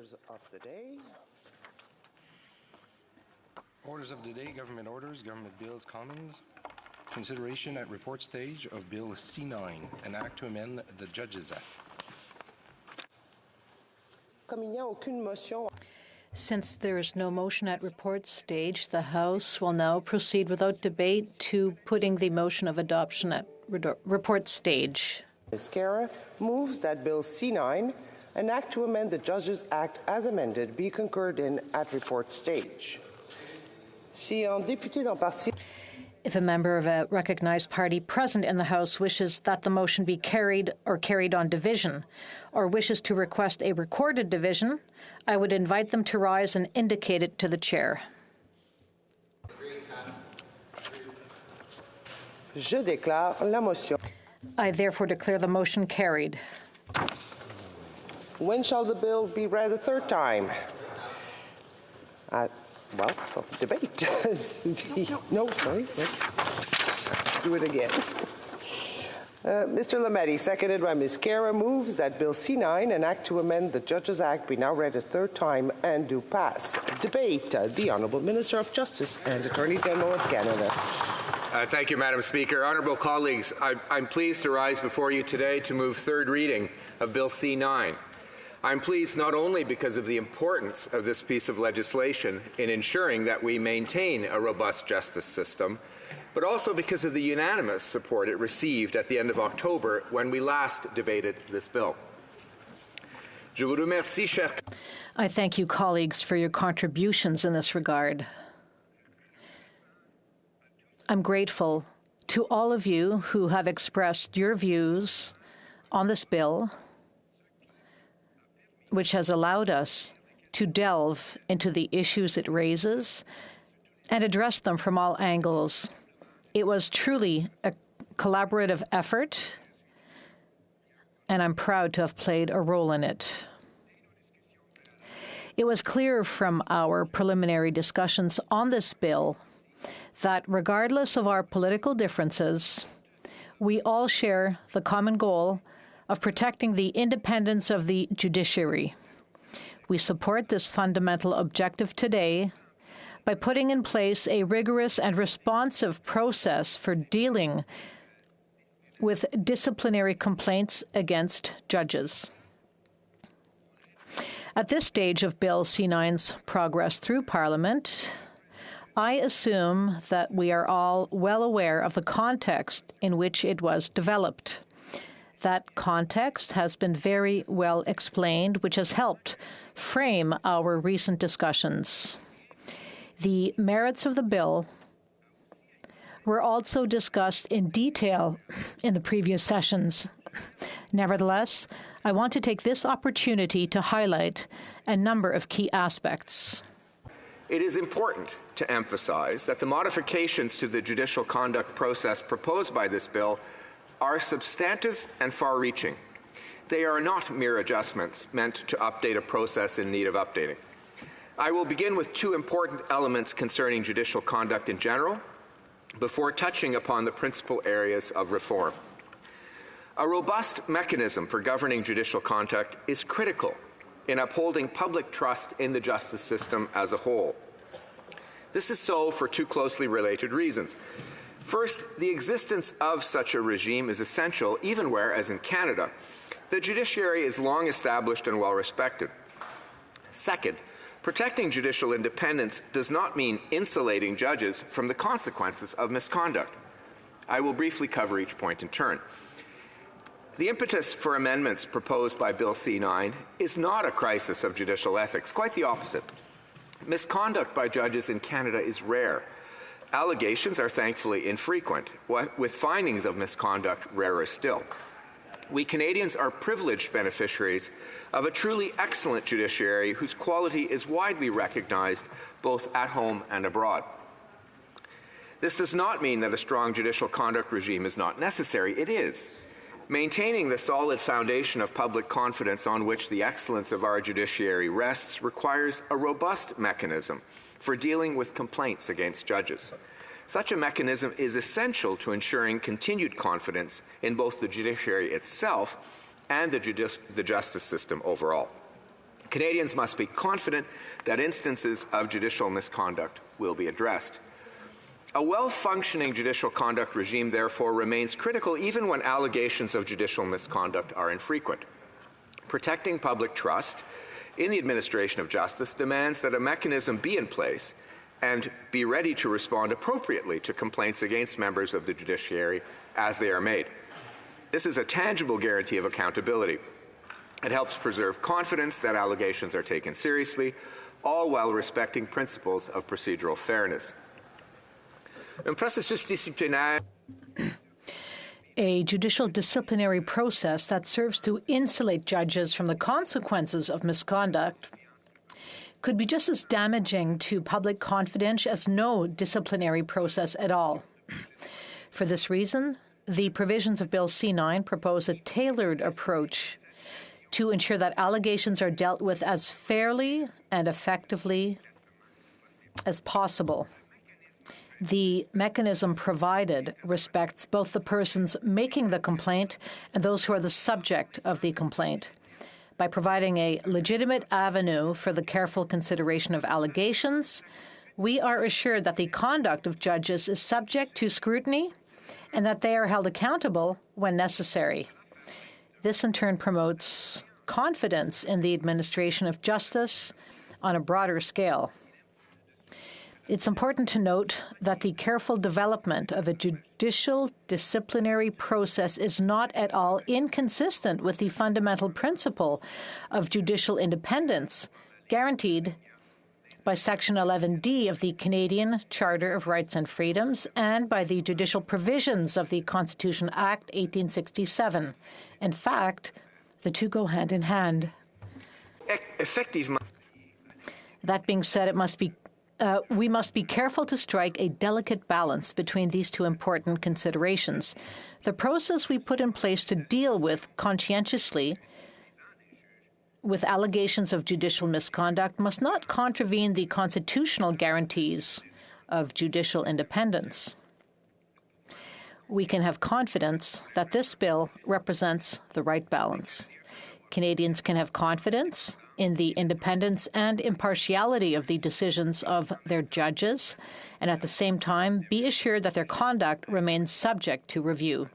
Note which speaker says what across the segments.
Speaker 1: Orders of the day.
Speaker 2: Orders of the day, government orders, government bills, commons. Consideration at report stage of Bill C9, an act to amend the Judges Act.
Speaker 1: Comme il n'y a aucune motion.
Speaker 3: Since there is no motion at report stage, the House will now proceed without debate to putting the motion of adoption at report stage.
Speaker 1: Ms. Guerra moves that Bill C9, an act to amend the Judges Act as amended, be concurred in at report stage. Si un député d'un parti.
Speaker 3: If a member of a recognized party present in the House wishes that the motion be carried or carried on division, or wishes to request a recorded division, I would invite them to rise and indicate it to the chair.
Speaker 1: Je déclare la motion.
Speaker 3: I therefore declare the motion carried.
Speaker 1: When shall the bill be read a third time? Well, so debate. No, sorry. Let's do it again. Mr. Lametti, seconded by Ms. Guerra, moves that Bill C9, an act to amend the Judges Act, be now read a third time and do pass. Debate. The Honourable Minister of Justice and Attorney General of Canada.
Speaker 4: Thank you, Madam Speaker. Honourable colleagues, I'm pleased to rise before you today to move third reading of Bill C9. I'm pleased not only because of the importance of this piece of legislation in ensuring that we maintain a robust justice system, but also because of the unanimous support it received at the end of October when we last debated this bill. Je vous remercie, chers.
Speaker 3: I thank you, colleagues, for your contributions in this regard. I'm grateful to all of you who have expressed your views on this bill, which has allowed us to delve into the issues it raises and address them from all angles. It was truly a collaborative effort, and I'm proud to have played a role in it. It was clear from our preliminary discussions on this bill that regardless of our political differences, we all share the common goal of protecting the independence of the judiciary. We support this fundamental objective today by putting in place a rigorous and responsive process for dealing with disciplinary complaints against judges. At this stage of Bill C9's progress through Parliament, I assume that we are all well aware of the context in which it was developed. That context has been very well explained, which has helped frame our recent discussions. The merits of the bill were also discussed in detail in the previous sessions. Nevertheless, I want to take this opportunity to highlight a number of key aspects.
Speaker 4: It is important to emphasize that the modifications to the judicial conduct process proposed by this bill are substantive and far-reaching. They are not mere adjustments meant to update a process in need of updating. I will begin with two important elements concerning judicial conduct in general before touching upon the principal areas of reform. A robust mechanism for governing judicial conduct is critical in upholding public trust in the justice system as a whole. This is so for two closely related reasons. First, the existence of such a regime is essential even where, as in Canada, the judiciary is long established and well respected. Second, protecting judicial independence does not mean insulating judges from the consequences of misconduct. I will briefly cover each point in turn. The impetus for amendments proposed by Bill C9 is not a crisis of judicial ethics, quite the opposite. Misconduct by judges in Canada is rare. Allegations are thankfully infrequent, with findings of misconduct rarer still. We Canadians are privileged beneficiaries of a truly excellent judiciary whose quality is widely recognized both at home and abroad. This does not mean that a strong judicial conduct regime is not necessary. It is. Maintaining the solid foundation of public confidence on which the excellence of our judiciary rests requires a robust mechanism for dealing with complaints against judges. Such a mechanism is essential to ensuring continued confidence in both the judiciary itself and the justice system overall. Canadians must be confident that instances of judicial misconduct will be addressed. A well-functioning judicial conduct regime, therefore, remains critical even when allegations of judicial misconduct are infrequent. Protecting public trust in the administration of justice demands that a mechanism be in place and be ready to respond appropriately to complaints against members of the judiciary as they are made. This is a tangible guarantee of accountability. It helps preserve confidence that allegations are taken seriously, all while respecting principles of procedural fairness. Un processus disciplinaire.
Speaker 3: A judicial disciplinary process that serves to insulate judges from the consequences of misconduct could be just as damaging to public confidence as no disciplinary process at all. For this reason, the provisions of Bill C-9 propose a tailored approach to ensure that allegations are dealt with as fairly and effectively as possible. The mechanism provided respects both the persons making the complaint and those who are the subject of the complaint. By providing a legitimate avenue for the careful consideration of allegations, we are assured that the conduct of judges is subject to scrutiny and that they are held accountable when necessary. This, in turn, promotes confidence in the administration of justice on a broader scale. It's important to note that the careful development of a judicial disciplinary process is not at all inconsistent with the fundamental principle of judicial independence guaranteed by Section 11D of the Canadian Charter of Rights and Freedoms and by the judicial provisions of the Constitution Act 1867. In fact, the two go hand in hand. That being said, we must be careful to strike a delicate balance between these two important considerations. The process we put in place to deal with conscientiously with allegations of judicial misconduct must not contravene the constitutional guarantees of judicial independence. We can have confidence that this bill represents the right balance. Canadians can have confidence in the independence and impartiality of the decisions of their judges, and at the same time be assured that their conduct remains subject to review.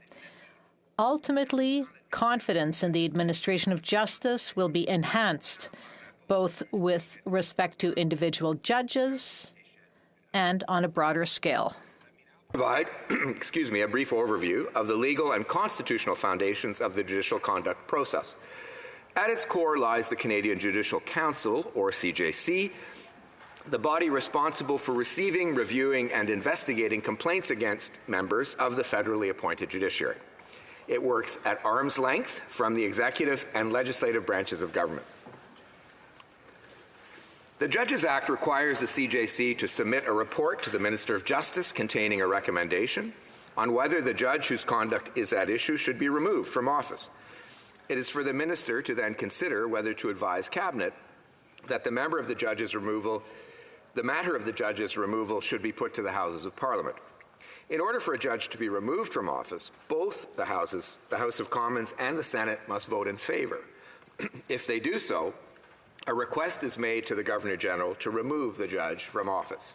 Speaker 3: Ultimately, confidence in the administration of justice will be enhanced, both with respect to individual judges and on a broader scale.
Speaker 4: Provide, a brief overview of the legal and constitutional foundations of the judicial conduct process. At its core lies the Canadian Judicial Council, or CJC, the body responsible for receiving, reviewing, and investigating complaints against members of the federally appointed judiciary. It works at arm's length from the executive and legislative branches of government. The Judges Act requires the CJC to submit a report to the Minister of Justice containing a recommendation on whether the judge whose conduct is at issue should be removed from office. It is for the Minister to then consider whether to advise Cabinet that the matter of the judge's removal should be put to the Houses of Parliament. In order for a judge to be removed from office, both the House of Commons and the Senate must vote in favour. If they do so, a request is made to the Governor-General to remove the judge from office.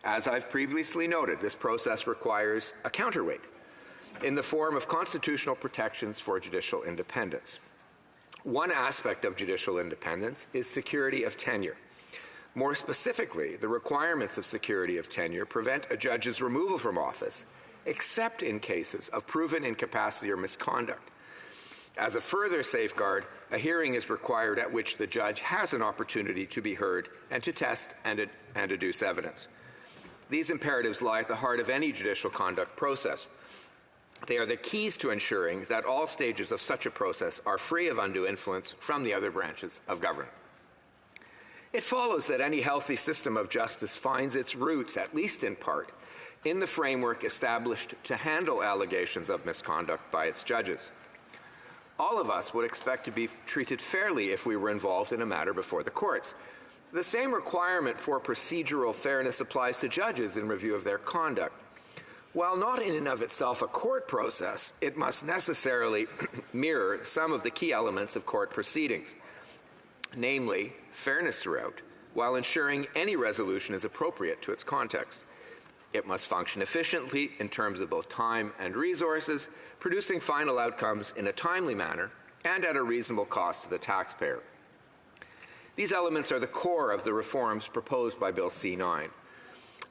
Speaker 4: As I've previously noted, this process requires a counterweight in the form of constitutional protections for judicial independence. One aspect of judicial independence is security of tenure. More specifically, the requirements of security of tenure prevent a judge's removal from office, except in cases of proven incapacity or misconduct. As a further safeguard, a hearing is required at which the judge has an opportunity to be heard and to test and adduce evidence. These imperatives lie at the heart of any judicial conduct process. They are the keys to ensuring that all stages of such a process are free of undue influence from the other branches of government. It follows that any healthy system of justice finds its roots, at least in part, in the framework established to handle allegations of misconduct by its judges. All of us would expect to be treated fairly if we were involved in a matter before the courts. The same requirement for procedural fairness applies to judges in review of their conduct. While not in and of itself a court process, it must necessarily mirror some of the key elements of court proceedings. namely fairness throughout, while ensuring any resolution is appropriate to its context. It must function efficiently in terms of both time and resources, producing final outcomes in a timely manner and at a reasonable cost to the taxpayer. These elements are the core of the reforms proposed by Bill C-9.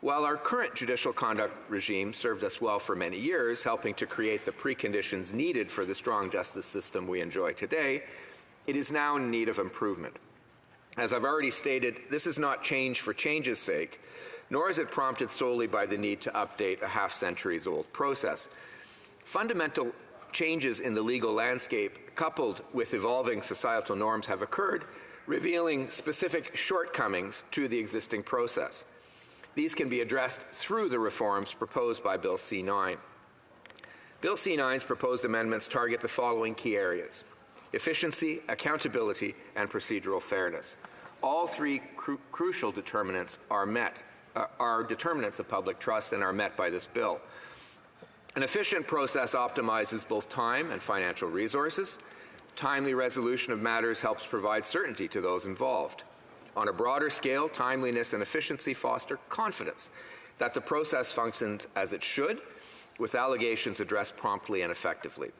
Speaker 4: While our current judicial conduct regime served us well for many years, helping to create the preconditions needed for the strong justice system we enjoy today, it is now in need of improvement. As I've already stated, this is not change for change's sake, nor is it prompted solely by the need to update a half-centuries-old process. Fundamental changes in the legal landscape, coupled with evolving societal norms, have occurred, revealing specific shortcomings to the existing process. These can be addressed through the reforms proposed by Bill C-9. Bill C-9's proposed amendments target the following key areas: efficiency, accountability, and procedural fairness. All three crucial determinants are determinants of public trust and are met by this bill. An efficient process optimizes both time and financial resources. Timely resolution of matters helps provide certainty to those involved. On a broader scale, timeliness and efficiency foster confidence that the process functions as it should, with allegations addressed promptly and effectively.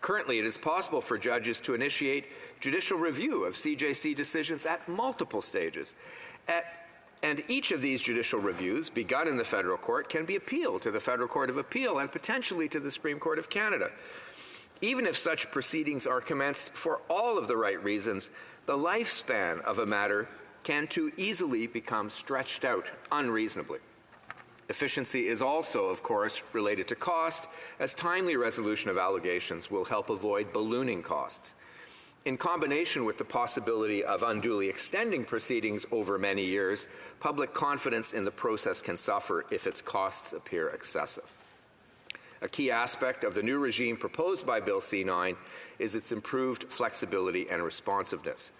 Speaker 4: Currently, it is possible for judges to initiate judicial review of CJC decisions at multiple stages. And each of these judicial reviews, begun in the federal court, can be appealed to the Federal Court of Appeal and potentially to the Supreme Court of Canada. Even if such proceedings are commenced for all of the right reasons, the lifespan of a matter can too easily become stretched out unreasonably. Efficiency is also, of course, related to cost, as timely resolution of allegations will help avoid ballooning costs. In combination with the possibility of unduly extending proceedings over many years, public confidence in the process can suffer if its costs appear excessive. A key aspect of the new regime proposed by Bill C-9 is its improved flexibility and responsiveness.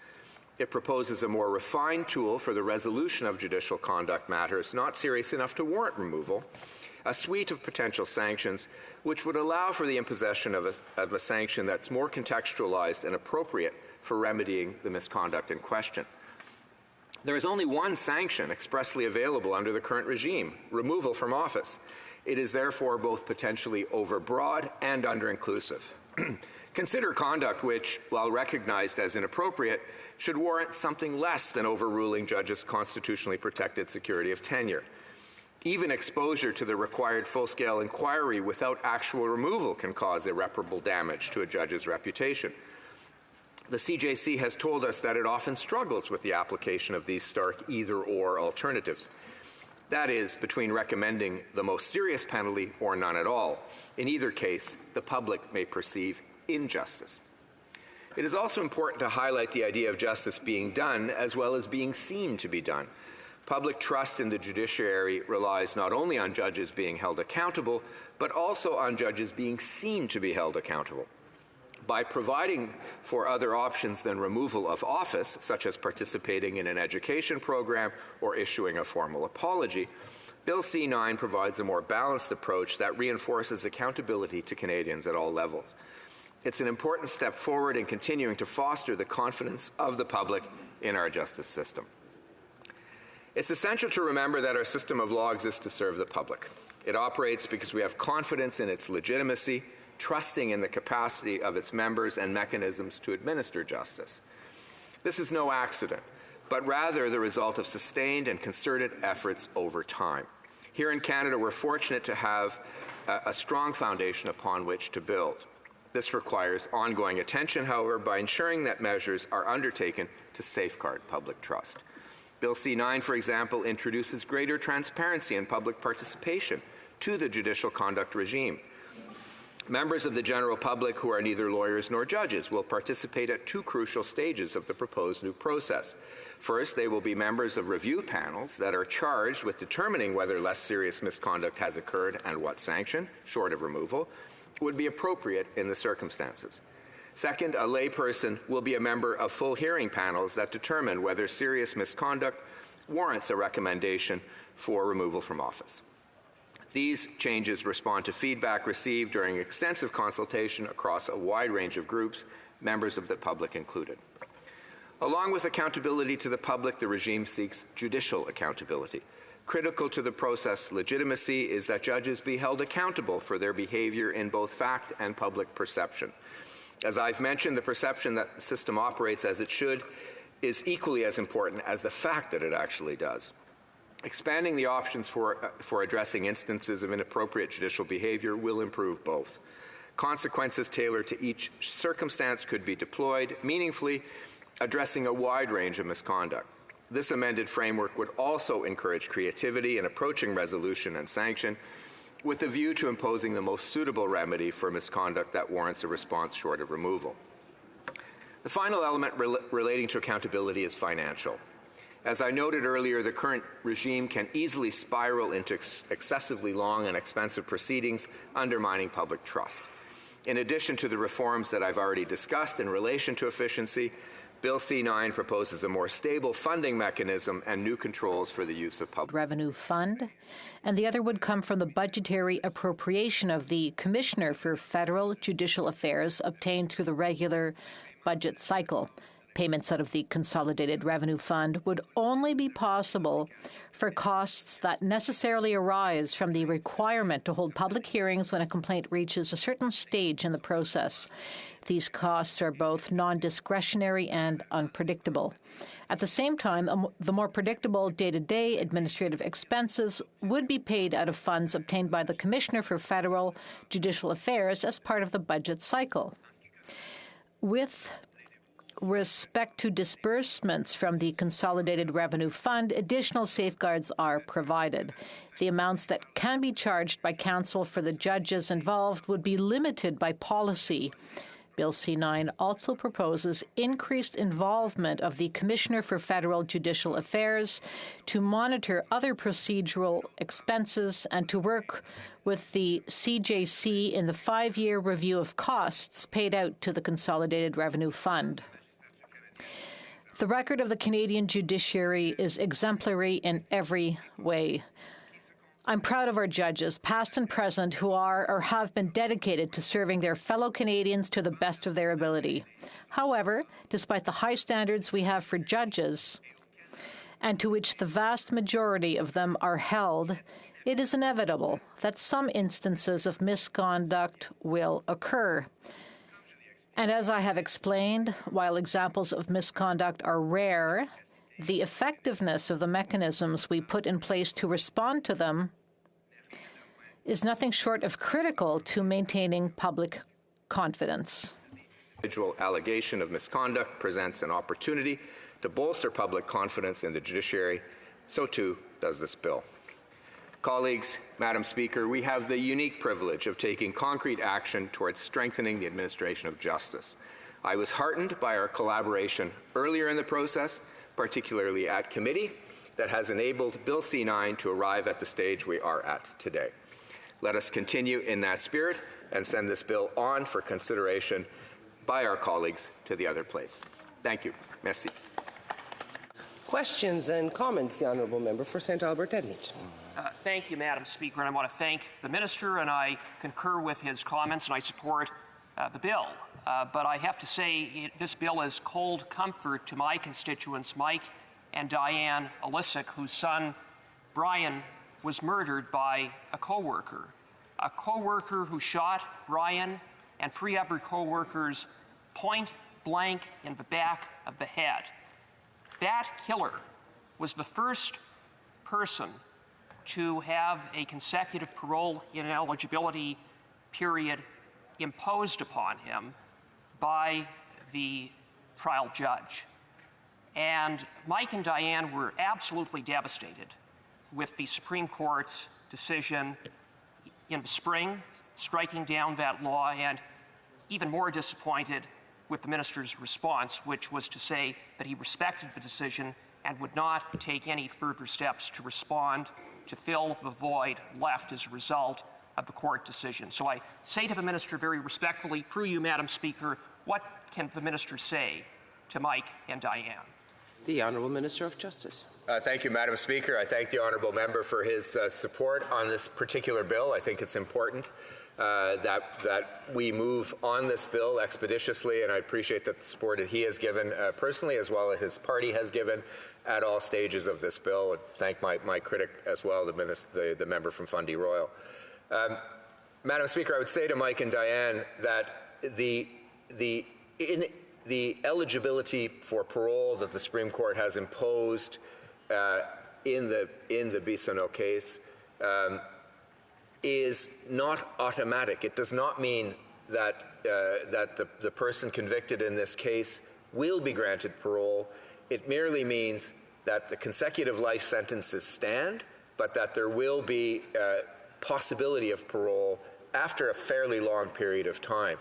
Speaker 4: It proposes a more refined tool for the resolution of judicial conduct matters not serious enough to warrant removal, a suite of potential sanctions which would allow for the imposition of a sanction that's more contextualized and appropriate for remedying the misconduct in question. There is only one sanction expressly available under the current regime: removal from office. It is therefore both potentially overbroad and under-inclusive. Consider conduct which, while recognized as inappropriate, should warrant something less than overruling judges' constitutionally protected security of tenure. Even exposure to the required full-scale inquiry without actual removal can cause irreparable damage to a judge's reputation. The CJC has told us that it often struggles with the application of these stark either-or alternatives. That is, between recommending the most serious penalty or none at all. In either case, the public may perceive injustice. It is also important to highlight the idea of justice being done as well as being seen to be done. Public trust in the judiciary relies not only on judges being held accountable, but also on judges being seen to be held accountable. By providing for other options than removal of office, such as participating in an education program or issuing a formal apology, Bill C-9 provides a more balanced approach that reinforces accountability to Canadians at all levels. It's an important step forward in continuing to foster the confidence of the public in our justice system. It's essential to remember that our system of law exists to serve the public. It operates because we have confidence in its legitimacy, trusting in the capacity of its members and mechanisms to administer justice. This is no accident, but rather the result of sustained and concerted efforts over time. Here in Canada, we're fortunate to have a strong foundation upon which to build. This requires ongoing attention, however, by ensuring that measures are undertaken to safeguard public trust. Bill C-9, for example, introduces greater transparency and public participation to the judicial conduct regime. Members of the general public who are neither lawyers nor judges will participate at two crucial stages of the proposed new process. First, they will be members of review panels that are charged with determining whether less serious misconduct has occurred and what sanction, short of removal, would be appropriate in the circumstances. Second, a layperson will be a member of full hearing panels that determine whether serious misconduct warrants a recommendation for removal from office. These changes respond to feedback received during extensive consultation across a wide range of groups, members of the public included. Along with accountability to the public, the regime seeks judicial accountability. Critical to the process legitimacy is that judges be held accountable for their behavior in both fact and public perception. As I've mentioned, the perception that the system operates as it should is equally as important as the fact that it actually does. Expanding the options for addressing instances of inappropriate judicial behavior will improve both. Consequences tailored to each circumstance could be deployed meaningfully, addressing a wide range of misconduct. This amended framework would also encourage creativity in approaching resolution and sanction, with a view to imposing the most suitable remedy for misconduct that warrants a response short of removal. The final element relating to accountability is financial. As I noted earlier, the current regime can easily spiral into excessively long and expensive proceedings, undermining public trust. In addition to the reforms that I've already discussed in relation to efficiency, Bill C-9 proposes a more stable funding mechanism and new controls for the use of public
Speaker 3: revenue fund, and the other would come from the budgetary appropriation of the Commissioner for Federal Judicial Affairs obtained through the regular budget cycle. Payments out of the Consolidated Revenue Fund would only be possible for costs that necessarily arise from the requirement to hold public hearings when a complaint reaches a certain stage in the process. These costs are both non-discretionary and unpredictable. At the same time, the more predictable day-to-day administrative expenses would be paid out of funds obtained by the Commissioner for Federal Judicial Affairs as part of the budget cycle. With respect to disbursements from the Consolidated Revenue Fund, additional safeguards are provided. The amounts that can be charged by counsel for the judges involved would be limited by policy. Bill C-9 also proposes increased involvement of the Commissioner for Federal Judicial Affairs to monitor other procedural expenses and to work with the CJC in the 5-year review of costs paid out to the Consolidated Revenue Fund. The record of the Canadian judiciary is exemplary in every way. I'm proud of our judges, past and present, who are or have been dedicated to serving their fellow Canadians to the best of their ability. However, despite the high standards we have for judges, and to which the vast majority of them are held, it is inevitable that some instances of misconduct will occur. And as I have explained, while examples of misconduct are rare, the effectiveness of the mechanisms we put in place to respond to them is nothing short of critical to maintaining public confidence.
Speaker 4: Individual allegation of misconduct presents an opportunity to bolster public confidence in the judiciary. So too does this bill. Colleagues, Madam Speaker, we have the unique privilege of taking concrete action towards strengthening the administration of justice. I was heartened by our collaboration earlier in the process, particularly at committee, that has enabled Bill C-9 to arrive at the stage we are at today. Let us continue in that spirit and send this bill on for consideration by our colleagues to the other place. Thank you. Merci.
Speaker 1: Questions and comments, the Honourable Member for St. Albert Edmonton.
Speaker 5: Thank you, Madam Speaker, and I want to thank the Minister, and I concur with his comments, and I support the bill. But I have to say, this bill is cold comfort to my constituents, Mike and Diane Alisic, whose son, Brian, was murdered by a co-worker who shot Brian and 3 other co-workers point blank in the back of the head. That killer was the first person to have a consecutive parole ineligibility period imposed upon him by the trial judge. And Mike and Diane were absolutely devastated with the Supreme Court's decision in the spring, striking down that law, and even more disappointed with the minister's response, which was to say that he respected the decision and would not take any further steps to respond to fill the void left as a result of the court decision. So I say to the minister very respectfully, through you, Madam Speaker, what can the minister say to Mike and Diane?
Speaker 1: The Honourable Minister of Justice.
Speaker 4: Thank you, Madam Speaker. I thank the honourable member for his support on this particular bill. I think it's important that we move on this bill expeditiously, and I appreciate that the support that he has given personally, as well as his party has given at all stages of this bill. And thank my critic as well, the member from Fundy Royal. Madam Speaker, I would say to Mike and Diane that the eligibility for parole that the Supreme Court has imposed in the Bissonnette case is not automatic. It does not mean that the person convicted in this case will be granted parole. It merely means that the consecutive life sentences stand, but that there will be possibility of parole after a fairly long period of time.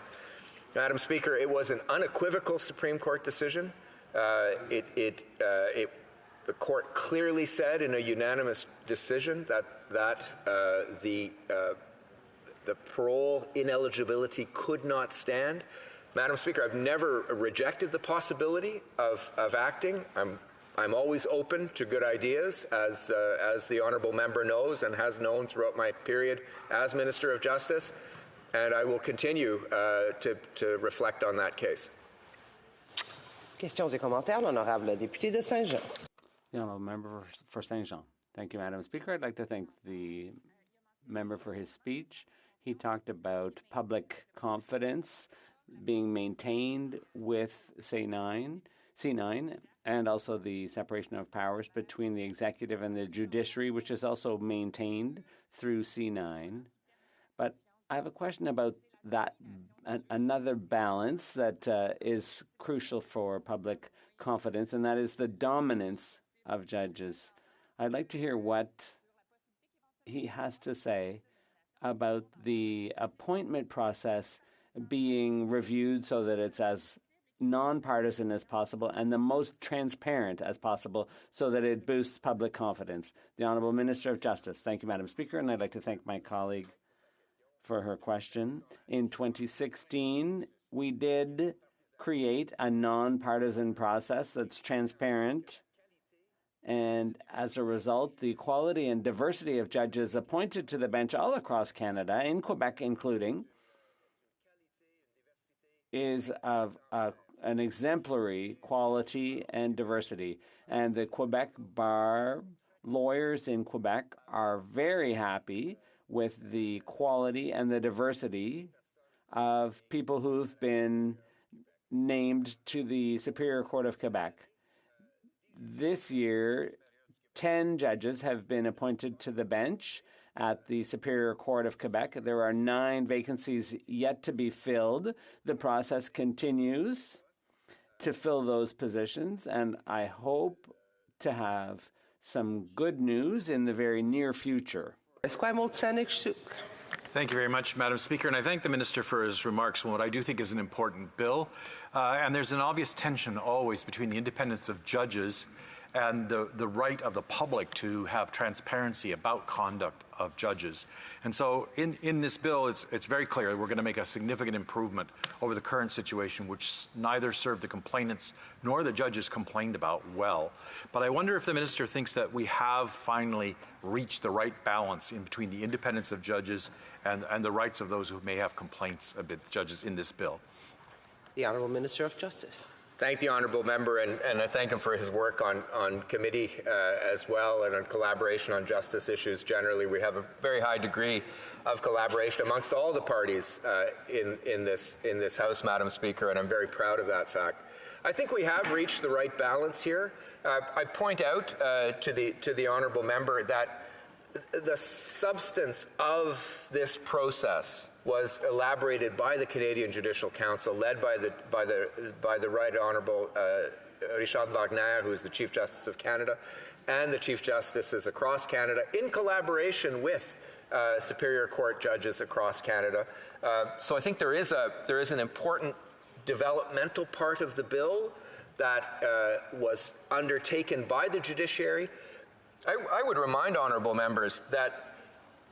Speaker 4: Madam Speaker, it was an unequivocal Supreme Court decision. The court clearly said in a unanimous decision that the parole ineligibility could not stand. Madam Speaker, I've never rejected the possibility of acting. I'm always open to good ideas, as the honourable member knows and has known throughout my period as Minister of Justice, and I will continue to reflect on that case.
Speaker 1: Questions et commentaires, l'honorable député de Saint-Jean.
Speaker 6: The honourable member for Saint-Jean. Thank you, Madam Speaker. I'd like to thank the member for his speech. He talked about public confidence being maintained with C9, and also the separation of powers between the executive and the judiciary, which is also maintained through C9. But I have a question about that, another balance that is crucial for public confidence, and that is the dominance of judges. I'd like to hear what he has to say about the appointment process being reviewed so that it's as nonpartisan as possible and the most transparent as possible so that it boosts public confidence. The Honourable Minister of Justice. Thank you, Madam Speaker, and I'd like to thank my colleague for her question. In 2016, we did create a nonpartisan process that's transparent, and as a result, the quality and diversity of judges appointed to the bench all across Canada, in Quebec including, is of an exemplary quality and diversity. And the Quebec bar lawyers in Quebec are very happy with the quality and the diversity of people who've been named to the Superior Court of Quebec. This year, 10 judges have been appointed to the bench at the Superior Court of Quebec. There are 9 vacancies yet to be filled. The process continues to fill those positions, and I hope to have some good news in the very near future.
Speaker 7: Thank you very much, Madam Speaker, and I thank the Minister for his remarks on what I do think is an important bill. And there's an obvious tension always between the independence of judges and the right of the public to have transparency about conduct of judges. And so in this bill, it's very clear we're going to make a significant improvement over the current situation, which neither served the complainants nor the judges complained about well. But I wonder if the Minister thinks that we have finally reached the right balance in between the independence of judges and the rights of those who may have complaints about judges in this bill.
Speaker 1: The Honourable Minister of Justice.
Speaker 4: Thank the honourable member, and I thank him for his work on committee as well, and on collaboration on justice issues generally. We have a very high degree of collaboration amongst all the parties in this House, Madam Speaker, and I'm very proud of that fact. I think we have reached the right balance here. I point out to the honourable member that the substance of this process was elaborated by the Canadian Judicial Council, led by the Right Honourable Richard Wagner, who is the Chief Justice of Canada, and the Chief Justices across Canada, in collaboration with Superior Court judges across Canada. So I think there is an important developmental part of the bill that was undertaken by the judiciary. I would remind honourable members that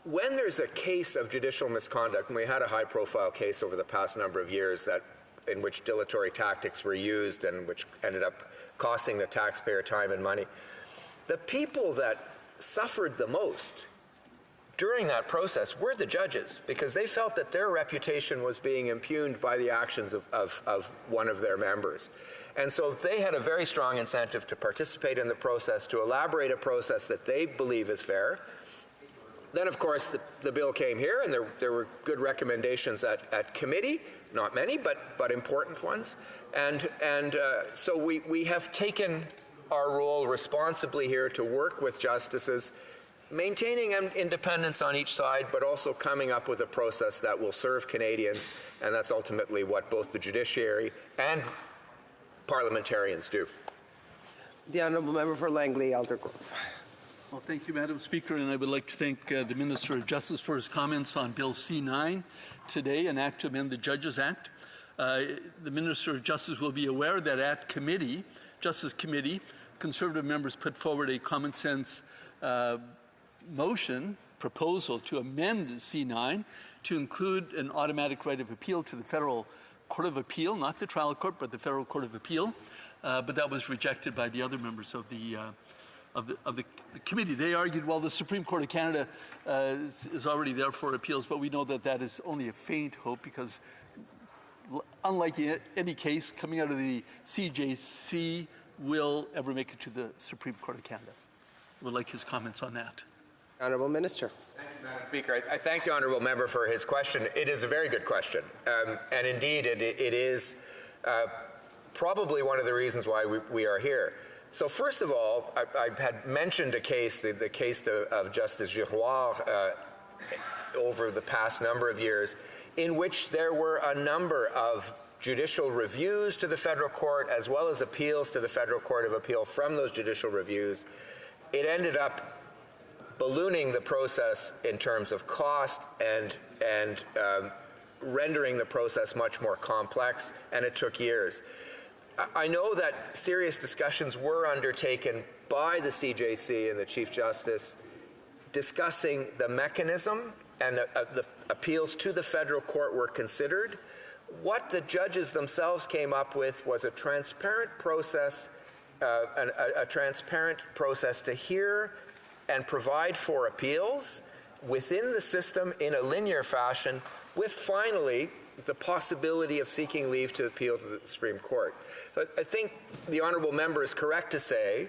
Speaker 4: when there's a case of judicial misconduct, and we had a high-profile case over the past number of years in which dilatory tactics were used and which ended up costing the taxpayer time and money, the people that suffered the most during that process were the judges, because they felt that their reputation was being impugned by the actions of one of their members. And so they had a very strong incentive to participate in the process, to elaborate a process that they believe is fair. Then, of course, the bill came here, and there were good recommendations at committee, not many, but important ones. And so we have taken our role responsibly here to work with justices, maintaining independence on each side, but also coming up with a process that will serve Canadians, and that's ultimately what both the judiciary and parliamentarians do.
Speaker 1: The honourable member for Langley Aldergrove.
Speaker 8: Well, thank you, Madam Speaker, and I would like to thank the Minister of Justice for his comments on Bill C9 today, an act to amend the Judges Act. The Minister of Justice will be aware that at committee, Justice Committee, Conservative members put forward a common sense proposal to amend C9 to include an automatic right of appeal to the Federal Court of Appeal, not the trial court, but the Federal Court of Appeal. But that was rejected by the other members of the committee. They argued, well, the Supreme Court of Canada is already there for appeals, but we know that that is only a faint hope, because unlike any case coming out of the CJC will ever make it to the Supreme Court of Canada. I would like his comments on that.
Speaker 1: Honourable Minister.
Speaker 4: Thank you, Madam Speaker. I thank the honourable member for his question. It is a very good question. And indeed, it is probably one of the reasons why we are here. So first of all, I had mentioned a case, the case of Justice Giroir over the past number of years, in which there were a number of judicial reviews to the federal court, as well as appeals to the Federal Court of Appeal from those judicial reviews. It ended up ballooning the process in terms of cost and rendering the process much more complex, and it took years. I know that serious discussions were undertaken by the CJC and the Chief Justice discussing the mechanism, and the appeals to the federal court were considered. What the judges themselves came up with was a transparent process, a transparent process to hear and provide for appeals within the system in a linear fashion, with finally the possibility of seeking leave to appeal to the Supreme Court. So I think the honourable member is correct to say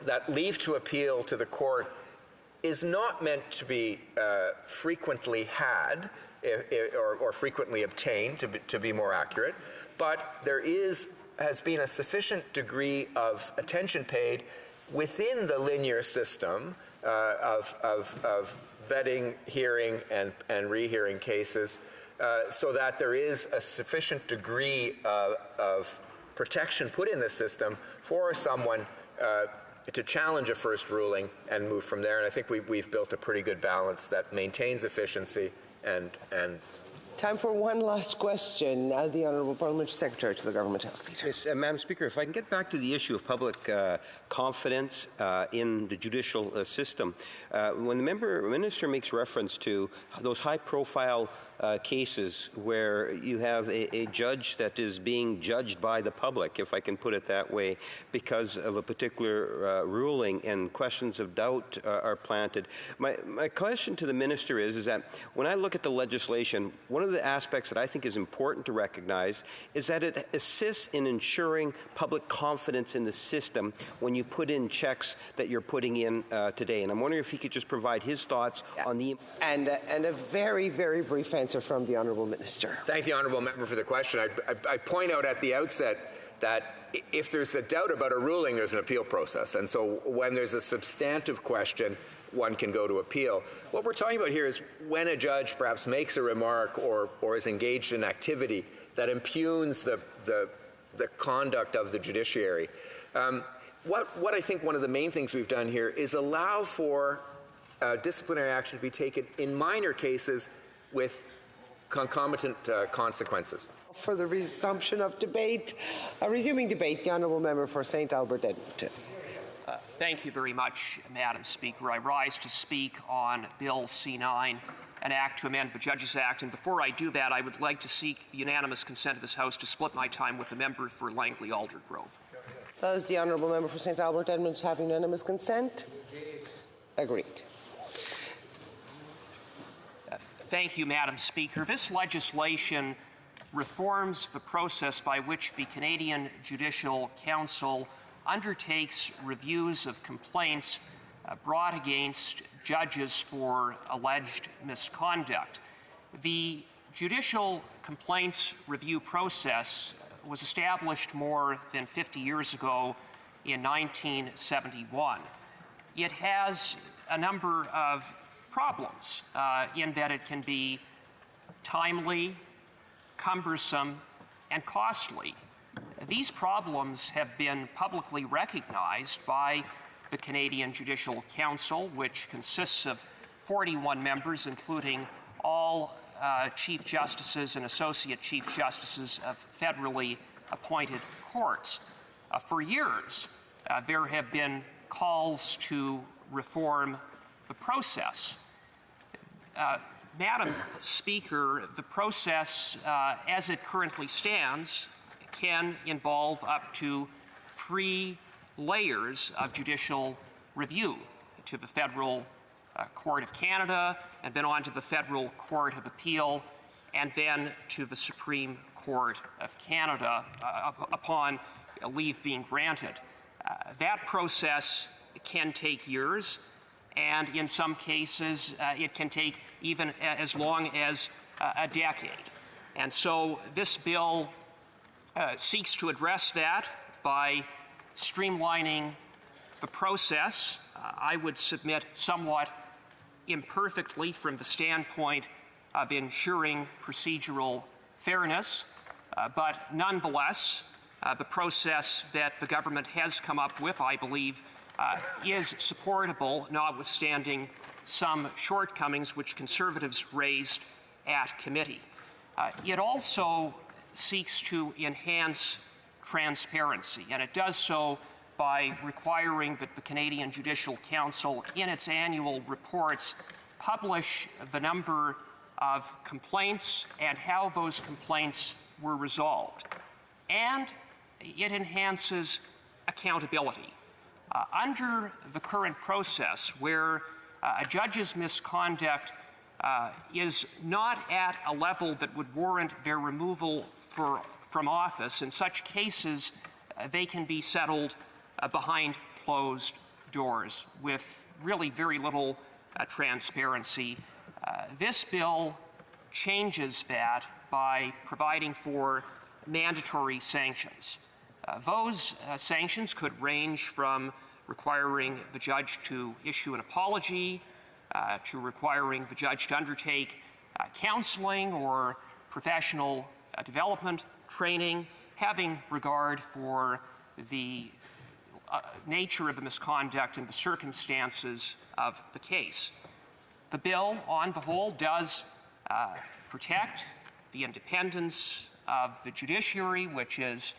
Speaker 4: that leave to appeal to the court is not meant to be frequently had or frequently obtained, to be more accurate, but there has been a sufficient degree of attention paid within the linear system of vetting, hearing, and rehearing cases, so that there is a sufficient degree of protection put in the system for someone to challenge a first ruling and move from there. And I think we've built a pretty good balance that maintains efficiency and
Speaker 1: Time for one last question. The Honourable Parliamentary Secretary to the Government House Leader.
Speaker 9: Yes, Madam Speaker, if I can get back to the issue of public confidence in the judicial system. When the minister makes reference to those high-profile cases where you have a judge that is being judged by the public, if I can put it that way, because of a particular ruling, and questions of doubt are planted. My question to the minister is that when I look at the legislation, one of the aspects that I think is important to recognize is that it assists in ensuring public confidence in the system when you put in checks that you're putting in today. And I'm wondering if he could just provide his thoughts on the...
Speaker 1: And a very, very brief answer from the Honourable Minister.
Speaker 4: Thank the Honourable Member for the question. I point out at the outset that if there's a doubt about a ruling, there's an appeal process. And so when there's a substantive question, one can go to appeal. What we're talking about here is when a judge perhaps makes a remark or is engaged in activity that impugns the conduct of the judiciary. What I think one of the main things we've done here is allow for disciplinary action to be taken in minor cases with concomitant consequences.
Speaker 1: For the resumption of debate, resuming debate, the Honourable Member for St. Albert Edmonton.
Speaker 5: Thank you very much, Madam Speaker. I rise to speak on Bill C9, an act to amend the Judges Act. And before I do that, I would like to seek the unanimous consent of this House to split my time with the member for Langley Aldergrove.
Speaker 1: Does the honourable member for St Albert Edmonds have unanimous consent? Agreed.
Speaker 5: Thank you, Madam Speaker. This legislation reforms the process by which the Canadian Judicial Council undertakes reviews of complaints brought against judges for alleged misconduct. The Judicial Complaints Review process was established more than 50 years ago in 1971. It has a number of problems in that it can be timely, cumbersome, and costly. These problems have been publicly recognized by the Canadian Judicial Council, which consists of 41 members, including all Chief Justices and Associate Chief Justices of federally appointed courts. For years, there have been calls to reform the process. Madam Speaker, the process as it currently stands can involve up to 3 layers of judicial review to the Federal Court of Canada, and then on to the Federal Court of Appeal, and then to the Supreme Court of Canada upon leave being granted. That process can take years, and in some cases it can take even as long as a decade. And so this bill seeks to address that by streamlining the process. I would submit somewhat imperfectly from the standpoint of ensuring procedural fairness, but nonetheless, the process that the government has come up with, I believe, is supportable, notwithstanding some shortcomings which Conservatives raised at committee. It also seeks to enhance transparency, and it does so by requiring that the Canadian Judicial Council, in its annual reports, publish the number of complaints and how those complaints were resolved. And it enhances accountability. Under the current process, where a judge's misconduct is not at a level that would warrant their removal from office, in such cases, they can be settled behind closed doors with really very little transparency. This bill changes that by providing for mandatory sanctions. Those sanctions could range from requiring the judge to issue an apology, to requiring the judge to undertake counseling or professional development training, having regard for the nature of the misconduct and the circumstances of the case. The bill, on the whole, does protect the independence of the judiciary, which is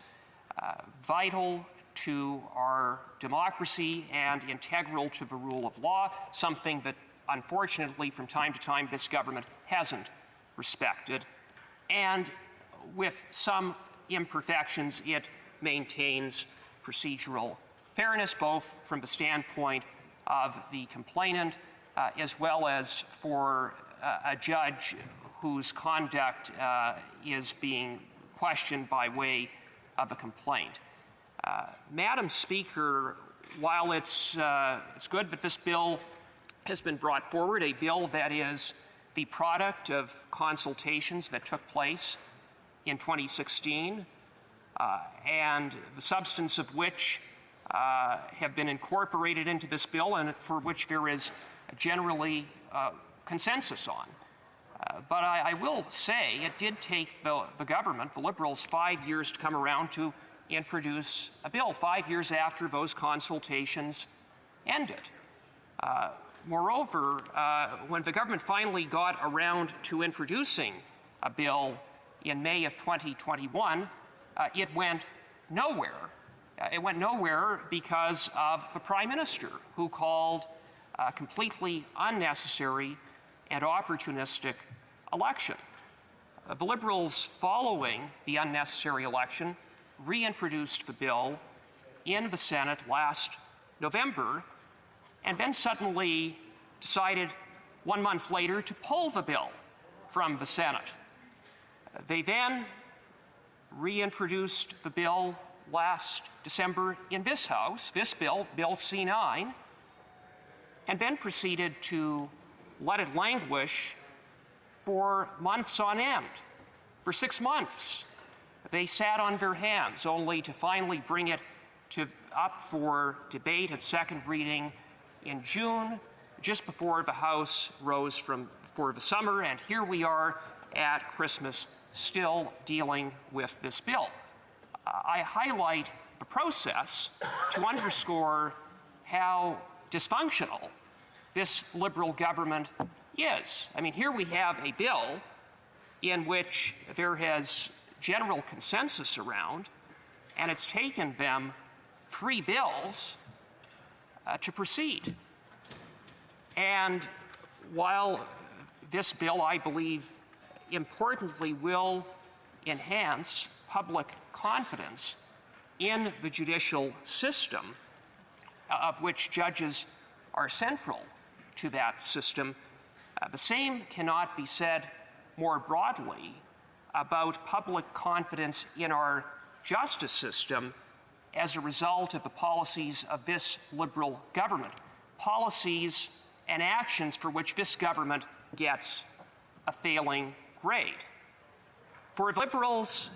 Speaker 5: vital to our democracy and integral to the rule of law, something that, unfortunately, from time to time, this government hasn't respected. And with some imperfections, it maintains procedural fairness, both from the standpoint of the complainant as well as for a judge whose conduct is being questioned by way of a complaint. Madam Speaker, while it's good that this bill has been brought forward, a bill that is the product of consultations that took place in 2016, and the substance of which have been incorporated into this bill and for which there is generally consensus on. But I will say it did take the government, the Liberals, 5 years to come around to introduce a bill, 5 years after those consultations ended. Moreover, when the government finally got around to introducing a bill in May of 2021, it went nowhere. It went nowhere because of the Prime Minister, who called a completely unnecessary and opportunistic election. The Liberals, following the unnecessary election, reintroduced the bill in the Senate last November, and then suddenly decided 1 month later to pull the bill from the Senate. They then reintroduced the bill last December in this House, this bill, Bill C-9, and then proceeded to let it languish for months on end. For 6 months, they sat on their hands, only to finally bring it up for debate at second reading in June, just before the House rose for the summer, and here we are at Christmas still dealing with this bill. I highlight the process to underscore how dysfunctional this Liberal government is. I mean, here we have a bill in which there has general consensus around, and it's taken them 3 bills to proceed. And while this bill, I believe, importantly will enhance public confidence in the judicial system, of which judges are central to that system, the same cannot be said more broadly about public confidence in our justice system as a result of the policies of this Liberal government, policies and actions for which this government gets a failing grade. For Liberals,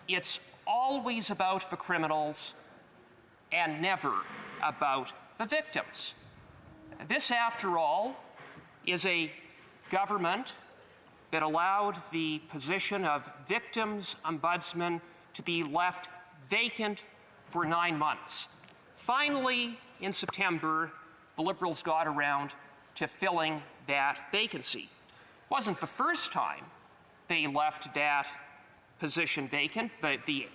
Speaker 5: it's always about the criminals and never about the victims. This, after all, is a government that allowed the position of victims ombudsman to be left vacant for 9 months. Finally, in September, the Liberals got around to filling that vacancy. It wasn't the first time they left that position vacant. The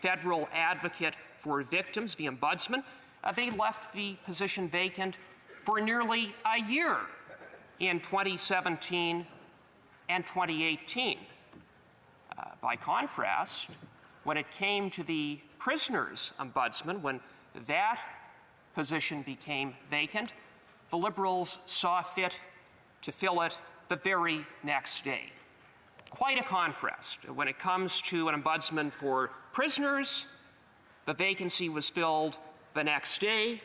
Speaker 5: federal advocate for victims, the ombudsman, they left the position vacant for nearly a year in 2017 and 2018. By contrast, when it came to the prisoners' ombudsman, when that position became vacant, the Liberals saw fit to fill it the very next day. Quite a contrast. When it comes to an ombudsman for prisoners, the vacancy was filled the next day.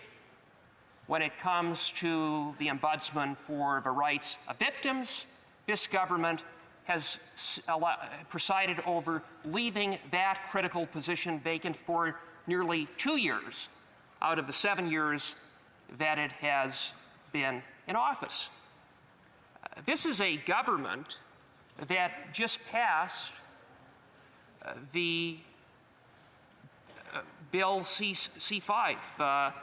Speaker 5: When it comes to the ombudsman for the rights of victims, this government has presided over leaving that critical position vacant for nearly 2 years out of the 7 years that it has been in office. This is a government that just passed the Bill C-5,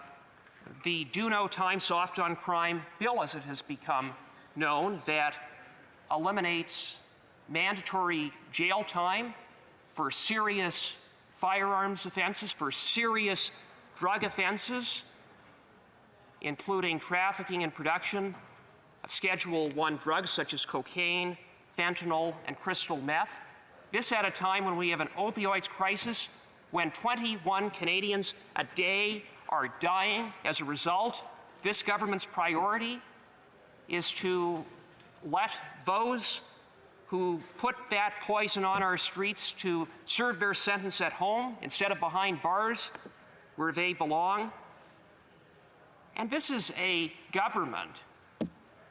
Speaker 5: the Do No Time Soft on Crime bill, as it has become known, that eliminates mandatory jail time for serious firearms offenses, for serious drug offenses, including trafficking and production of Schedule I drugs such as cocaine, fentanyl, and crystal meth. This at a time when we have an opioids crisis, when 21 Canadians a day are dying as a result. This government's priority is to let those who put that poison on our streets to serve their sentence at home instead of behind bars where they belong. And this is a government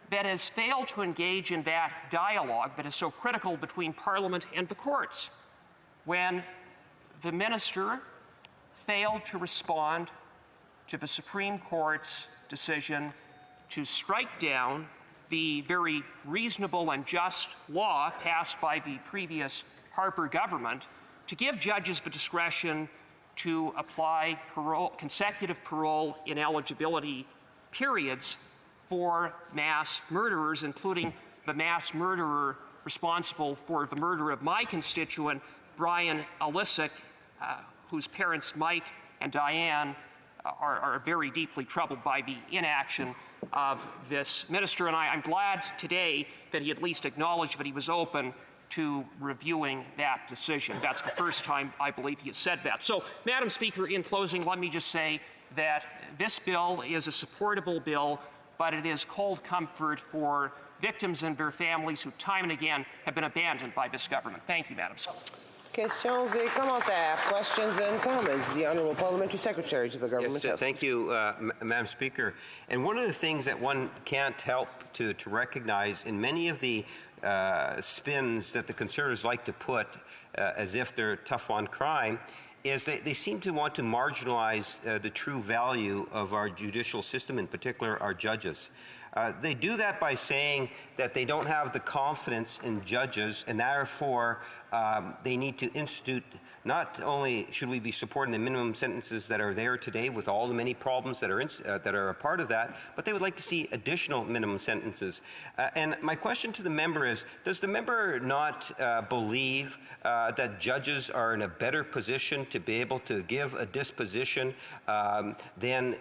Speaker 5: that has failed to engage in that dialogue that is so critical between Parliament and the courts. When the minister failed to respond to the Supreme Court's decision to strike down the very reasonable and just law passed by the previous Harper government to give judges the discretion to apply consecutive parole ineligibility periods for mass murderers, including the mass murderer responsible for the murder of my constituent, Brian Alisic, whose parents, Mike and Diane, are very deeply troubled by the inaction of this minister. And I'm glad today that he at least acknowledged that he was open to reviewing that decision. That's the first time I believe he has said that. So, Madam Speaker, in closing, let me just say that this bill is a supportable bill, but it is cold comfort for victims and their families who time and again have been abandoned by this government. Thank you, Madam Speaker.
Speaker 1: Questions et commentaires, questions and comments. The Honourable Parliamentary Secretary to the Government House.
Speaker 9: Thank you, Madam Speaker. And one of the things that one can't help to recognize in many of the spins that the Conservatives like to put as if they're tough on crime is they seem to want to marginalize the true value of our judicial system, in particular our judges. They do that by saying that they don't have the confidence in judges, and therefore they need to institute. Not only should we be supporting the minimum sentences that are there today with all the many problems that are a part of that, but they would like to see additional minimum sentences. And my question to the member is, does the member not believe that judges are in a better position to be able to give a disposition than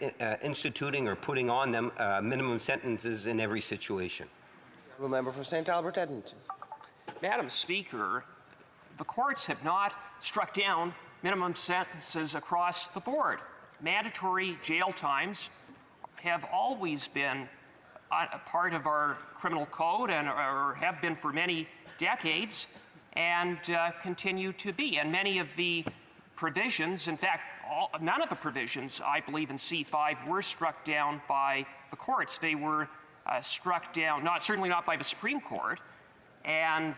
Speaker 9: instituting or putting on them minimum sentences in every situation?
Speaker 1: The member for St. Albert Edmonton.
Speaker 5: Madam Speaker, the courts have not struck down minimum sentences across the board. Mandatory jail times have always been a part of our criminal code and or have been for many decades and continue to be. And many of the provisions, in fact, none of the provisions, I believe, in C5 were struck down by the courts. They were struck down, certainly not by the Supreme Court, and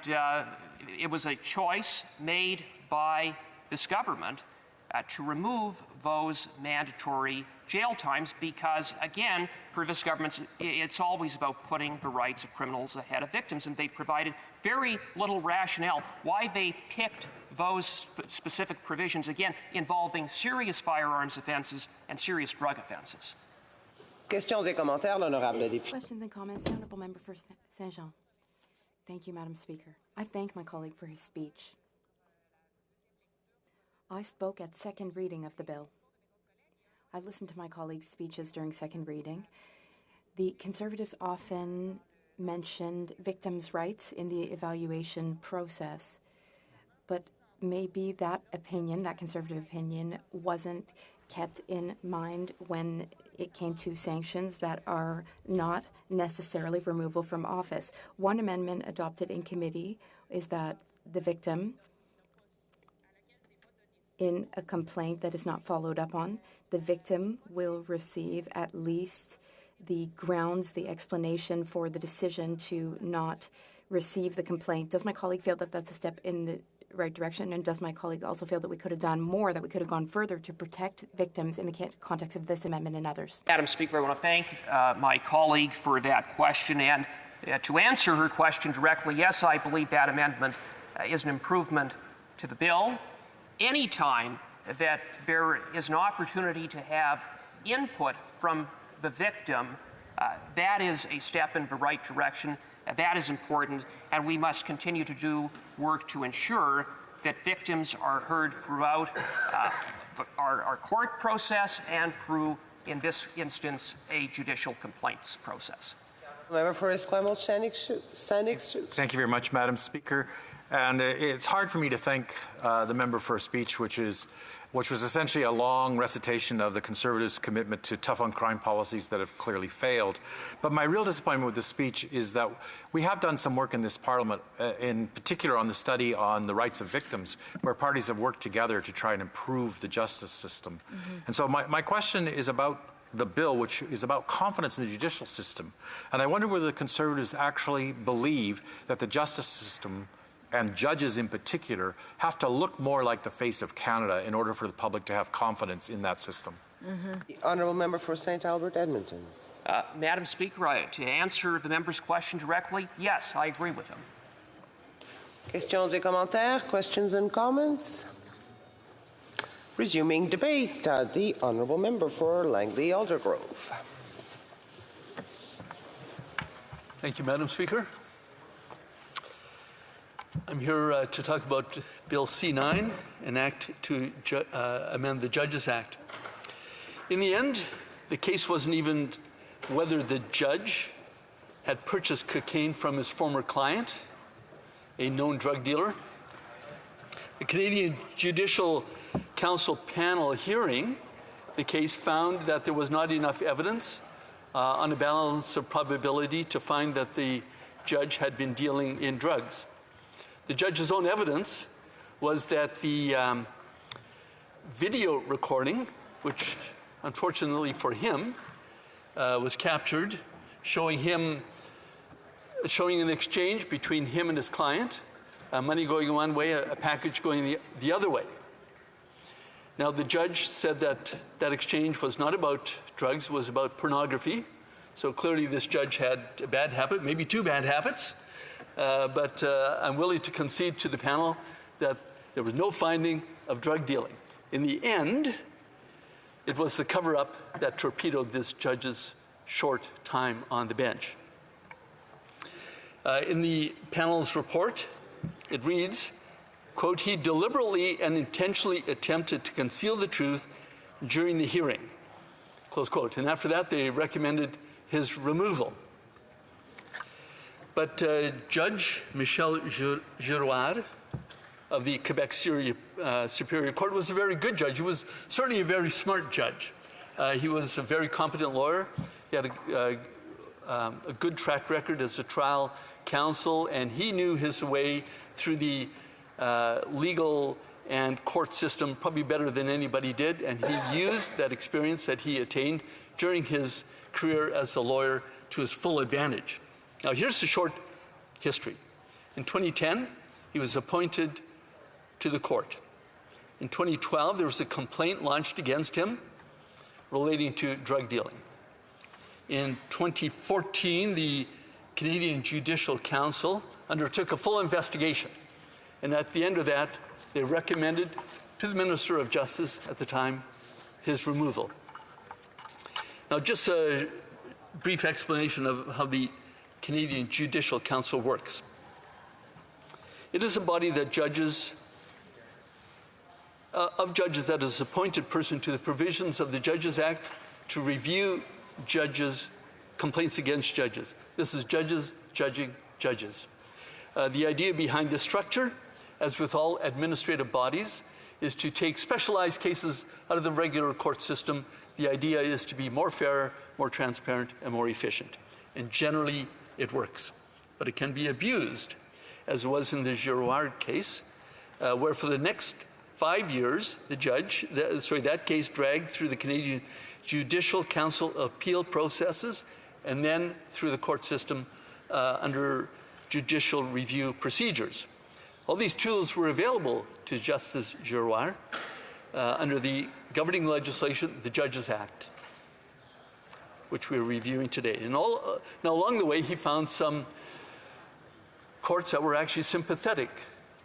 Speaker 5: it was a choice made by this government to remove those mandatory jail times because, again, for this government, it's always about putting the rights of criminals ahead of victims, and they provided very little rationale why they picked those specific provisions, again, involving serious firearms offenses and serious drug offenses.
Speaker 1: Questions et commentaires, l'honorable député.
Speaker 10: Questions and comments, the Honourable Member for Saint-Jean. Thank you, Madam Speaker. I thank my colleague for his speech. I spoke at second reading of the bill. I listened to my colleagues' speeches during second reading. The Conservatives often mentioned victims' rights in the evaluation process, but maybe that opinion, that Conservative opinion, wasn't kept in mind when it came to sanctions that are not necessarily removal from office. One amendment adopted in committee is that the victim, in a complaint that is not followed up on, the victim will receive at least the grounds, the explanation for the decision to not receive the complaint. Does my colleague feel that that's a step in the right direction? And does my colleague also feel that we could have done more, that we could have gone further to protect victims in the context of this amendment and others?
Speaker 5: Madam Speaker, I want to thank my colleague for that question. And to answer her question directly, yes, I believe that amendment is an improvement to the bill. Any time that there is an opportunity to have input from the victim, that is a step in the right direction. That is important, and we must continue to do work to ensure that victims are heard throughout our court process and through, in this instance, a judicial complaints process.
Speaker 1: Member for Esquimalt, Saanich.
Speaker 7: Thank you very much, Madam Speaker. And it's hard for me to thank the member for a speech which was essentially a long recitation of the Conservatives' commitment to tough-on-crime policies that have clearly failed. But my real disappointment with this speech is that we have done some work in this Parliament, in particular on the study on the rights of victims, where parties have worked together to try and improve the justice system. Mm-hmm. And so my question is about the bill, which is about confidence in the judicial system. And I wonder whether the Conservatives actually believe that the justice system and judges in particular have to look more like the face of Canada in order for the public to have confidence in that system.
Speaker 1: Mm-hmm. The Honourable Member for St. Albert Edmonton.
Speaker 5: Madam Speaker, to answer the member's question directly, yes, I agree with him.
Speaker 1: Questions et commentaires, questions and comments? Resuming debate, the Honourable Member for Langley Aldergrove.
Speaker 8: Thank you, Madam Speaker. I'm here to talk about Bill C9, an act to amend the Judges Act. In the end, the case wasn't even whether the judge had purchased cocaine from his former client. a known drug dealer. The Canadian Judicial Council panel hearing the case found that there was not enough evidence on a balance of probability to find that the judge had been dealing in drugs. The judge's own evidence was that the video recording, which unfortunately for him was captured, showing an exchange between him and his client, money going one way, a package going the other way. Now, the judge said that that exchange was not about drugs, it was about pornography. So clearly this judge had a bad habit, maybe two bad habits. But I'm willing to concede to the panel that there was no finding of drug dealing. In the end, it was the cover-up that torpedoed this judge's short time on the bench. In the panel's report, it reads, quote, "He deliberately and intentionally attempted to conceal the truth during the hearing," close quote. And after that, they recommended his removal. But Judge Michel Girouard of the Quebec Superior Court was a very good judge. He was certainly a very smart judge. He was a very competent lawyer. He had a good track record as a trial counsel, and he knew his way through the legal and court system probably better than anybody did, and he used that experience that he attained during his career as a lawyer to his full advantage. Now, here's the short history. In 2010, he was appointed to the court. In 2012, there was a complaint launched against him relating to drug dealing. In 2014, the Canadian Judicial Council undertook a full investigation. And at the end of that, they recommended to the Minister of Justice at the time his removal. Now, just a brief explanation of how the Canadian Judicial Council works. It is a body that judges that is appointed person to the provisions of the Judges Act to review judges' complaints against judges. This is judges judging judges. The idea behind this structure, as with all administrative bodies, is to take specialized cases out of the regular court system. The idea is to be more fair, more transparent, and more efficient. And generally, it works. But it can be abused, as was in the Girouard case, where for the next 5 years, that case dragged through the Canadian Judicial Council appeal processes and then through the court system under judicial review procedures. All these tools were available to Justice Girouard under the governing legislation, the Judges Act, which we're reviewing today. And now along the way, he found some courts that were actually sympathetic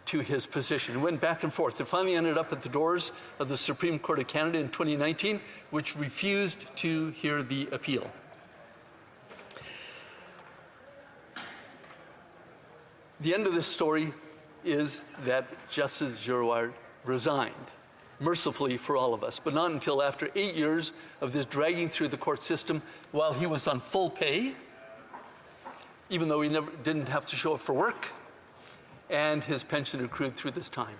Speaker 8: to his position. It went back and forth. It finally ended up at the doors of the Supreme Court of Canada in 2019, which refused to hear the appeal. The end of this story is that Justice Girouard resigned, mercifully for all of us, but not until after 8 years of this dragging through the court system while he was on full pay, even though he didn't have to show up for work, and his pension accrued through this time.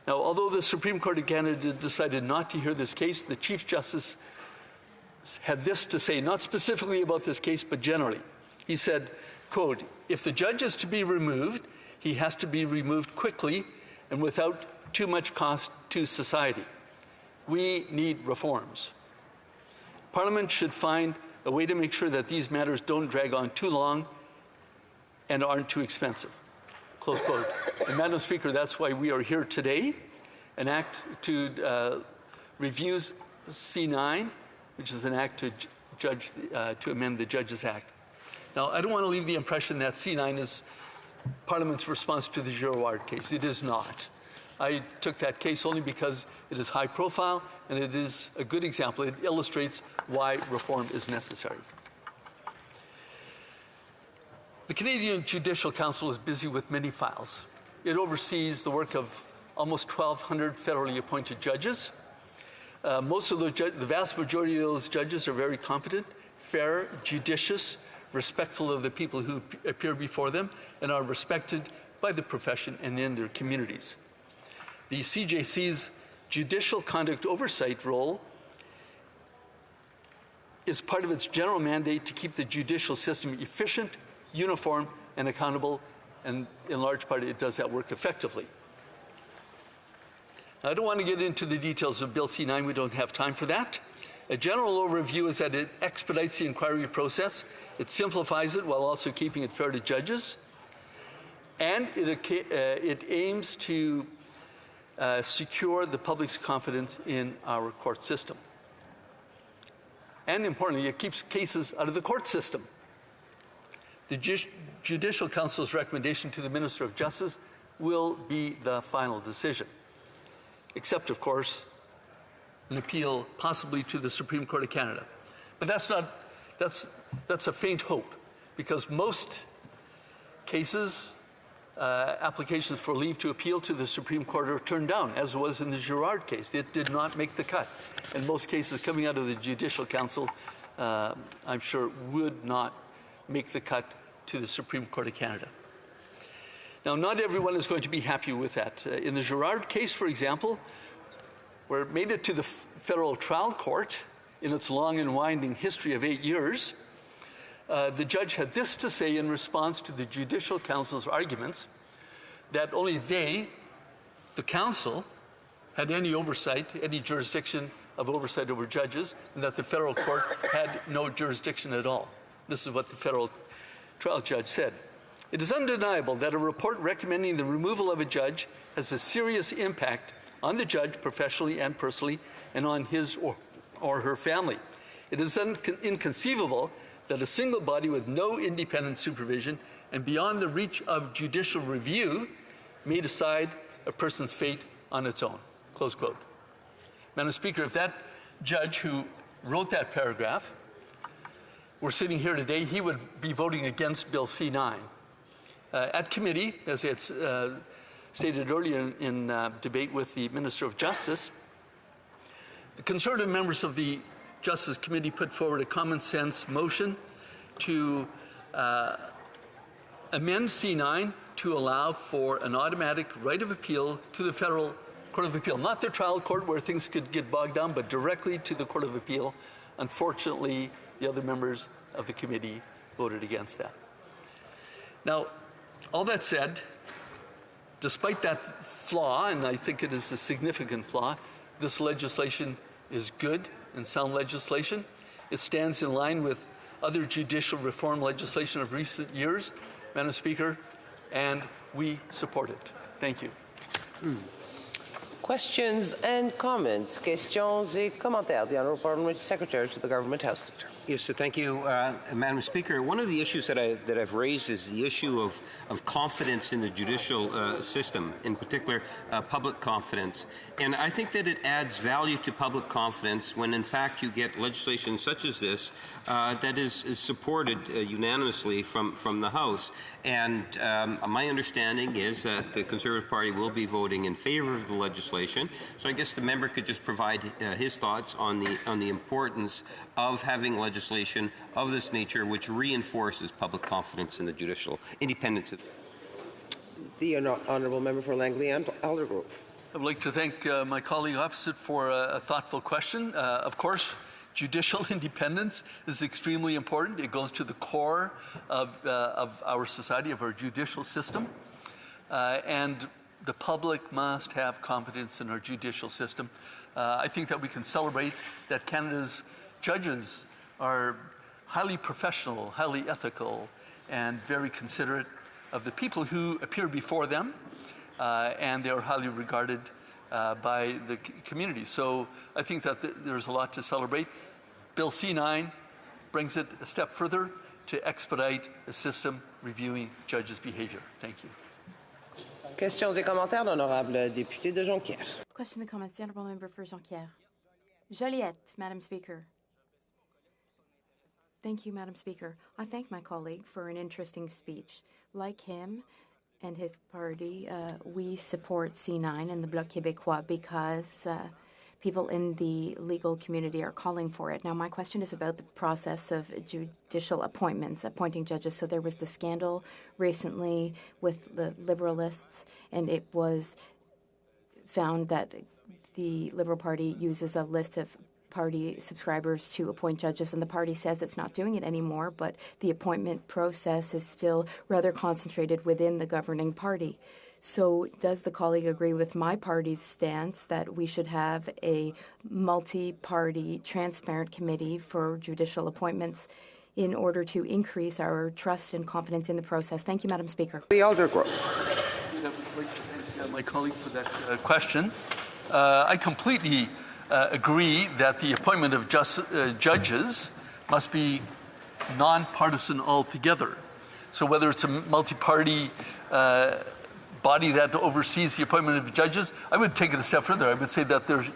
Speaker 8: Now, although the Supreme Court of Canada decided not to hear this case, the Chief Justice had this to say, not specifically about this case, but generally. He said, quote, "If the judge is to be removed, he has to be removed quickly and without too much cost to society. We need reforms. Parliament should find a way to make sure that these matters don't drag on too long and aren't too expensive." Close quote. And Madam Speaker, that's why we are here today, an act to review C9, which is an act to amend the Judges Act. Now, I don't want to leave the impression that C9 is Parliament's response to the Girouard case. It is not. I took that case only because it is high profile and it is a good example. It illustrates why reform is necessary. The Canadian Judicial Council is busy with many files. It oversees the work of almost 1,200 federally appointed judges. The vast majority of those judges are very competent, fair, judicious, respectful of the people who appear before them, and are respected by the profession and in their communities. The CJC's judicial conduct oversight role is part of its general mandate to keep the judicial system efficient, uniform, and accountable, and in large part it does that work effectively. Now, I don't want to get into the details of Bill C-9, we don't have time for that. A general overview is that it expedites the inquiry process, it simplifies it while also keeping it fair to judges, and it aims to secure the public's confidence in our court system. And importantly, it keeps cases out of the court system. The Judicial Council's recommendation to the Minister of Justice will be the final decision, except, of course, an appeal possibly to the Supreme Court of Canada. But that's a faint hope, because most cases, applications for leave to appeal to the Supreme Court are turned down, as was in the Girard case. It did not make the cut. And most cases coming out of the Judicial Council, I'm sure, would not make the cut to the Supreme Court of Canada. Now, not everyone is going to be happy with that. In the Girard case, for example, where it made it to the federal trial court in its long and winding history of 8 years, the judge had this to say in response to the Judicial Council's arguments, that only they, the Council, had any oversight, any jurisdiction of oversight over judges, and that the federal court had no jurisdiction at all. This is what the federal trial judge said. It is undeniable that a report recommending the removal of a judge has a serious impact on the judge professionally and personally, and on his or her family. It is inconceivable that a single body with no independent supervision and beyond the reach of judicial review may decide a person's fate on its own. Close quote. Madam Speaker, if that judge who wrote that paragraph were sitting here today, he would be voting against Bill C-9. At committee, as it's stated earlier in debate with the Minister of Justice, the Conservative members of the Justice Committee put forward a common sense motion to amend C-9 to allow for an automatic right of appeal to the Federal Court of Appeal, not the trial court where things could get bogged down, but directly to the Court of Appeal. Unfortunately, the other members of the committee voted against that. Now, all that said, despite that flaw, and I think it is a significant flaw, this legislation is good and sound legislation. It stands in line with other judicial reform legislation of recent years, Madam Speaker, and we support it. Thank you.
Speaker 1: Questions and comments? Questions et commentaires. The Honourable Parliamentary Secretary to the Government House Leader.
Speaker 9: Yes, so thank you, Madam Speaker. One of the issues that I've raised is the issue of confidence in the judicial system, in particular public confidence. And I think that it adds value to public confidence when, in fact, you get legislation such as this that is supported unanimously from the House. And my understanding is that the Conservative Party will be voting in favour of the legislation. So I guess the member could just provide his thoughts on the importance of having legislation of this nature which reinforces public confidence in the judicial independence.
Speaker 1: The Honourable Member for Langley and Aldergrove.
Speaker 8: I would like to thank my colleague opposite for a thoughtful question. Of course, judicial independence is extremely important. It goes to the core of our society, of our judicial system. And the public must have confidence in our judicial system. I think that we can celebrate that Canada's judges are highly professional, highly ethical, and very considerate of the people who appear before them, and they are highly regarded by the community. So I think that there's a lot to celebrate. Bill C-9 brings it a step further to expedite a system reviewing judges' behavior. Thank you.
Speaker 1: Questions et commentaires, l'honorable député de Jonquière.
Speaker 10: Question and comments, the Honourable Member for Jonquière. Joliette, Madam Speaker. Thank you, Madam Speaker. I thank my colleague for an interesting speech. Like him and his party, we support C-9 and the Bloc Québécois people in the legal community are calling for it. Now, my question is about the process of judicial appointments, appointing judges. So there was the scandal recently with the Liberalists, and it was found that the Liberal Party uses a list of party subscribers to appoint judges, and the party says it's not doing it anymore, but the appointment process is still rather concentrated within the governing party. So does the colleague agree with my party's stance that we should have a multi-party transparent committee for judicial appointments in order to increase our trust and confidence in the process? Thank you, Madam Speaker.
Speaker 1: The Elder Group.
Speaker 8: I would like to thank my colleague for that question. I completely agree that the appointment of judges must be nonpartisan altogether. So whether it's a multi-party body that oversees the appointment of judges, I would take it a step further. I would say that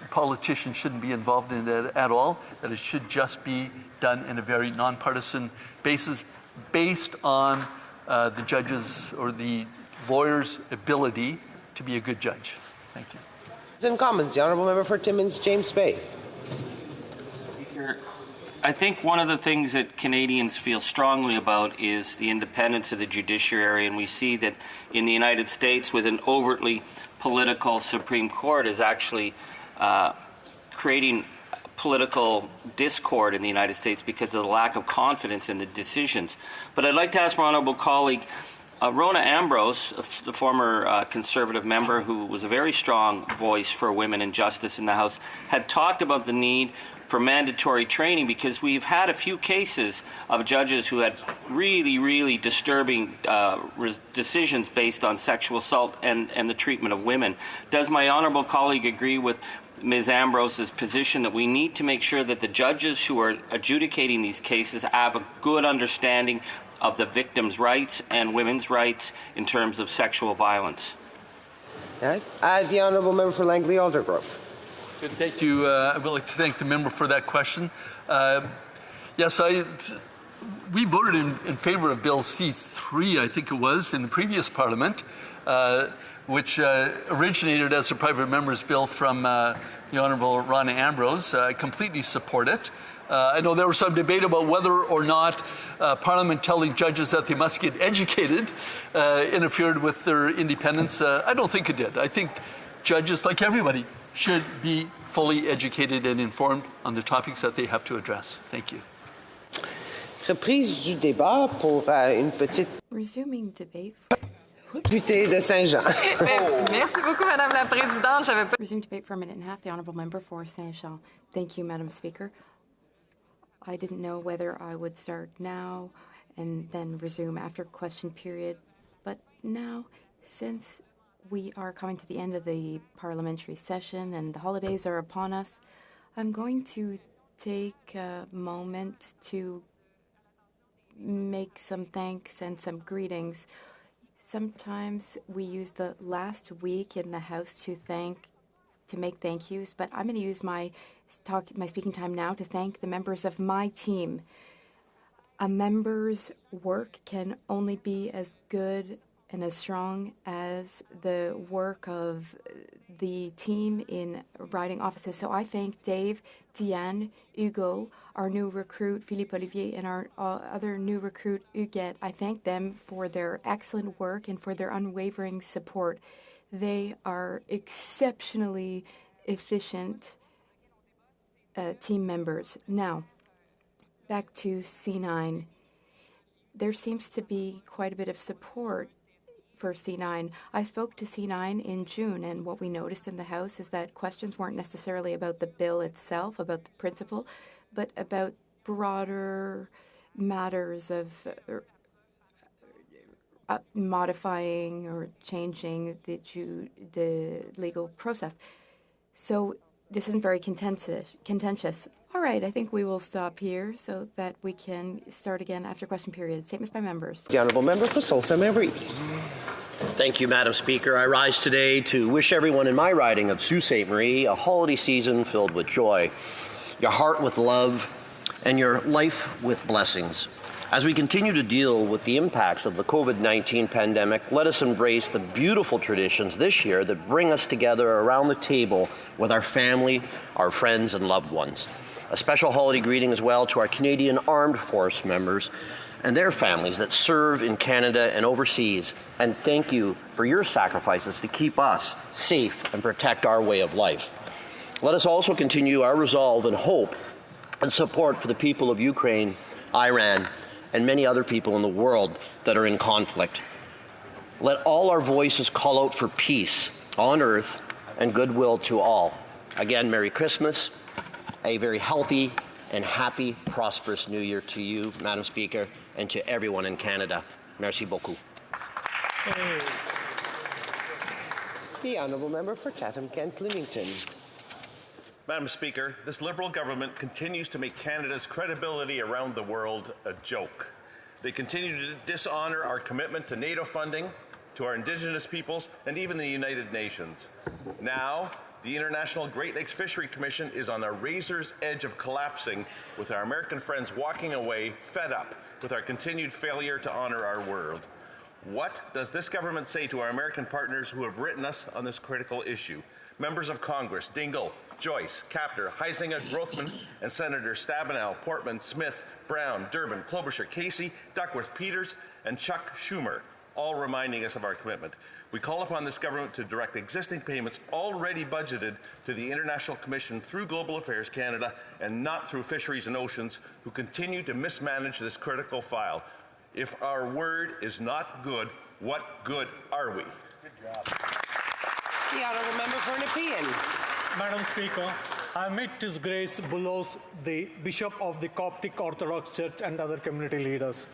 Speaker 8: politicians shouldn't be involved in that at all, that it should just be done in a very nonpartisan basis based on the judge's or the lawyer's ability to be a good judge. Thank you.
Speaker 1: In Commons, the Honourable Member for Timmins, James Bay.
Speaker 11: I think one of the things that Canadians feel strongly about is the independence of the judiciary, and we see that in the United States, with an overtly political Supreme Court, is actually creating political discord in the United States because of the lack of confidence in the decisions. But I'd like to ask my honourable colleague, Rona Ambrose, the former Conservative member who was a very strong voice for women in justice in the House, had talked about the need for mandatory training because we've had a few cases of judges who had really, really disturbing decisions based on sexual assault and the treatment of women. Does my honourable colleague agree with Ms. Ambrose's position that we need to make sure that the judges who are adjudicating these cases have a good understanding of the victims' rights and women's rights in terms of sexual violence?
Speaker 1: The Honourable Member for Langley Aldergrove.
Speaker 8: Good, thank you. I would like to thank the member for that question. Yes, we voted in favor of Bill C-3, I think it was, in the previous Parliament, which originated as a private member's bill from the Honourable Rona Ambrose. I completely support it. I know there was some debate about whether or not Parliament telling judges that they must get educated interfered with their independence. I don't think it did. I think judges, like everybody, should be fully educated and informed on the topics that they have to address. Thank you.
Speaker 1: Reprise du débat pour une petite
Speaker 10: Resuming debate.
Speaker 1: députée de Saint-Jean.
Speaker 12: Merci beaucoup, Madame la Présidente.
Speaker 10: Resume debate for a minute and a half. The Honourable Member for Saint-Jean. Thank you, Madam Speaker. I didn't know whether I would start now and then resume after question period. But now, since we are coming to the end of the parliamentary session and the holidays are upon us, I'm going to take a moment to make some thanks and some greetings. Sometimes we use the last week in the House to make thank yous, but I'm going to use my speaking time now to thank the members of my team. A member's work can only be as good and as strong as the work of the team in riding offices. So I thank Dave, Diane, Hugo, our new recruit, Philippe Olivier, and our other new recruit, Huguette. I thank them for their excellent work and for their unwavering support. They are exceptionally efficient team members. Now, back to C9. There seems to be quite a bit of support for C9. I spoke to C9 in June, and what we noticed in the House is that questions weren't necessarily about the bill itself, about the principle, but about broader matters of modifying or changing the legal process. So this isn't very contentious. All right, I think we will stop here so that we can start again after question period. Statements by members.
Speaker 1: The Honourable Member for Sault-Ste-Marie.
Speaker 13: Thank you, Madam Speaker. I rise today to wish everyone in my riding of Sault Ste. Marie a holiday season filled with joy, your heart with love, and your life with blessings. As we continue to deal with the impacts of the COVID-19 pandemic, let us embrace the beautiful traditions this year that bring us together around the table with our family, our friends, and loved ones. A special holiday greeting as well to our Canadian Armed Force members and their families that serve in Canada and overseas. And thank you for your sacrifices to keep us safe and protect our way of life. Let us also continue our resolve and hope and support for the people of Ukraine, Iran, and many other people in the world that are in conflict. Let all our voices call out for peace on earth and goodwill to all. Again, Merry Christmas, a very healthy and happy, prosperous New Year to you, Madam Speaker, and to everyone in Canada. Merci beaucoup.
Speaker 1: The Honourable Member for Chatham-Kent-Leamington.
Speaker 14: Madam Speaker, this Liberal government continues to make Canada's credibility around the world a joke. They continue to dishonour our commitment to NATO funding, to our Indigenous peoples, and even the United Nations. Now, the International Great Lakes Fishery Commission is on a razor's edge of collapsing, with our American friends walking away, fed up with our continued failure to honour our word. What does this government say to our American partners who have written us on this critical issue? Members of Congress, Dingell, Joyce, Kaptur, Huizenga, Grothman, and Senators Stabenow, Portman, Smith, Brown, Durbin, Klobuchar, Casey, Duckworth, Peters, and Chuck Schumer, all reminding us of our commitment. We call upon this government to direct existing payments already budgeted to the International Commission through Global Affairs Canada and not through Fisheries and Oceans, who continue to mismanage this critical file. If our word is not good, what good are we? Good job.
Speaker 1: The Honourable Member for Nepean.
Speaker 15: Madam Speaker, I met His Grace Boulos, the Bishop of the Coptic Orthodox Church, and other community leaders.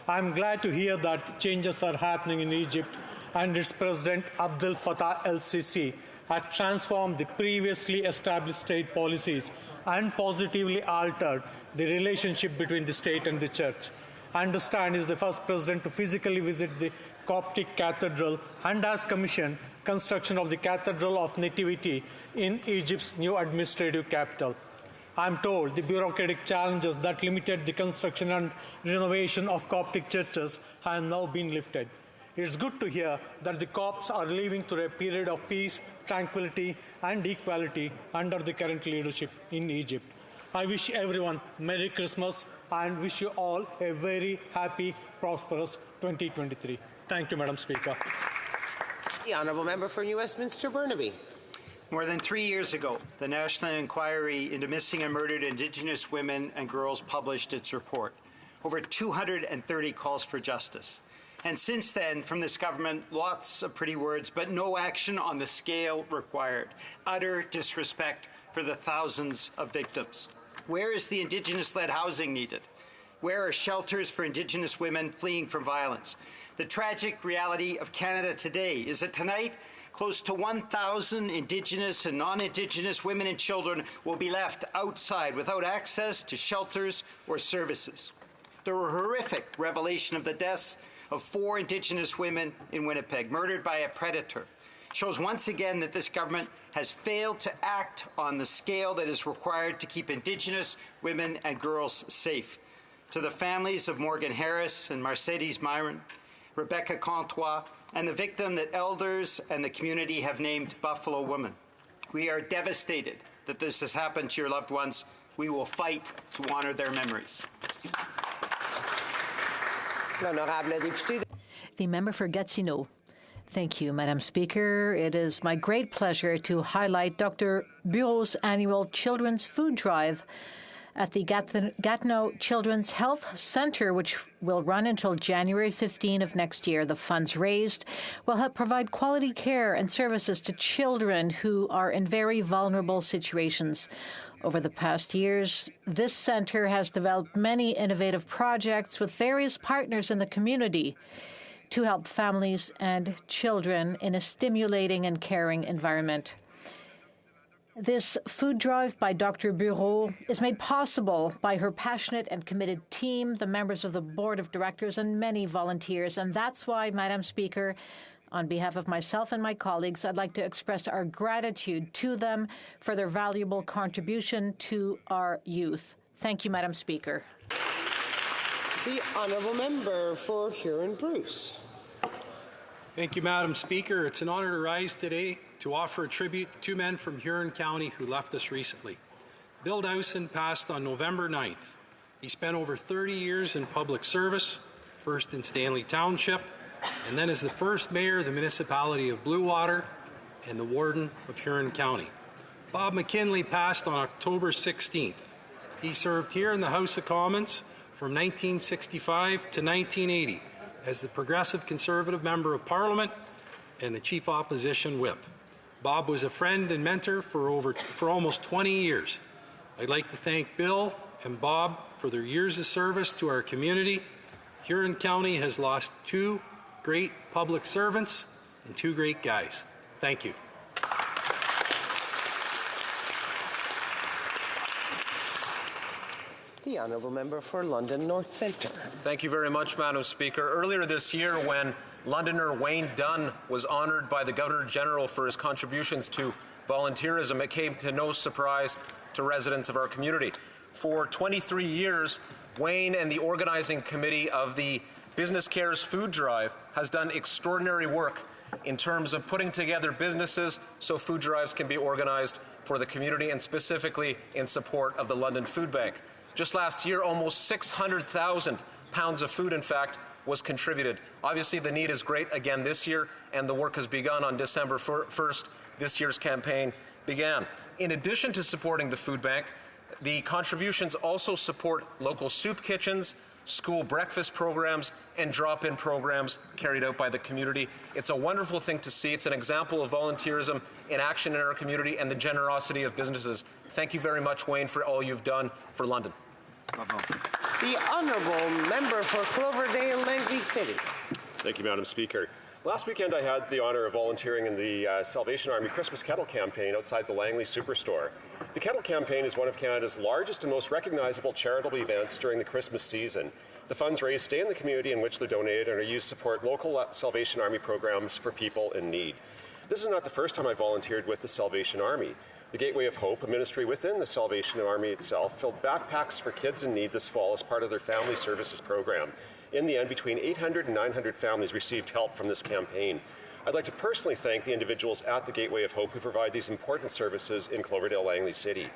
Speaker 15: I am glad to hear that changes are happening in Egypt and its President Abdel Fattah el-Sisi has transformed the previously established state policies and positively altered the relationship between the state and the church. I understand he is the first president to physically visit the Coptic Cathedral and has commissioned construction of the Cathedral of Nativity in Egypt's new administrative capital. I am told the bureaucratic challenges that limited the construction and renovation of Coptic churches have now been lifted. It is good to hear that the Copts are living through a period of peace, tranquility, and equality under the current leadership in Egypt. I wish everyone Merry Christmas and wish you all a very happy, prosperous 2023. Thank you, Madam Speaker.
Speaker 1: The Honourable Member for New Westminster Burnaby.
Speaker 16: More than 3 years ago, the National Inquiry into Missing and Murdered Indigenous Women and Girls published its report. Over 230 calls for justice. And since then, from this government, lots of pretty words, but no action on the scale required. Utter disrespect for the thousands of victims. Where is the Indigenous-led housing needed? Where are shelters for Indigenous women fleeing from violence? The tragic reality of Canada today is that tonight, close to 1,000 Indigenous and non-Indigenous women and children will be left outside without access to shelters or services. The horrific revelation of the deaths of 4 Indigenous women in Winnipeg, murdered by a predator, shows once again that this government has failed to act on the scale that is required to keep Indigenous women and girls safe. To the families of Morgan Harris and Mercedes Myron, Rebecca Comtois, and the victim that elders and the community have named Buffalo Woman, we are devastated that this has happened to your loved ones. We will fight to honor their memories.
Speaker 3: The member for Gatineau. Thank you, Madam Speaker. It is my great pleasure to highlight Dr. Bureau's annual Children's Food Drive at the Gatineau Children's Health Centre, which will run until January 15 of next year. The funds raised will help provide quality care and services to children who are in very vulnerable situations. Over the past years, this centre has developed many innovative projects with various partners in the community to help families and children in a stimulating and caring environment. This food drive by Dr. Bureau is made possible by her passionate and committed team, the members of the board of directors, and many volunteers. And that's why, Madam Speaker, on behalf of myself and my colleagues, I'd like to express our gratitude to them for their valuable contribution to our youth. Thank you, Madam Speaker.
Speaker 1: The honourable member for Huron-Bruce.
Speaker 17: Thank you, Madam Speaker. It's an honour to rise today to offer a tribute to two men from Huron County who left us recently. Bill Dowson passed on November 9th. He spent over 30 years in public service, first in Stanley Township, and then as the first mayor of the municipality of Bluewater and the warden of Huron County. Bob McKinley passed on October 16th. He served here in the House of Commons from 1965 to 1980 as the Progressive Conservative Member of Parliament and the Chief Opposition Whip. Bob was a friend and mentor for almost 20 years. I'd like to thank Bill and Bob for their years of service to our community. Huron County has lost two great public servants and two great guys. Thank you.
Speaker 1: The honourable member for London North Centre.
Speaker 18: Thank you very much, Madam Speaker. Earlier this year, when Londoner Wayne Dunn was honoured by the Governor-General for his contributions to volunteerism, it came to no surprise to residents of our community. For 23 years, Wayne and the organizing committee of the Business Cares Food Drive has done extraordinary work in terms of putting together businesses so food drives can be organized for the community and specifically in support of the London Food Bank. Just last year, almost 600,000 pounds of food, in fact, was contributed. Obviously, the need is great again this year, and the work has begun on December 1st. This year's campaign began. In addition to supporting the food bank, the contributions also support local soup kitchens, school breakfast programs, and drop-in programs carried out by the community. It's a wonderful thing to see. It's an example of volunteerism in action in our community and the generosity of businesses. Thank you very much, Wayne, for all you've done for London.
Speaker 1: The honourable member for Cloverdale, Langley City.
Speaker 19: Thank you, Madam Speaker. Last weekend, I had the honour of volunteering in the Salvation Army Christmas Kettle Campaign outside the Langley Superstore. The Kettle Campaign is one of Canada's largest and most recognizable charitable events during the Christmas season. The funds raised stay in the community in which they're donated and are used to support local Salvation Army programs for people in need. This is not the first time I volunteered with the Salvation Army. The Gateway of Hope, a ministry within the Salvation Army itself, filled backpacks for kids in need this fall as part of their family services program. In the end, between 800 and 900 families received help from this campaign. I'd like to personally thank the individuals at the Gateway of Hope who provide these important services in Cloverdale, Langley City.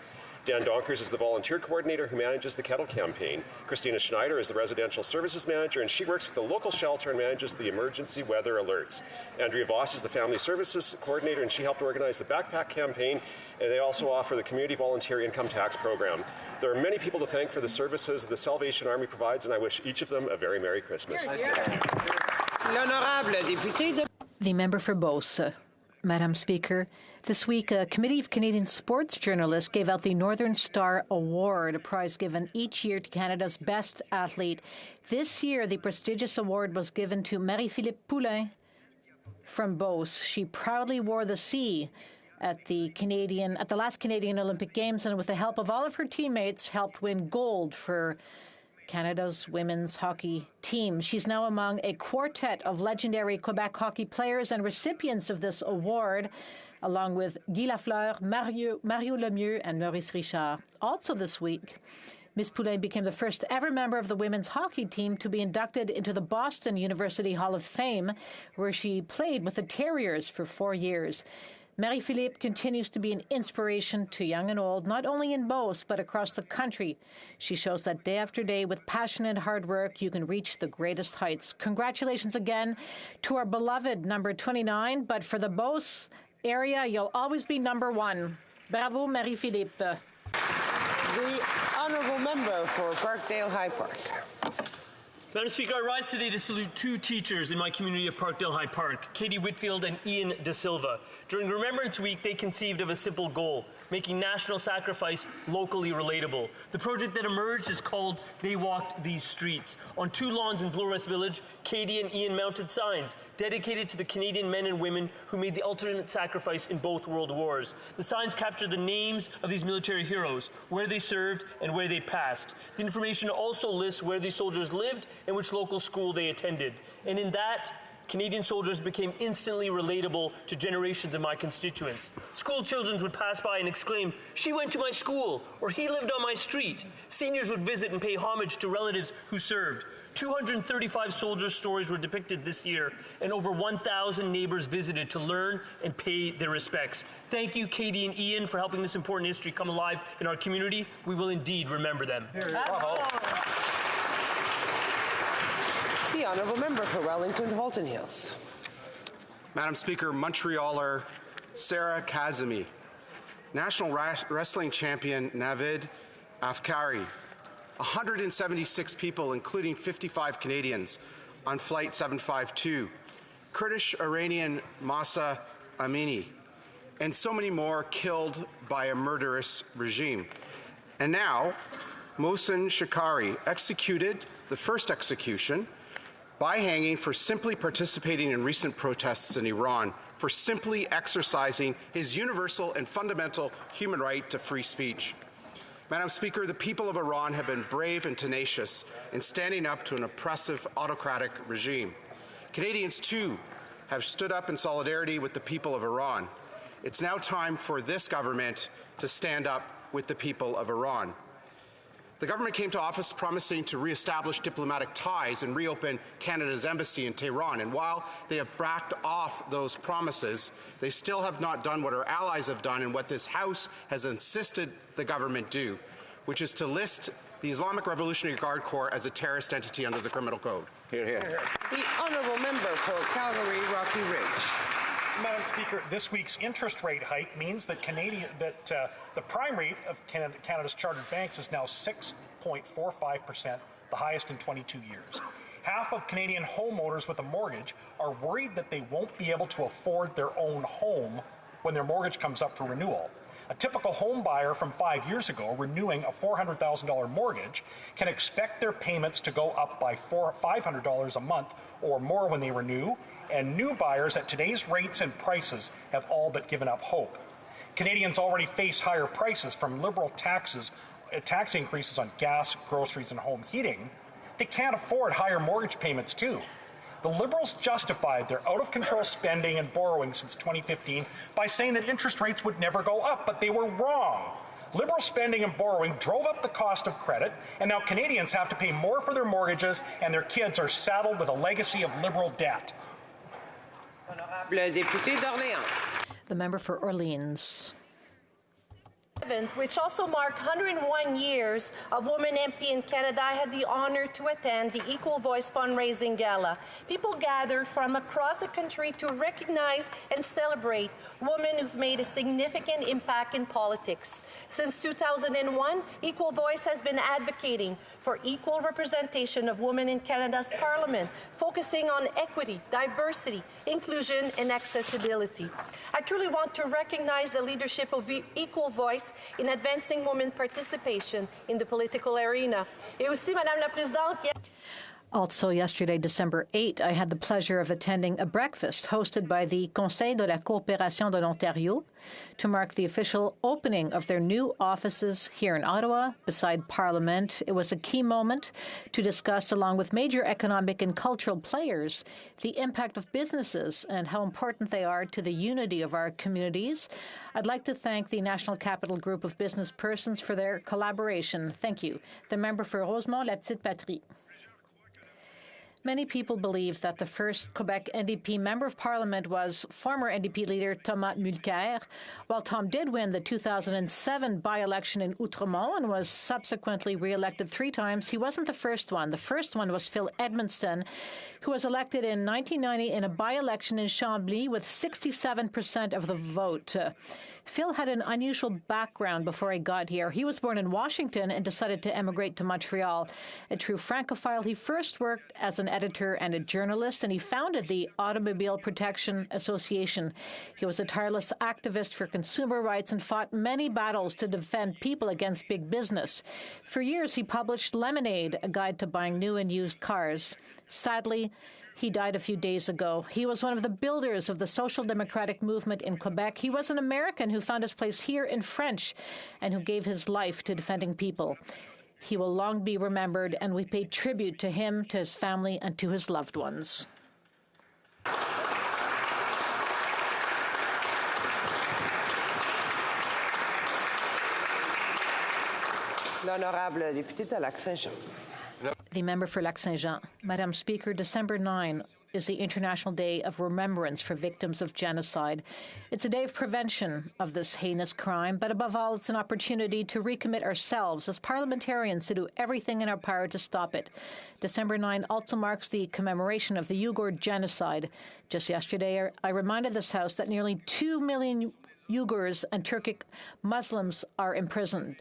Speaker 19: Dan Donkers is the volunteer coordinator who manages the Kettle Campaign. Christina Schneider is the residential services manager, and she works with the local shelter and manages the emergency weather alerts. Andrea Voss is the family services coordinator, and she helped organize the backpack campaign, and they also offer the community volunteer income tax program. There are many people to thank for the services the Salvation Army provides, and I wish each of them a very Merry Christmas.
Speaker 3: The member for Beauce. Madam Speaker, this week a committee of Canadian sports journalists gave out the Northern Star Award, a prize given each year to Canada's best athlete. This year, the prestigious award was given to Marie-Philippe Poulin from Beauce. She proudly wore the C at the last Canadian Olympic Games, and with the help of all of her teammates, helped win gold for Canada's women's hockey team. She's now among a quartet of legendary Quebec hockey players and recipients of this award, along with Guy Lafleur, Mario Lemieux, and Maurice Richard. Also this week, Ms. Poulin became the first ever member of the women's hockey team to be inducted into the Boston University Hall of Fame, where she played with the Terriers for 4 years. Marie-Philippe continues to be an inspiration to young and old, not only in Beauce, but across the country. She shows that day after day, with passion and hard work, you can reach the greatest heights. Congratulations again to our beloved number 29, but for the Beauce area, you'll always be number 1. Bravo, Marie-Philippe.
Speaker 1: The honourable member for Parkdale High Park.
Speaker 20: Madam Speaker, I rise today to salute two teachers in my community of Parkdale High Park, Katie Whitfield and Ian De Silva. During Remembrance Week, they conceived of a simple goal, making national sacrifice locally relatable. The project that emerged is called They Walked These Streets. On 2 lawns in Bloor West Village, Katie and Ian mounted signs dedicated to the Canadian men and women who made the ultimate sacrifice in both world wars. The signs capture the names of these military heroes, where they served, and where they passed. The information also lists where these soldiers lived and which local school they attended. And in that, Canadian soldiers became instantly relatable to generations of my constituents. School children would pass by and exclaim, "She went to my school," or "He lived on my street." Seniors would visit and pay homage to relatives who served. 235 soldiers' stories were depicted this year, and over 1,000 neighbors visited to learn and pay their respects. Thank you, Katie and Ian, for helping this important history come alive in our community. We will indeed remember them.
Speaker 1: Bravo. The honourable member for Wellington Halton Hills.
Speaker 21: Madam Speaker, Montrealer Sarah Kazemi, National Wrestling Champion Navid Afkari, 176 people, including 55 Canadians, on Flight 752, Kurdish-Iranian Masa Amini, and so many more killed by a murderous regime. And now, Mohsen Shikari, executed, the first execution, by hanging for simply participating in recent protests in Iran, for simply exercising his universal and fundamental human right to free speech. Madam Speaker, the people of Iran have been brave and tenacious in standing up to an oppressive autocratic regime. Canadians, too, have stood up in solidarity with the people of Iran. It's now time for this government to stand up with the people of Iran. The government came to office promising to reestablish diplomatic ties and reopen Canada's embassy in Tehran. And while they have backed off those promises, they still have not done what our allies have done and what this House has insisted the government do, which is to list the Islamic Revolutionary Guard Corps as a terrorist entity under the Criminal Code.
Speaker 1: Hear, hear. The honourable member for Calgary Rocky Ridge.
Speaker 22: Madam Speaker, this week's interest rate hike means that the prime rate of Canada's chartered banks is now 6.45%, the highest in 22 years. Half of Canadian homeowners with a mortgage are worried that they won't be able to afford their own home when their mortgage comes up for renewal. A typical home buyer from 5 years ago renewing a $400,000 mortgage can expect their payments to go up by $500 a month or more when they renew, and new buyers at today's rates and prices have all but given up hope. Canadians already face higher prices from Liberal tax increases on gas, groceries, and home heating. They can't afford higher mortgage payments too. The Liberals justified their out-of-control spending and borrowing since 2015 by saying that interest rates would never go up, but they were wrong. Liberal spending and borrowing drove up the cost of credit, and now Canadians have to pay more for their mortgages, and their kids are saddled with a legacy of Liberal debt.
Speaker 1: Honorable député d'Orléans.
Speaker 3: The member for Orleans.
Speaker 23: Which also marked 101 years of Women MP in Canada, I had the honor to attend the Equal Voice Fundraising Gala. People gathered from across the country to recognize and celebrate women who've made a significant impact in politics. Since 2001, Equal Voice has been advocating for equal representation of women in Canada's Parliament, focusing on equity, diversity, inclusion, and accessibility. I truly want to recognize the leadership of Equal Voice in advancing women participation in the political arena. Et aussi, Madame la Présidente,
Speaker 3: Also yesterday, December 8, I had the pleasure of attending a breakfast hosted by the Conseil de la Coopération de l'Ontario to mark the official opening of their new offices here in Ottawa beside Parliament. It was a key moment to discuss, along with major economic and cultural players, the impact of businesses and how important they are to the unity of our communities. I'd like to thank the National Capital Group of Business Persons for their collaboration. Thank you. The member for Rosemont-la-Petite-Patrie. Many people believe that the first Quebec NDP Member of Parliament was former NDP leader Thomas Mulcair. While Tom did win the 2007 by-election in Outremont and was subsequently re-elected 3 times, he wasn't the first one. The first one was Phil Edmonston, who was elected in 1990 in a by-election in Chambly with 67% of the vote. Phil had an unusual background before he got here. He was born in Washington and decided to emigrate to Montreal. A true Francophile, he first worked as an editor and a journalist, and he founded the Automobile Protection Association. He was a tireless activist for consumer rights and fought many battles to defend people against big business. For years, he published Lemonade, a guide to buying new and used cars. Sadly, he died a few days ago. He was one of the builders of the social democratic movement in Quebec. He was an American who found his place here in French and who gave his life to defending people. He will long be remembered, and we pay tribute to him, to his family, and to his loved ones.
Speaker 1: L'honorable député de Lac-Saint-Jean.
Speaker 3: The member for Lac-Saint-Jean. Madam Speaker, December 9 is the International Day of Remembrance for Victims of Genocide. It's a day of prevention of this heinous crime, but above all, it's an opportunity to recommit ourselves as parliamentarians to do everything in our power to stop it. December 9 also marks the commemoration of the Uyghur genocide. Just yesterday, I reminded this House that nearly 2 million Uyghurs and Turkic Muslims are imprisoned.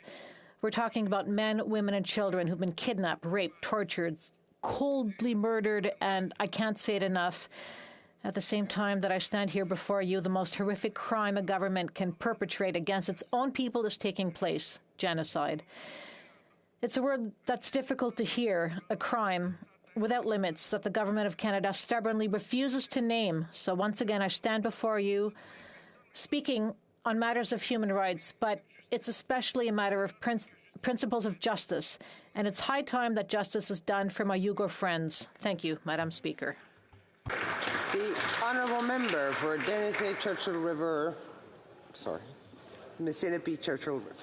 Speaker 3: We're talking about men, women, and children who've been kidnapped, raped, tortured, coldly murdered, and I can't say it enough. At the same time that I stand here before you, the most horrific crime a government can perpetrate against its own people is taking place: genocide. It's a word that's difficult to hear, a crime without limits that the Government of Canada stubbornly refuses to name. So once again, I stand before you speaking on matters of human rights, but it's especially a matter of principles of justice, and it's high time that justice is done for my Uyghur friends. Thank you, Madam Speaker.
Speaker 1: The honourable member for Denete Churchill River, Mississippi Churchill River.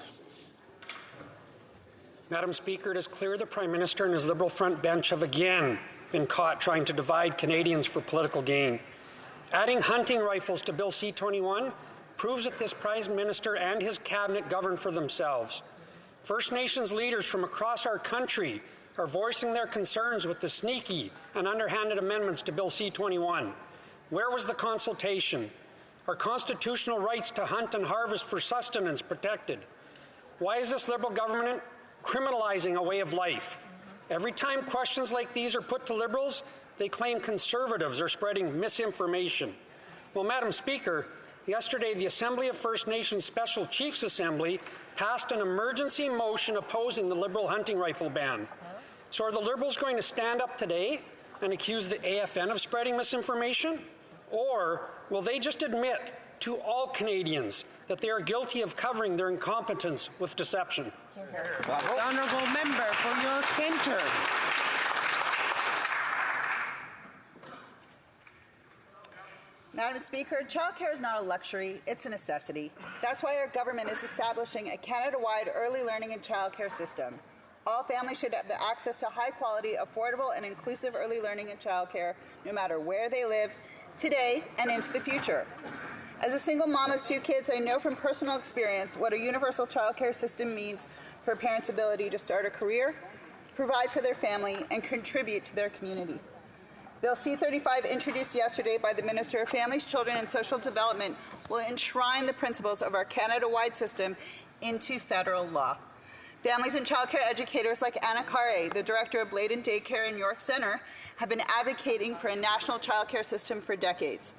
Speaker 2: Madam Speaker, it is clear the Prime Minister and his Liberal front bench have again been caught trying to divide Canadians for political gain. Adding hunting rifles to Bill C-21 proves that this Prime Minister and his cabinet govern for themselves. First Nations leaders from across our country are voicing their concerns with the sneaky and underhanded amendments to Bill C-21. Where was the consultation? Are constitutional rights to hunt and harvest for sustenance protected? Why is this Liberal government criminalizing a way of life? Every time questions like these are put to Liberals, they claim Conservatives are spreading misinformation. Well, Madam Speaker, yesterday, the Assembly of First Nations Special Chiefs Assembly passed an emergency motion opposing the Liberal hunting rifle ban. So are the Liberals going to stand up today and accuse the AFN of spreading misinformation? Or will they just admit to all Canadians that they are guilty of covering their incompetence with deception?
Speaker 1: The honourable member for York Centre.
Speaker 4: Madam Speaker, childcare is not a luxury, it's a necessity. That's why our government is establishing a Canada-wide early learning and childcare system. All families should have access to high-quality, affordable, and inclusive early learning and childcare, no matter where they live, today and into the future. As a single mom of 2 kids, I know from personal experience what a universal childcare system means for a parent's ability to start a career, provide for their family, and contribute to their community. Bill C-35, introduced yesterday by the Minister of Families, Children and Social Development, will enshrine the principles of our Canada-wide system into federal law. Families and childcare educators like Anna Carre, the Director of Bladen Daycare in York Centre, have been advocating for a national childcare system for decades.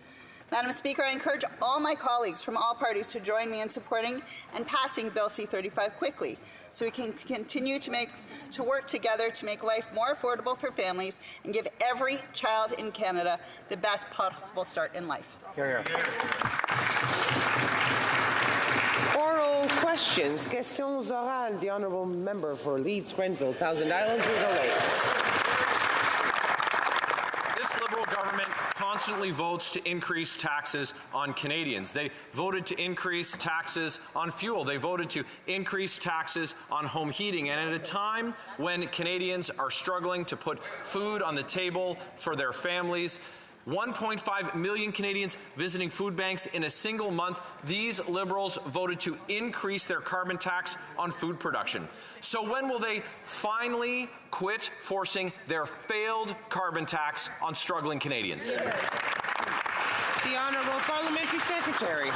Speaker 4: Madam Speaker, I encourage all my colleagues from all parties to join me in supporting and passing Bill C-35 quickly, so we can continue to work together to make life more affordable for families and give every child in Canada the best possible start in life.
Speaker 1: Hear, hear. Oral questions. Questions orales. The honourable member for Leeds, Grenville, Thousand Islands, Rideau Lakes.
Speaker 18: This Liberal government constantly votes to increase taxes on Canadians. They voted to increase taxes on fuel. They voted to increase taxes on home heating. And at a time when Canadians are struggling to put food on the table for their families, 1.5 million Canadians visiting food banks in a single month, these Liberals voted to increase their carbon tax on food production. So when will they finally quit forcing their failed carbon tax on struggling Canadians?
Speaker 1: The Honourable Parliamentary Secretary.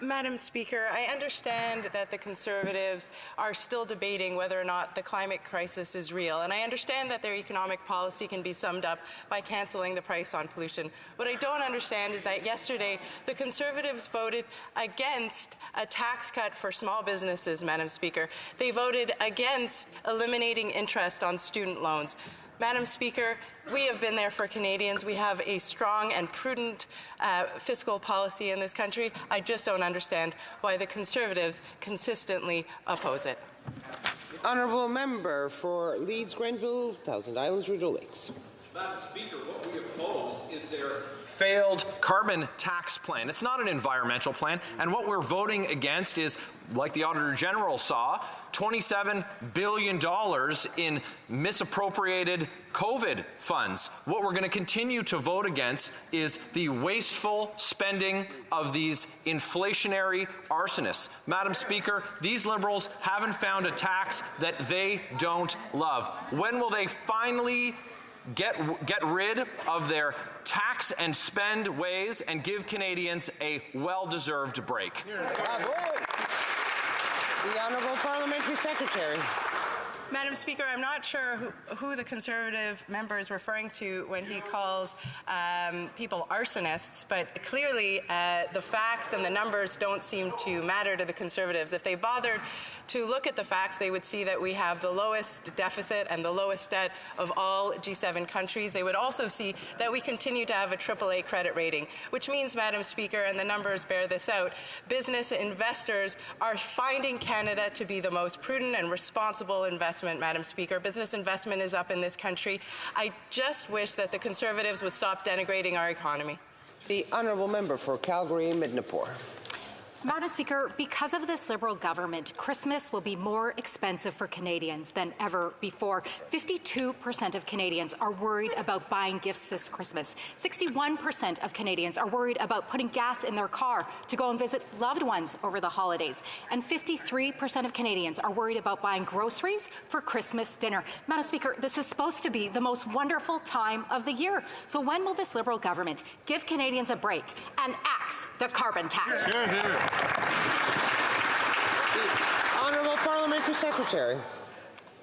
Speaker 6: Madam Speaker, I understand that the Conservatives are still debating whether or not the climate crisis is real, and I understand that their economic policy can be summed up by cancelling the price on pollution. What I don't understand is that yesterday the Conservatives voted against a tax cut for small businesses, Madam Speaker. They voted against eliminating interest on student loans. Madam Speaker, we have been there for Canadians. We have a strong and prudent fiscal policy in this country. I just don't understand why the Conservatives consistently oppose it.
Speaker 1: Honourable member for Leeds, Grenville, Thousand Islands, Rideau Lakes.
Speaker 18: Madam Speaker, what we oppose is their failed carbon tax plan. It's not an environmental plan, and what we're voting against is, like the Auditor General saw, $27 billion in misappropriated COVID funds. What we're going to continue to vote against is the wasteful spending of these inflationary arsonists. Madam Speaker, these Liberals haven't found a tax that they don't love. When will they finally get rid of their tax and spend ways and give Canadians a well-deserved break?
Speaker 1: The Honourable Parliamentary Secretary.
Speaker 6: Madam Speaker, I'm not sure who the Conservative member is referring to when he calls people arsonists, but clearly the facts and the numbers don't seem to matter to the Conservatives. If they bothered to look at the facts, they would see that we have the lowest deficit and the lowest debt of all G7 countries. They would also see that we continue to have a AAA credit rating, which means, Madam Speaker, and the numbers bear this out, business investors are finding Canada to be the most prudent and responsible investment, Madam Speaker. Business investment is up in this country. I just wish that the Conservatives would stop denigrating our economy.
Speaker 1: The Honourable Member for Calgary-Midnapore.
Speaker 5: Madam Speaker, because of this Liberal government, Christmas will be more expensive for Canadians than ever before. 52% of Canadians are worried about buying gifts this Christmas. 61% of Canadians are worried about putting gas in their car to go and visit loved ones over the holidays. And 53% of Canadians are worried about buying groceries for Christmas dinner. Madam Speaker, this is supposed to be the most wonderful time of the year. So when will this Liberal government give Canadians a break and axe the carbon tax?
Speaker 1: The Honourable Parliamentary Secretary.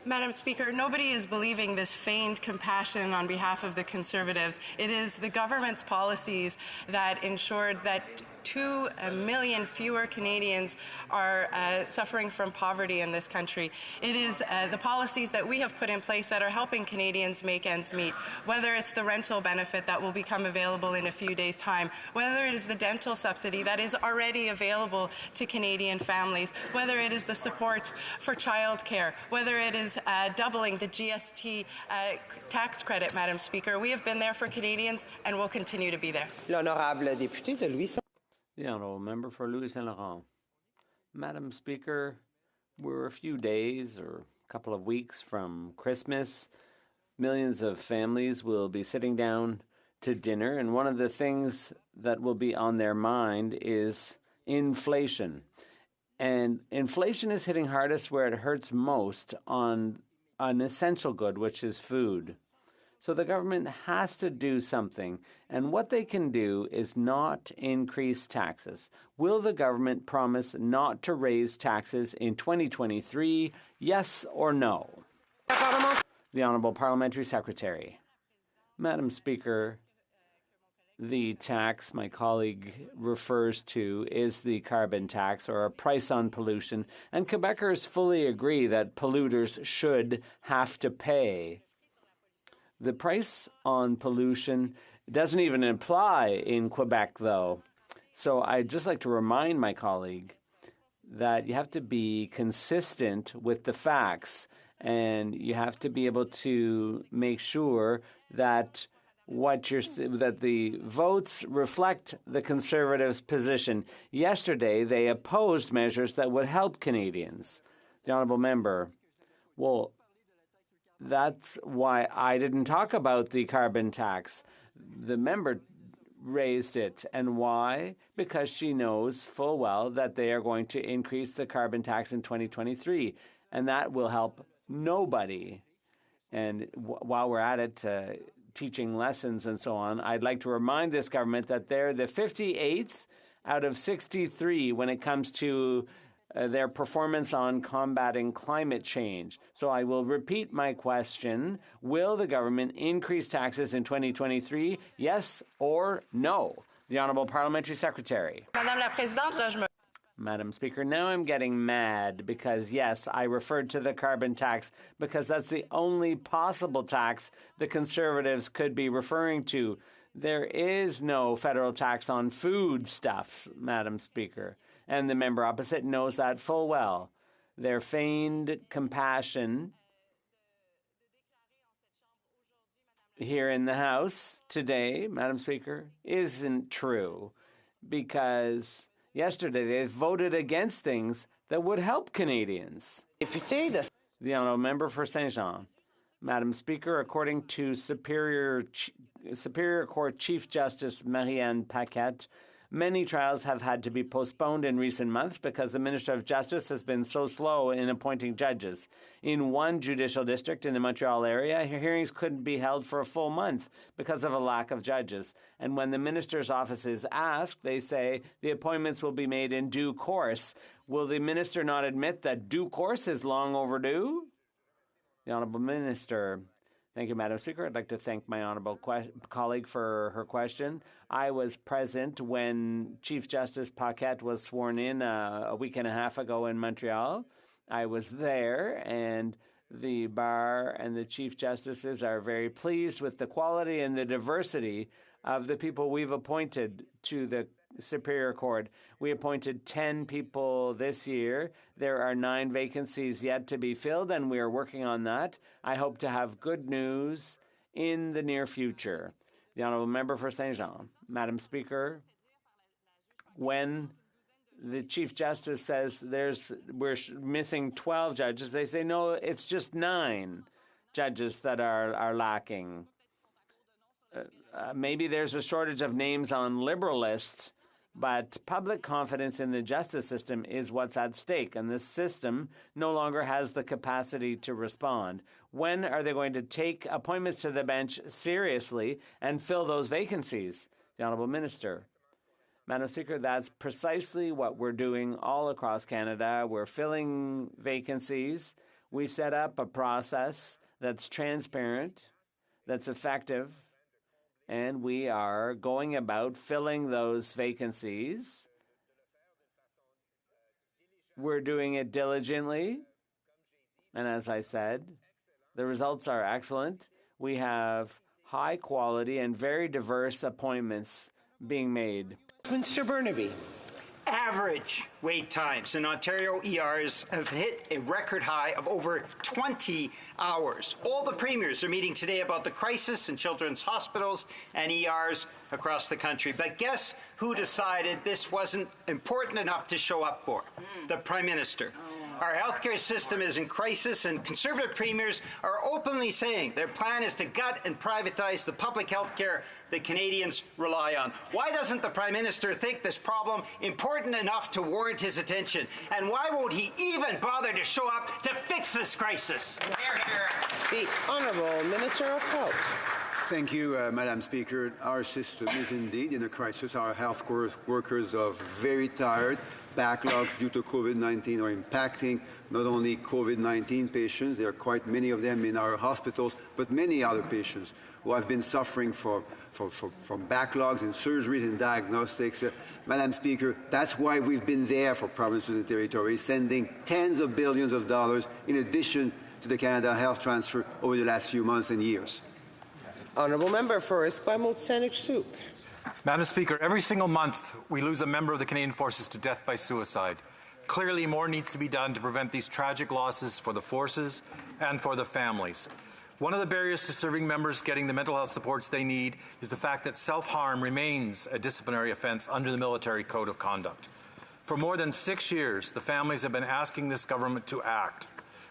Speaker 6: Madam Speaker, nobody is believing this feigned compassion on behalf of the Conservatives. It is the government's policies that ensured that 2 million fewer Canadians are suffering from poverty in this country. It is the policies that we have put in place that are helping Canadians make ends meet, whether it's the rental benefit that will become available in a few days' time, whether it is the dental subsidy that is already available to Canadian families, whether it is the supports for childcare, whether it is doubling the GST tax credit, Madam Speaker. We have been there for Canadians and will continue to be there.
Speaker 1: L'honorable député de Louis.
Speaker 7: The Honourable Member for Louis Saint Laurent. Madam Speaker, we're a few days or a couple of weeks from Christmas. Millions of families will be sitting down to dinner, and one of the things that will be on their mind is inflation. And inflation is hitting hardest where it hurts most on an essential good, which is food. So the government has to do something, and what they can do is not increase taxes. Will the government promise not to raise taxes in 2023, yes or no? The Honourable Parliamentary Secretary. Madam Speaker, the tax my colleague refers to is the carbon tax, or a price on pollution, and Quebecers fully agree that polluters should have to pay. The price on pollution doesn't even apply in Quebec, though. So I'd just like to remind my colleague that you have to be consistent with the facts, and you have to be able to make sure that that the votes reflect the Conservatives' position. Yesterday, they opposed measures that would help Canadians. The Honourable Member, well, that's why I didn't talk about the carbon tax. The member raised it. And why? Because she knows full well that they are going to increase the carbon tax in 2023. And that will help nobody. And while we're at it, teaching lessons and so on, I'd like to remind this government that they're the 58th out of 63 when it comes to their performance on combating climate change. So I will repeat my question. Will the government increase taxes in 2023? Yes or no? The Honourable Parliamentary Secretary.
Speaker 6: Madame la Présidente,
Speaker 7: Madam Speaker, now I'm getting mad because, yes, I referred to the carbon tax because that's the only possible tax the Conservatives could be referring to. There is no federal tax on foodstuffs, Madam Speaker. And the member opposite knows that full well. Their feigned compassion here in the House today, Madam Speaker, isn't true, because yesterday they voted against things that would help Canadians. The Honourable Member for Saint Jean. Madam Speaker, according to Superior Court Chief Justice Marianne Paquette, many trials have had to be postponed in recent months because the Minister of Justice has been so slow in appointing judges. In one judicial district in the Montreal area, hearings couldn't be held for a full month because of a lack of judges. And when the Minister's office is asked, they say the appointments will be made in due course. Will the Minister not admit that due course is long overdue? The Honourable Minister. Thank you, Madam Speaker. I'd like to thank my honourable colleague for her question. I was present when Chief Justice Paquette was sworn in a week and a half ago in Montreal. I was there, and the bar and the Chief Justices are very pleased with the quality and the diversity of the people we've appointed to the Superior Court. We appointed 10 people this year. There are 9 vacancies yet to be filled, and we are working on that. I hope to have good news in the near future. The Honourable Member for Saint Jean. Madam Speaker, when the Chief Justice says we're missing 12 judges, they say, no, it's just 9 judges that are lacking. Maybe there's a shortage of names on Liberal lists, but public confidence in the justice system is what's at stake, and this system no longer has the capacity to respond. When are they going to take appointments to the bench seriously and fill those vacancies? The Honourable Minister. Madam Speaker, that's precisely what we're doing all across Canada. We're filling vacancies. We set up a process that's transparent, that's effective, and we are going about filling those vacancies. We're doing it diligently, and as I said, the results are excellent. We have high quality and very diverse appointments being made.
Speaker 1: Mr. Burnaby.
Speaker 16: Average wait times in Ontario ERs have hit a record high of over 20 hours. All the premiers are meeting today about the crisis in children's hospitals and ERs across the country. But guess who decided this wasn't important enough to show up for? The Prime Minister. Our healthcare system is in crisis, and Conservative premiers are openly saying their plan is to gut and privatize the public healthcare that Canadians rely on. Why doesn't the Prime Minister think this problem important enough to warrant his attention? And why won't he even bother to show up to fix this crisis?
Speaker 1: The Honourable Minister of Health.
Speaker 8: Thank you, Madam Speaker. Our system is indeed in a crisis. Our health workers are very tired. Backlogs due to COVID-19 are impacting not only COVID-19 patients, there are quite many of them in our hospitals, but many other patients who have been suffering from backlogs in surgeries and diagnostics. Madam Speaker, that's why we've been there for provinces and territories, sending tens of billions of dollars in addition to the Canada Health Transfer over the last few months and years.
Speaker 1: Honourable Member for Esquimalt-Saanich-Sooke.
Speaker 22: Madam Speaker, every single month we lose a member of the Canadian Forces to death by suicide. Clearly, more needs to be done to prevent these tragic losses for the forces and for the families. One of the barriers to serving members getting the mental health supports they need is the fact that self-harm remains a disciplinary offence under the Military Code of Conduct. For more than 6 years, the families have been asking this government to act.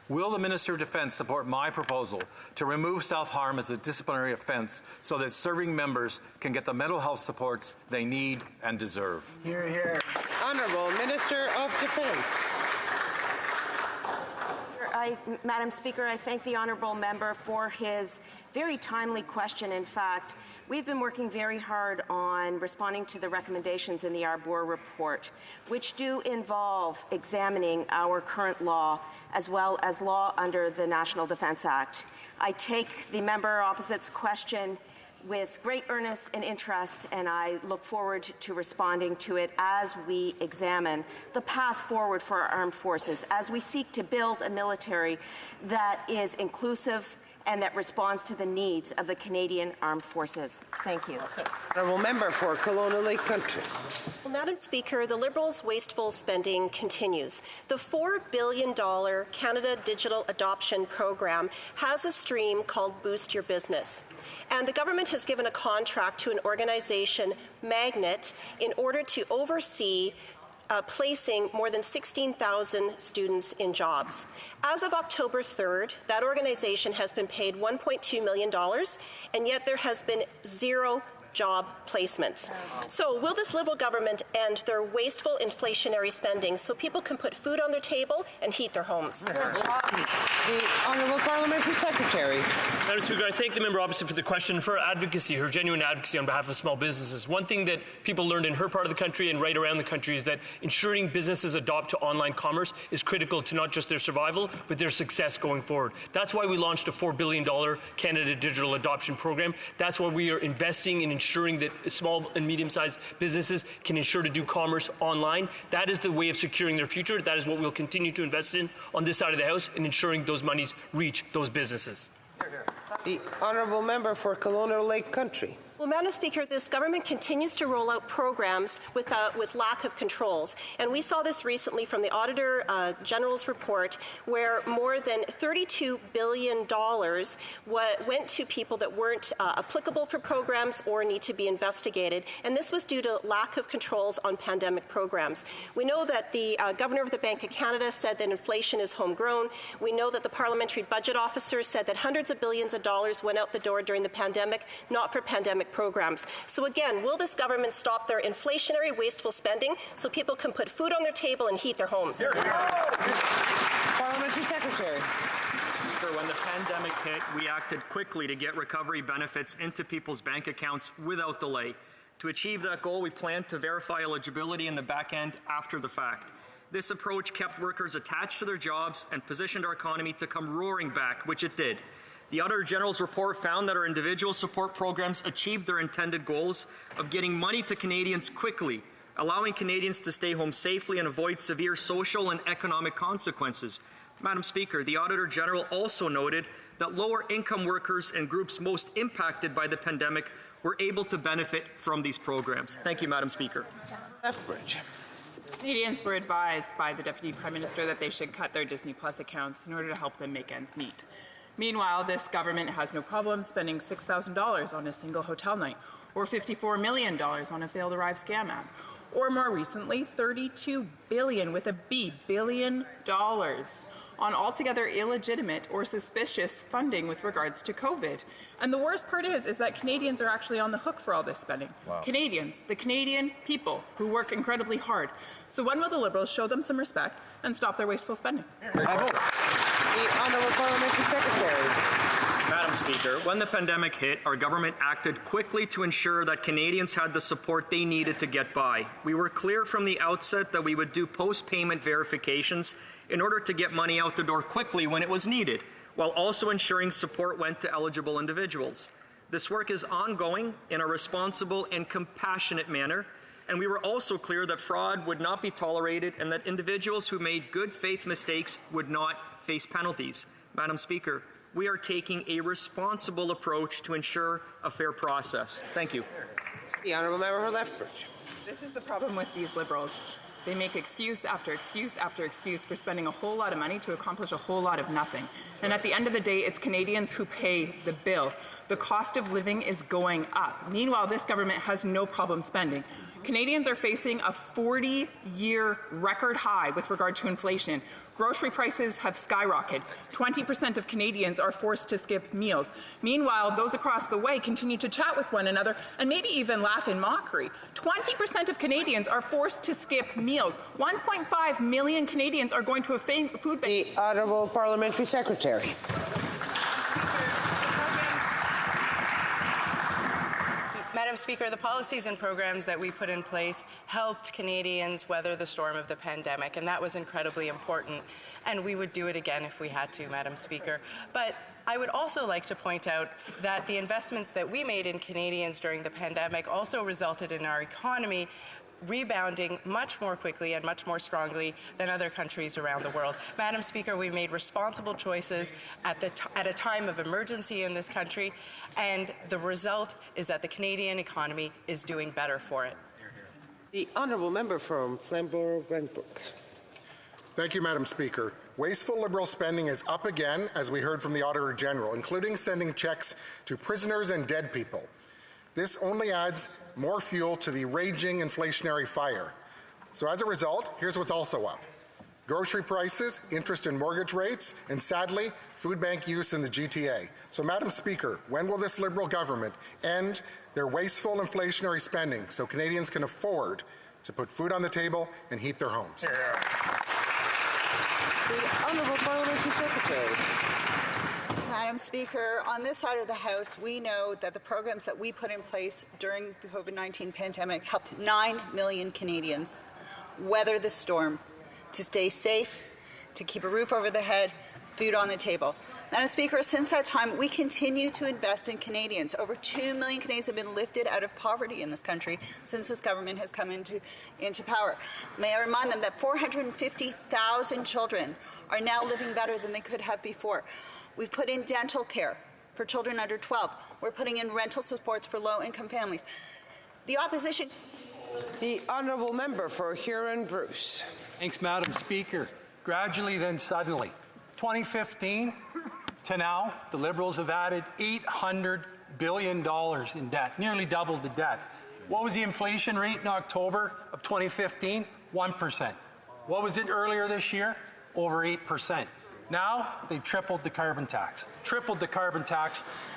Speaker 22: Will the Minister of Defence support my proposal to remove self-harm as a disciplinary offence so that serving members can get the mental health supports they need and deserve?
Speaker 1: Hear, hear. Honourable Minister of Defence.
Speaker 9: Madam Speaker, I thank the honourable member for his very timely question. In fact, we've been working very hard on responding to the recommendations in the Arbour report, which do involve examining our current law as well as law under the National Defence Act. I take the member opposite's question with great earnest and interest, and I look forward to responding to it as we examine the path forward for our armed forces, as we seek to build a military that is inclusive and that responds to the needs of the Canadian Armed Forces. Thank you.
Speaker 1: Honourable Member for Kelowna Lake Country.
Speaker 10: Well, Madam Speaker, the Liberals' wasteful spending continues. The $4 billion Canada Digital Adoption Program has a stream called Boost Your Business. And the government has given a contract to an organization, Magnet, in order to oversee placing more than 16,000 students in jobs. As of October 3rd, that organization has been paid $1.2 million, and yet there has been zero job placements. So will this Liberal government end their wasteful inflationary spending so people can put food on their table and heat their homes?
Speaker 1: The Honourable Parliamentary Secretary.
Speaker 20: Madam Speaker, I thank the member opposite for the question, for her advocacy, her genuine advocacy on behalf of small businesses. One thing that people learned in her part of the country and right around the country is that ensuring businesses adopt to online commerce is critical to not just their survival, but their success going forward. That's why we launched a $4 billion Canada Digital Adoption Program. That's why we are investing in ensuring that small and medium-sized businesses can ensure to do commerce online. That is the way of securing their future. That is what we'll continue to invest in on this side of the House, in ensuring those monies reach those businesses.
Speaker 1: The Honourable Member for Kelowna Lake Country.
Speaker 10: Well, Madam Speaker, this government continues to roll out programs with lack of controls. And we saw this recently from the Auditor General's report, where more than $32 billion went to people that weren't applicable for programs or need to be investigated. And this was due to lack of controls on pandemic programs. We know that the Governor of the Bank of Canada said that inflation is homegrown. We know that the Parliamentary Budget Officer said that hundreds of billions of dollars went out the door during the pandemic, not for pandemic programs. So again, will this government stop their inflationary, wasteful spending so people can put food on their table and heat their homes?
Speaker 1: Parliamentary Secretary.
Speaker 11: When the pandemic hit, we acted quickly to get recovery benefits into people's bank accounts without delay. To achieve that goal, we planned to verify eligibility in the back end after the fact. This approach kept workers attached to their jobs and positioned our economy to come roaring back, which it did. The Auditor General's report found that our individual support programs achieved their intended goals of getting money to Canadians quickly, allowing Canadians to stay home safely and avoid severe social and economic consequences. Madam Speaker, the Auditor General also noted that lower-income workers and groups most impacted by the pandemic were able to benefit from these programs. Thank you, Madam Speaker.
Speaker 1: Lethbridge.
Speaker 12: Canadians were advised by the Deputy Prime Minister that they should cut their Disney Plus accounts in order to help them make ends meet. Meanwhile, this government has no problem spending $6,000 on a single hotel night, or $54 million on a failed arrive scam app, or more recently, $32 billion with a B, billion dollars on altogether illegitimate or suspicious funding with regards to COVID. And the worst part is that Canadians are actually on the hook for all this spending. Wow. Canadians, the Canadian people who work incredibly hard. So when will the Liberals show them some respect and stop their wasteful spending?
Speaker 1: The Honourable Parliamentary Secretary.
Speaker 11: Madam Speaker, when the pandemic hit, our government acted quickly to ensure that Canadians had the support they needed to get by. We were clear from the outset that we would do post-payment verifications in order to get money out the door quickly when it was needed, while also ensuring support went to eligible individuals. This work is ongoing in a responsible and compassionate manner, and we were also clear that fraud would not be tolerated and that individuals who made good faith mistakes would not face penalties. Madam Speaker, we are taking a responsible approach to ensure a fair process. Thank you.
Speaker 1: The Honourable Member for Lethbridge.
Speaker 12: This is the problem with these Liberals. They make excuse after excuse after excuse for spending a whole lot of money to accomplish a whole lot of nothing. And at the end of the day, it's Canadians who pay the bill. The cost of living is going up. Meanwhile, this government has no problem spending. Canadians are facing a 40-year record high with regard to inflation. Grocery prices have skyrocketed. 20% of Canadians are forced to skip meals. Meanwhile, those across the way continue to chat with one another and maybe even laugh in mockery. 20% of Canadians are forced to skip meals. 1.5 million Canadians are going to a food bank.
Speaker 1: The Honourable Parliamentary Secretary.
Speaker 6: Madam Speaker, the policies and programs that we put in place helped Canadians weather the storm of the pandemic, and that was incredibly important, and we would do it again if we had to, Madam Speaker. But I would also like to point out that the investments that we made in Canadians during the pandemic also resulted in our economy rebounding much more quickly and much more strongly than other countries around the world. Madam Speaker, we made responsible choices at a time of emergency in this country, and the result is that the Canadian economy is doing better for it.
Speaker 1: The honourable member from Flamborough-Brentbrook.
Speaker 13: Thank you, Madam Speaker. Wasteful Liberal spending is up again, as we heard from the Auditor General, including sending checks to prisoners and dead people. This only adds more fuel to the raging inflationary fire. So as a result, here's what's also up. Grocery prices, interest and mortgage rates, and sadly, food bank use in the GTA. So Madam Speaker, when will this Liberal government end their wasteful inflationary spending so Canadians can afford to put food on the table and heat their homes?
Speaker 1: The Honourable Parliamentary Secretary.
Speaker 4: Madam Speaker, on this side of the House, we know that the programs that we put in place during the COVID-19 pandemic helped 9 million Canadians weather the storm, to stay safe, to keep a roof over their head, food on the table. Madam Speaker, since that time, we continue to invest in Canadians. Over 2 million Canadians have been lifted out of poverty in this country since this government has come into power. May I remind them that 450,000 children are now living better than they could have before. We've put in dental care for children under 12. We're putting in rental supports for low-income families. The opposition...
Speaker 1: The honourable member for Huron-Bruce.
Speaker 17: Thanks, Madam Speaker. Gradually, then suddenly, 2015 to now, the Liberals have added $800 billion in debt, nearly doubled the debt. What was the inflation rate in October of 2015? 1%. What was it earlier this year? Over 8%. Now, they've tripled the carbon tax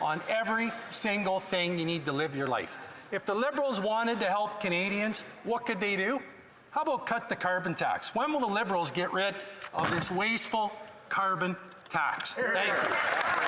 Speaker 17: on every single thing you need to live your life. If the Liberals wanted to help Canadians, what could they do? How about cut the carbon tax? When will the Liberals get rid of this wasteful carbon tax? Thank you.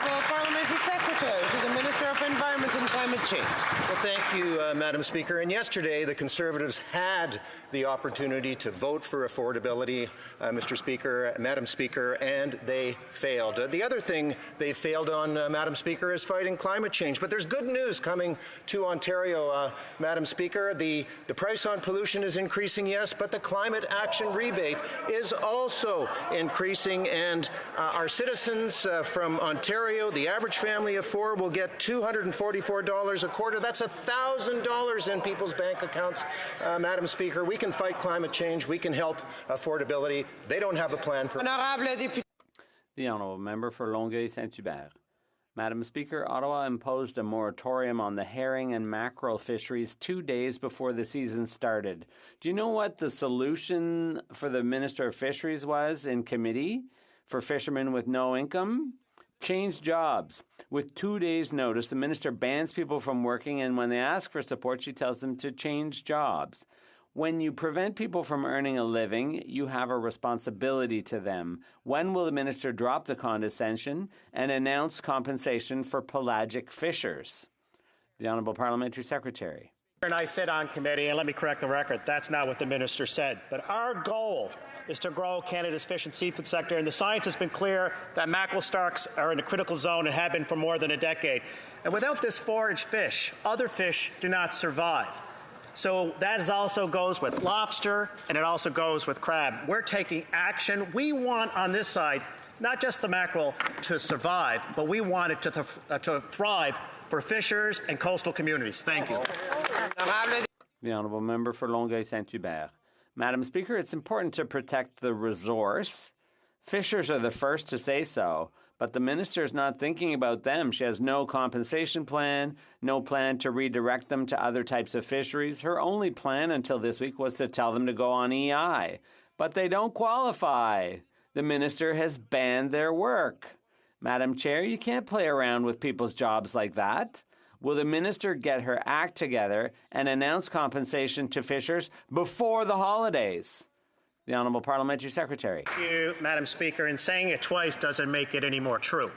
Speaker 1: Well, Parliamentary Secretary to the Minister of Environment and Climate Change.
Speaker 14: Well, thank you, Madam Speaker. And yesterday, the Conservatives had the opportunity to vote for affordability, Madam Speaker, and they failed. The other thing they failed on, Madam Speaker, is fighting climate change. But there's good news coming to Ontario, Madam Speaker. The price on pollution is increasing, yes, but the climate action rebate is also increasing, and our citizens from Ontario, the average family of four, will get $244 a quarter. That's $1,000 in people's bank accounts, Madam Speaker. We can fight climate change. We can help affordability. They don't have a plan for...
Speaker 7: The honourable member for Longueuil-Saint-Hubert. Madam Speaker, Ottawa imposed a moratorium on the herring and mackerel fisheries 2 days before the season started. Do you know what the solution for the Minister of Fisheries was in committee for fishermen with no income? Change jobs. With 2 days' notice, the minister bans people from working, and when they ask for support, she tells them to change jobs. When you prevent people from earning a living, you have a responsibility to them. When will the minister drop the condescension and announce compensation for pelagic fishers? The Honourable Parliamentary Secretary.
Speaker 15: And I sit on committee, and let me correct the record, that's not what the minister said. But our goal is to grow Canada's fish and seafood sector, and the science has been clear that mackerel stocks are in a critical zone and have been for more than a decade. And without this forage fish, other fish do not survive. So that also goes with lobster, and it also goes with crab. We're taking action. We want on this side not just the mackerel to survive, but we want it to thrive for fishers and coastal communities. Thank you.
Speaker 7: The honourable member for Longueuil-Saint-Hubert. Madam Speaker, it's important to protect the resource. Fishers are the first to say so, but the minister is not thinking about them. She has no compensation plan, no plan to redirect them to other types of fisheries. Her only plan until this week was to tell them to go on EI, but they don't qualify. The minister has banned their work. Madam Chair, you can't play around with people's jobs like that. Will the minister get her act together and announce compensation to fishers before the holidays? The Honourable Parliamentary Secretary.
Speaker 15: Thank you, Madam Speaker. And saying it twice doesn't make it any more true.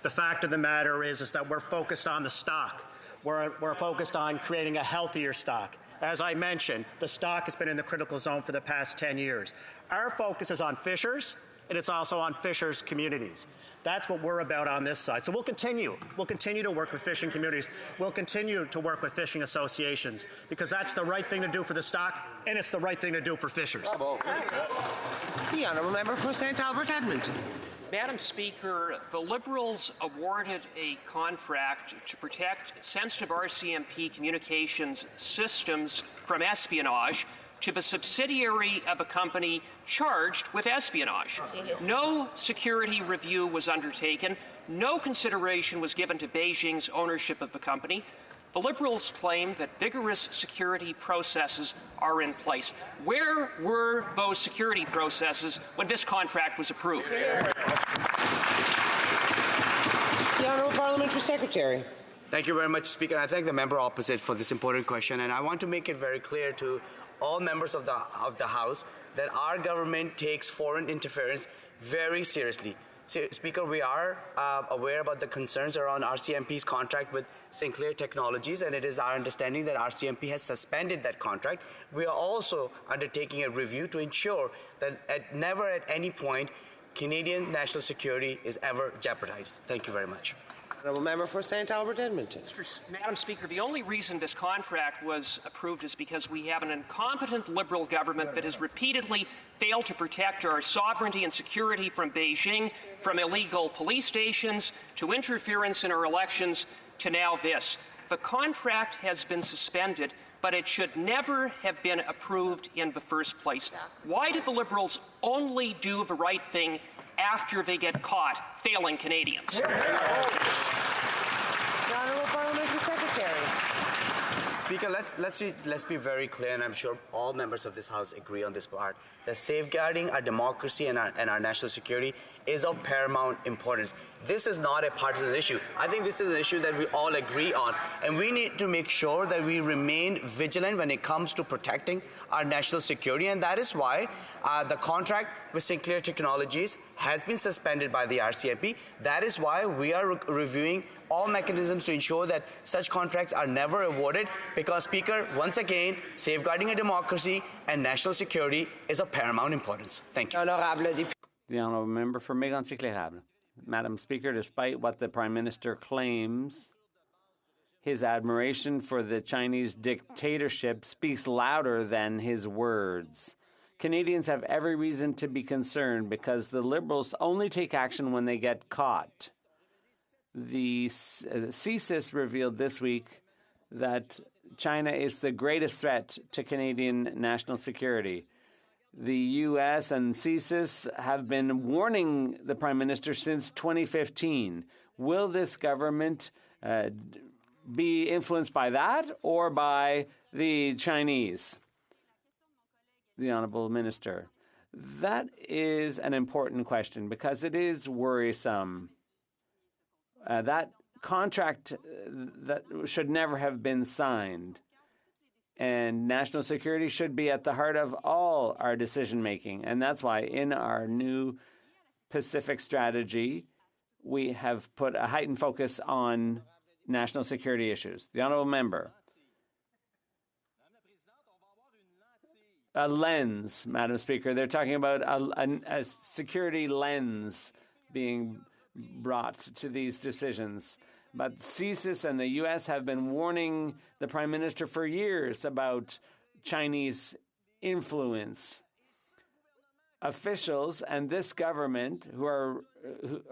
Speaker 15: The fact of the matter is that we're focused on the stock. We're focused on creating a healthier stock. As I mentioned, the stock has been in the critical zone for the past 10 years. Our focus is on fishers and it's also on fishers' communities. That's what we're about on this side. So we'll continue. We'll continue to work with fishing communities. We'll continue to work with fishing associations because that's the right thing to do for the stock and it's the right thing to do for fishers.
Speaker 1: The honourable member for St. Albert Edmonton.
Speaker 19: Madam Speaker, the Liberals awarded a contract to protect sensitive RCMP communications systems from espionage to the subsidiary of a company charged with espionage. No security review was undertaken. No consideration was given to Beijing's ownership of the company. The Liberals claim that vigorous security processes are in place. Where were those security processes when this contract was approved?
Speaker 1: The Honourable Parliamentary Secretary.
Speaker 21: Thank you very much, Speaker. I thank the member opposite for this important question, and I want to make it very clear to all members of the House that our government takes foreign interference very seriously. Speaker, we are aware about the concerns around RCMP's contract with Sinclair Technologies, and it is our understanding that RCMP has suspended that contract. We are also undertaking a review to ensure that never at any point Canadian national security is ever jeopardized. Thank you very much.
Speaker 1: Honourable member for St. Albert Edmonton.
Speaker 19: Madam Speaker, the only reason this contract was approved is because we have an incompetent Liberal government that has repeatedly failed to protect our sovereignty and security from Beijing, from illegal police stations, to interference in our elections, to now this. The contract has been suspended, but it should never have been approved in the first place. Why did the Liberals only do the right thing after they get caught failing Canadians?
Speaker 1: The Honourable Parliamentary Secretary.
Speaker 21: Speaker, let's be very clear, and I'm sure all members of this House agree on this part, that safeguarding our democracy and our national security is of paramount importance. This is not a partisan issue. I think this is an issue that we all agree on, and we need to make sure that we remain vigilant when it comes to protecting our national security, and that is why the contract with Sinclair Technologies has been suspended by the RCMP. That is why we are reviewing all mechanisms to ensure that such contracts are never awarded, because, Speaker, once again, safeguarding a democracy and national security is of paramount importance. Thank you.
Speaker 7: The honourable member for Mégantic-L'Érable. Madam Speaker, despite what the Prime Minister claims, his admiration for the Chinese dictatorship speaks louder than his words. Canadians have every reason to be concerned because the Liberals only take action when they get caught. The CSIS revealed this week that China is the greatest threat to Canadian national security. The U.S. and CSIS have been warning the Prime Minister since 2015. Will this government be influenced by that or by the Chinese? The Honourable Minister. That is an important question because it is worrisome. That contract that should never have been signed. And national security should be at the heart of all our decision-making. And that's why in our new Pacific strategy, we have put a heightened focus on national security issues. The Honourable Member. A lens, Madam Speaker. They're talking about a security lens being brought to these decisions. But CSIS and the U.S. have been warning the Prime Minister for years about Chinese influence. Officials and this government, who are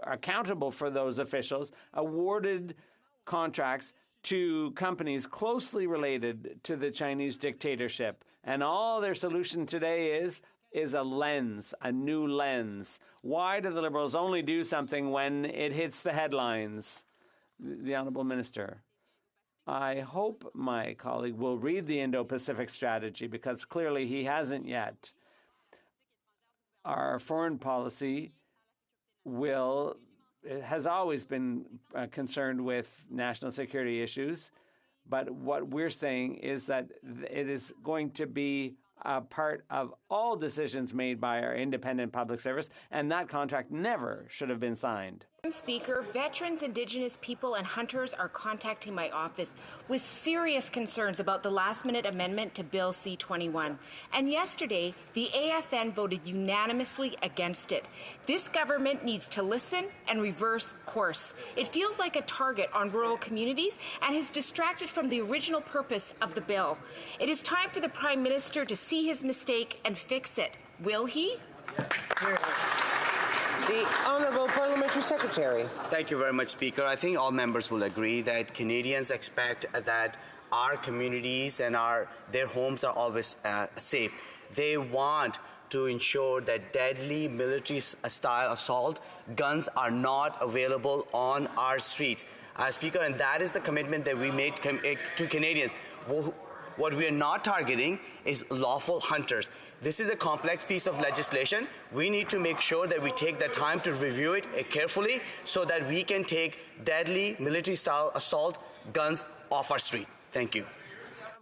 Speaker 7: accountable for those officials, awarded contracts to companies closely related to the Chinese dictatorship. And all their solution today is a lens, a new lens. Why do the Liberals only do something when it hits the headlines? The Honourable Minister. I hope my colleague will read the Indo-Pacific strategy because clearly he hasn't yet. Our foreign policy has always been concerned with national security issues, but what we're saying is that it is going to be a part of all decisions made by our independent public service, and that contract never should have been signed.
Speaker 2: Madam Speaker, veterans, Indigenous people and hunters are contacting my office with serious concerns about the last-minute amendment to Bill C-21. And yesterday, the AFN voted unanimously against it. This government needs to listen and reverse course. It feels like a target on rural communities and has distracted from the original purpose of the bill. It is time for the Prime Minister to see his mistake and fix it. Will he?
Speaker 1: The Honourable Parliamentary Secretary.
Speaker 21: Thank you very much, Speaker. I think all members will agree that Canadians expect that our communities and their homes are always safe. They want to ensure that deadly military-style assault guns are not available on our streets. Speaker, and that is the commitment that we made to Canadians. What we are not targeting is lawful hunters. This is a complex piece of legislation. We need to make sure that we take the time to review it carefully so that we can take deadly military-style assault guns off our street. Thank you.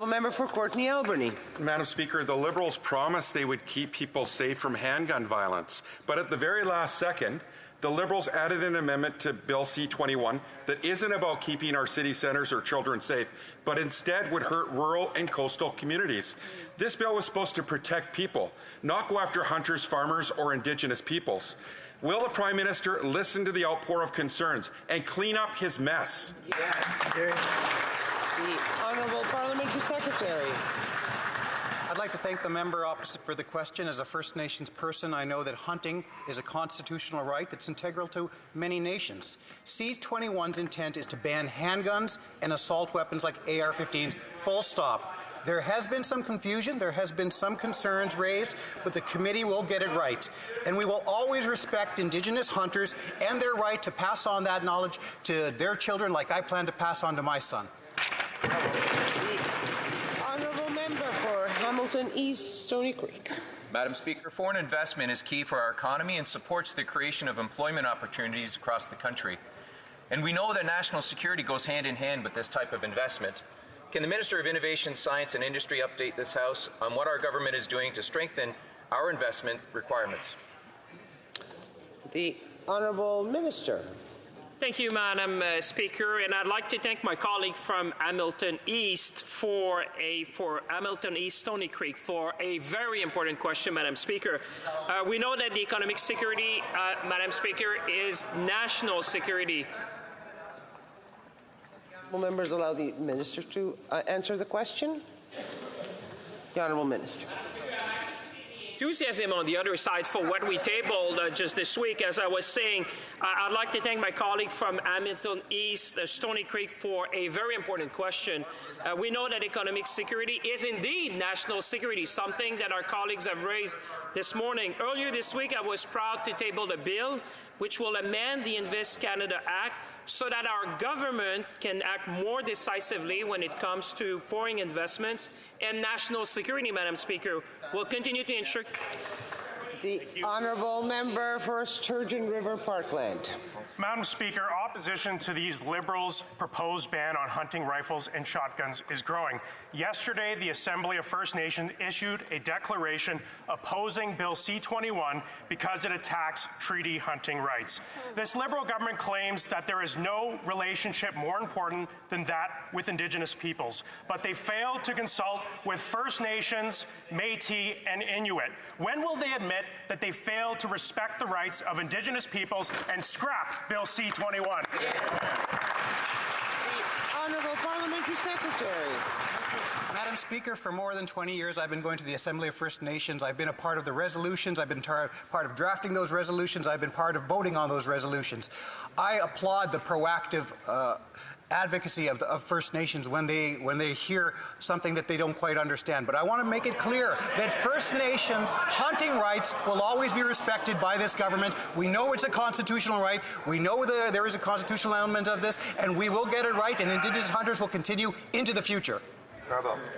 Speaker 1: Member for Courtney Albany.
Speaker 3: Madam Speaker, the Liberals promised they would keep people safe from handgun violence, but at the very last second, the Liberals added an amendment to Bill C-21 that isn't about keeping our city centres or children safe, but instead would hurt rural and coastal communities. This bill was supposed to protect people, not go after hunters, farmers, or Indigenous peoples. Will the Prime Minister listen to the outpour of concerns and clean up his mess?
Speaker 1: The Honourable Parliamentary Secretary.
Speaker 23: I'd like to thank the member opposite for the question. As a First Nations person, I know that hunting is a constitutional right that's integral to many nations. C-21's intent is to ban handguns and assault weapons like AR-15s, full stop. There has been some confusion, there has been some concerns raised, but the committee will get it right. And we will always respect Indigenous hunters and their right to pass on that knowledge to their children like I plan to pass on to my son.
Speaker 1: Hamilton East, Stony Creek.
Speaker 24: Madam Speaker, foreign investment is key for our economy and supports the creation of employment opportunities across the country. And we know that national security goes hand in hand with this type of investment. Can the Minister of Innovation, Science and Industry update this House on what our government is doing to strengthen our investment requirements?
Speaker 1: The Honourable Minister.
Speaker 25: Thank you, Madam Speaker, and I'd like to thank my colleague from Hamilton East for Hamilton East Stony Creek for a very important question, Madam Speaker. We know that the economic security, Madam Speaker, is national security.
Speaker 1: Will members allow the Minister to answer the question? The Honourable Minister.
Speaker 25: Enthusiasm on the other side for what we tabled just this week. As I was saying, I'd like to thank my colleague from Hamilton East, Stony Creek, for a very important question. We know that economic security is indeed national security, something that our colleagues have raised this morning. Earlier this week, I was proud to table a bill which will amend the Invest Canada Act so that our government can act more decisively when it comes to foreign investments and national security, Madam Speaker. We'll continue to ensure.
Speaker 1: The Honourable Member for Sturgeon River Parkland.
Speaker 22: Madam Speaker, opposition to these Liberals' proposed ban on hunting rifles and shotguns is growing. Yesterday, the Assembly of First Nations issued a declaration opposing Bill C-21 because it attacks treaty hunting rights. This Liberal government claims that there is no relationship more important than that with Indigenous peoples, but they failed to consult with First Nations, Métis, and Inuit. When will they admit that they failed to respect the rights of Indigenous peoples and scrap Bill C-21?
Speaker 1: The Honourable Parliamentary Secretary.
Speaker 23: Madam Speaker, for more than 20 years I've been going to the Assembly of First Nations. I've been a part of the resolutions. I've been part of drafting those resolutions. I've been part of voting on those resolutions. I applaud the proactive advocacy of First Nations when they hear something that they don't quite understand. But I want to make it clear that First Nations hunting rights will always be respected by this government. We know it's a constitutional right. We know there is a constitutional element of this, and we will get it right, and Indigenous hunters will continue into the future.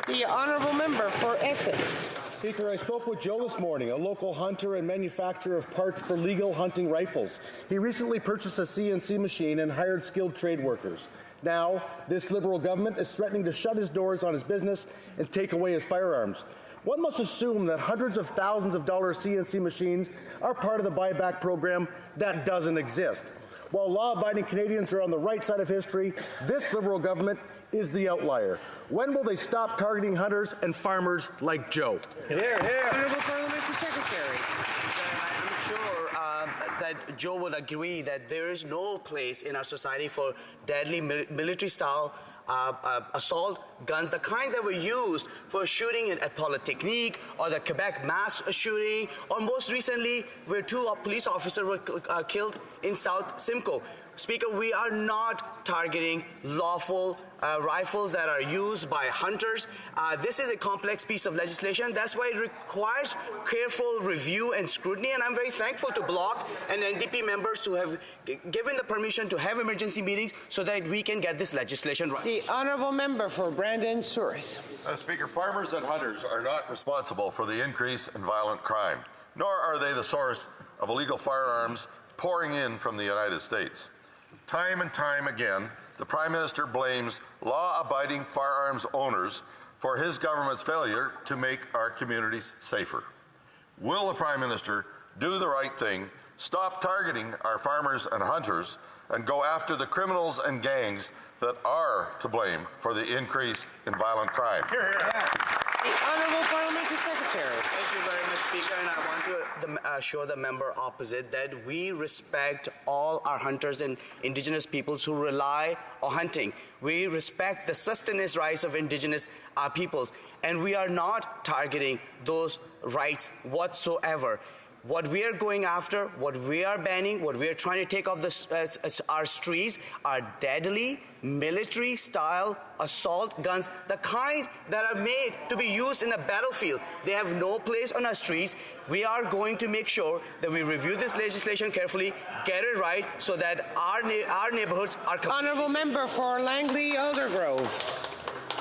Speaker 1: The Honourable Member for Essex.
Speaker 26: Speaker, I spoke with Joe this morning, a local hunter and manufacturer of parts for legal hunting rifles. He recently purchased a CNC machine and hired skilled trade workers. Now, this Liberal government is threatening to shut his doors on his business and take away his firearms. One must assume that hundreds of thousands of dollar CNC machines are part of the buyback program that doesn't exist. While law-abiding Canadians are on the right side of history, this Liberal government is the outlier. When will they stop targeting hunters and farmers like Joe?
Speaker 1: Honourable Parliamentary Secretary.
Speaker 21: I'm sure that Joe would agree that there is no place in our society for deadly military-style assault guns, the kind that were used for shooting at Polytechnique or the Quebec mass shooting, or most recently where two police officers were killed in South Simcoe. Speaker, we are not targeting lawful rifles that are used by hunters. This is a complex piece of legislation. That's why it requires careful review and scrutiny, and I'm very thankful to Bloc and NDP members who have given the permission to have emergency meetings so that we can get this legislation right.
Speaker 1: The Honourable Member for Brandon Souris.
Speaker 5: Speaker, farmers and hunters are not responsible for the increase in violent crime, nor are they the source of illegal firearms pouring in from the United States. Time and time again, the Prime Minister blames law-abiding firearms owners for his government's failure to make our communities safer. Will the Prime Minister do the right thing, stop targeting our farmers and hunters, and go after the criminals and gangs that are to blame for the increase in violent crime?
Speaker 1: The Honourable Parliamentary Secretary.
Speaker 21: Thank you very much, Speaker, and I want to assure the member opposite that we respect all our hunters and Indigenous peoples who rely on hunting. We respect the sustenance rights of Indigenous peoples, and we are not targeting those rights whatsoever. What we are going after, what we are banning, what we are trying to take off our streets are deadly military-style assault guns, the kind that are made to be used in a battlefield. They have no place on our streets. We are going to make sure that we review this legislation carefully, get it right, so that our neighborhoods are...
Speaker 1: Honourable Member for Langley Aldergrove.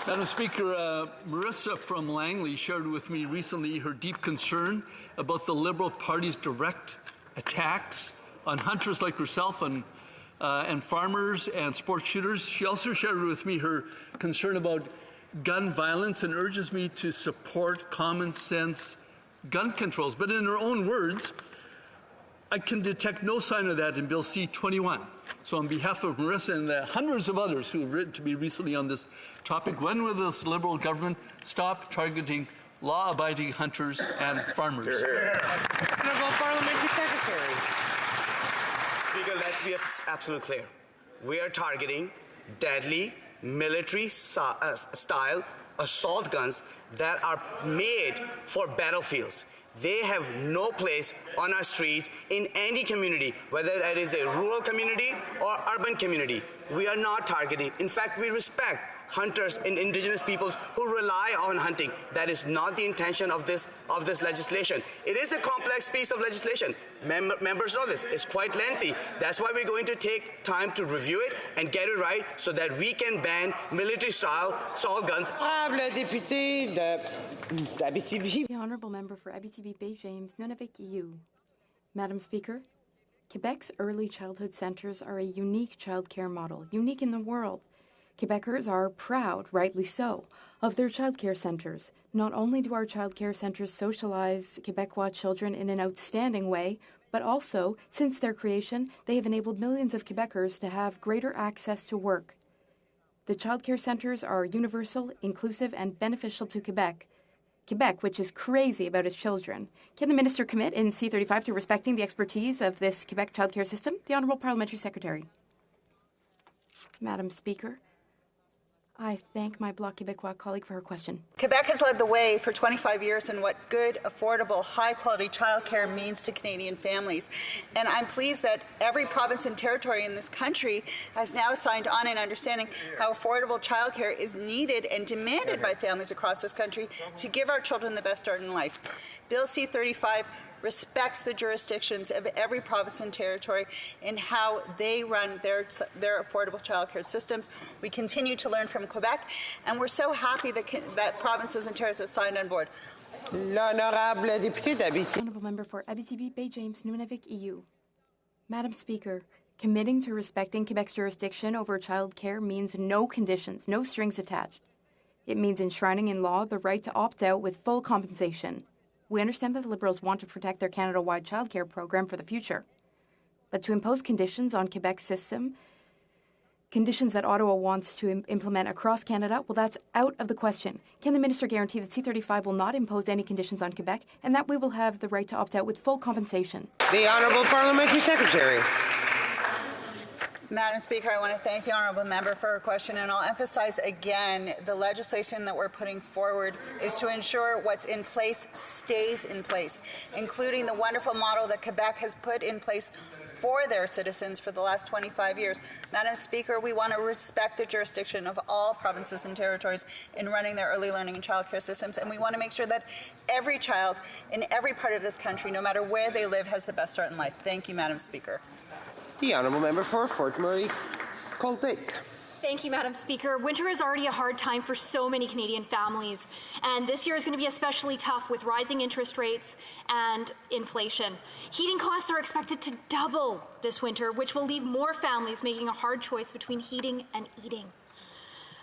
Speaker 8: Madam Speaker, Marissa from Langley shared with me recently her deep concern about the Liberal Party's direct attacks on hunters like herself and farmers and sports shooters. She also shared with me her concern about gun violence and urges me to support common sense gun controls. But in her own words, I can detect no sign of that in Bill C-21. So on behalf of Marissa and the hundreds of others who have written to me recently on this topic, when will this Liberal government stop targeting law-abiding hunters and farmers?
Speaker 1: Honourable Parliamentary Secretary.
Speaker 21: Speaker, let's be absolutely clear. We are targeting deadly military-style assault guns that are made for battlefields. They have no place on our streets in any community, whether that is a rural community or urban community. We are not targeting. In fact, we respect hunters and Indigenous peoples who rely on hunting. That is not the intention of this legislation. It is a complex piece of legislation. Members know this. It's quite lengthy. That's why we're going to take time to review it and get it right so that we can ban military-style assault guns.
Speaker 9: The Honourable Member for Abitibi Bay James, Nunavik EU. Madam Speaker, Quebec's early childhood centres are a unique childcare model, unique in the world. Quebecers are proud, rightly so, of their childcare centres. Not only do our childcare centres socialize Quebecois children in an outstanding way, but also, since their creation, they have enabled millions of Quebecers to have greater access to work. The childcare centres are universal, inclusive, and beneficial to Quebec. Quebec, which is crazy about its children. Can the Minister commit in C-35 to respecting the expertise of this Quebec childcare system? The Honourable Parliamentary Secretary. Madam Speaker, I thank my Bloc Québécois colleague for her question.
Speaker 4: Quebec has led the way for 25 years in what good, affordable, high-quality childcare means to Canadian families. And I'm pleased that every province and territory in this country has now signed on in understanding how affordable childcare is needed and demanded by families across this country to give our children the best start in life. Bill C-35 respects the jurisdictions of every province and territory in how they run their affordable childcare systems. We continue to learn from Quebec, and we're so happy that provinces and territories have signed on board.
Speaker 1: L'honorable député d'Abitibi.
Speaker 9: Honourable Member for Abitibi Bay James, Nunavik EU. Madam Speaker, committing to respecting Quebec's jurisdiction over child care means no conditions, no strings attached. It means enshrining in law the right to opt out with full compensation. We understand that the Liberals want to protect their Canada-wide childcare program for the future. But to impose conditions on Quebec's system, conditions that Ottawa wants to implement across Canada, well, that's out of the question. Can the minister guarantee that C-35 will not impose any conditions on Quebec and that we will have the right to opt out with full compensation?
Speaker 1: The Honourable Parliamentary Secretary.
Speaker 4: Madam Speaker, I want to thank the honourable member for her question, and I'll emphasize again the legislation that we're putting forward is to ensure what's in place stays in place, including the wonderful model that Quebec has put in place for their citizens for the last 25 years. Madam Speaker, we want to respect the jurisdiction of all provinces and territories in running their early learning and childcare systems, and we want to make sure that every child in every part of this country, no matter where they live, has the best start in life. Thank you, Madam Speaker.
Speaker 1: The Honourable Member for Fort Murray, Cold Lake.
Speaker 10: Thank you, Madam Speaker. Winter is already a hard time for so many Canadian families, and this year is going to be especially tough with rising interest rates and inflation. Heating costs are expected to double this winter, which will leave more families making a hard choice between heating and eating.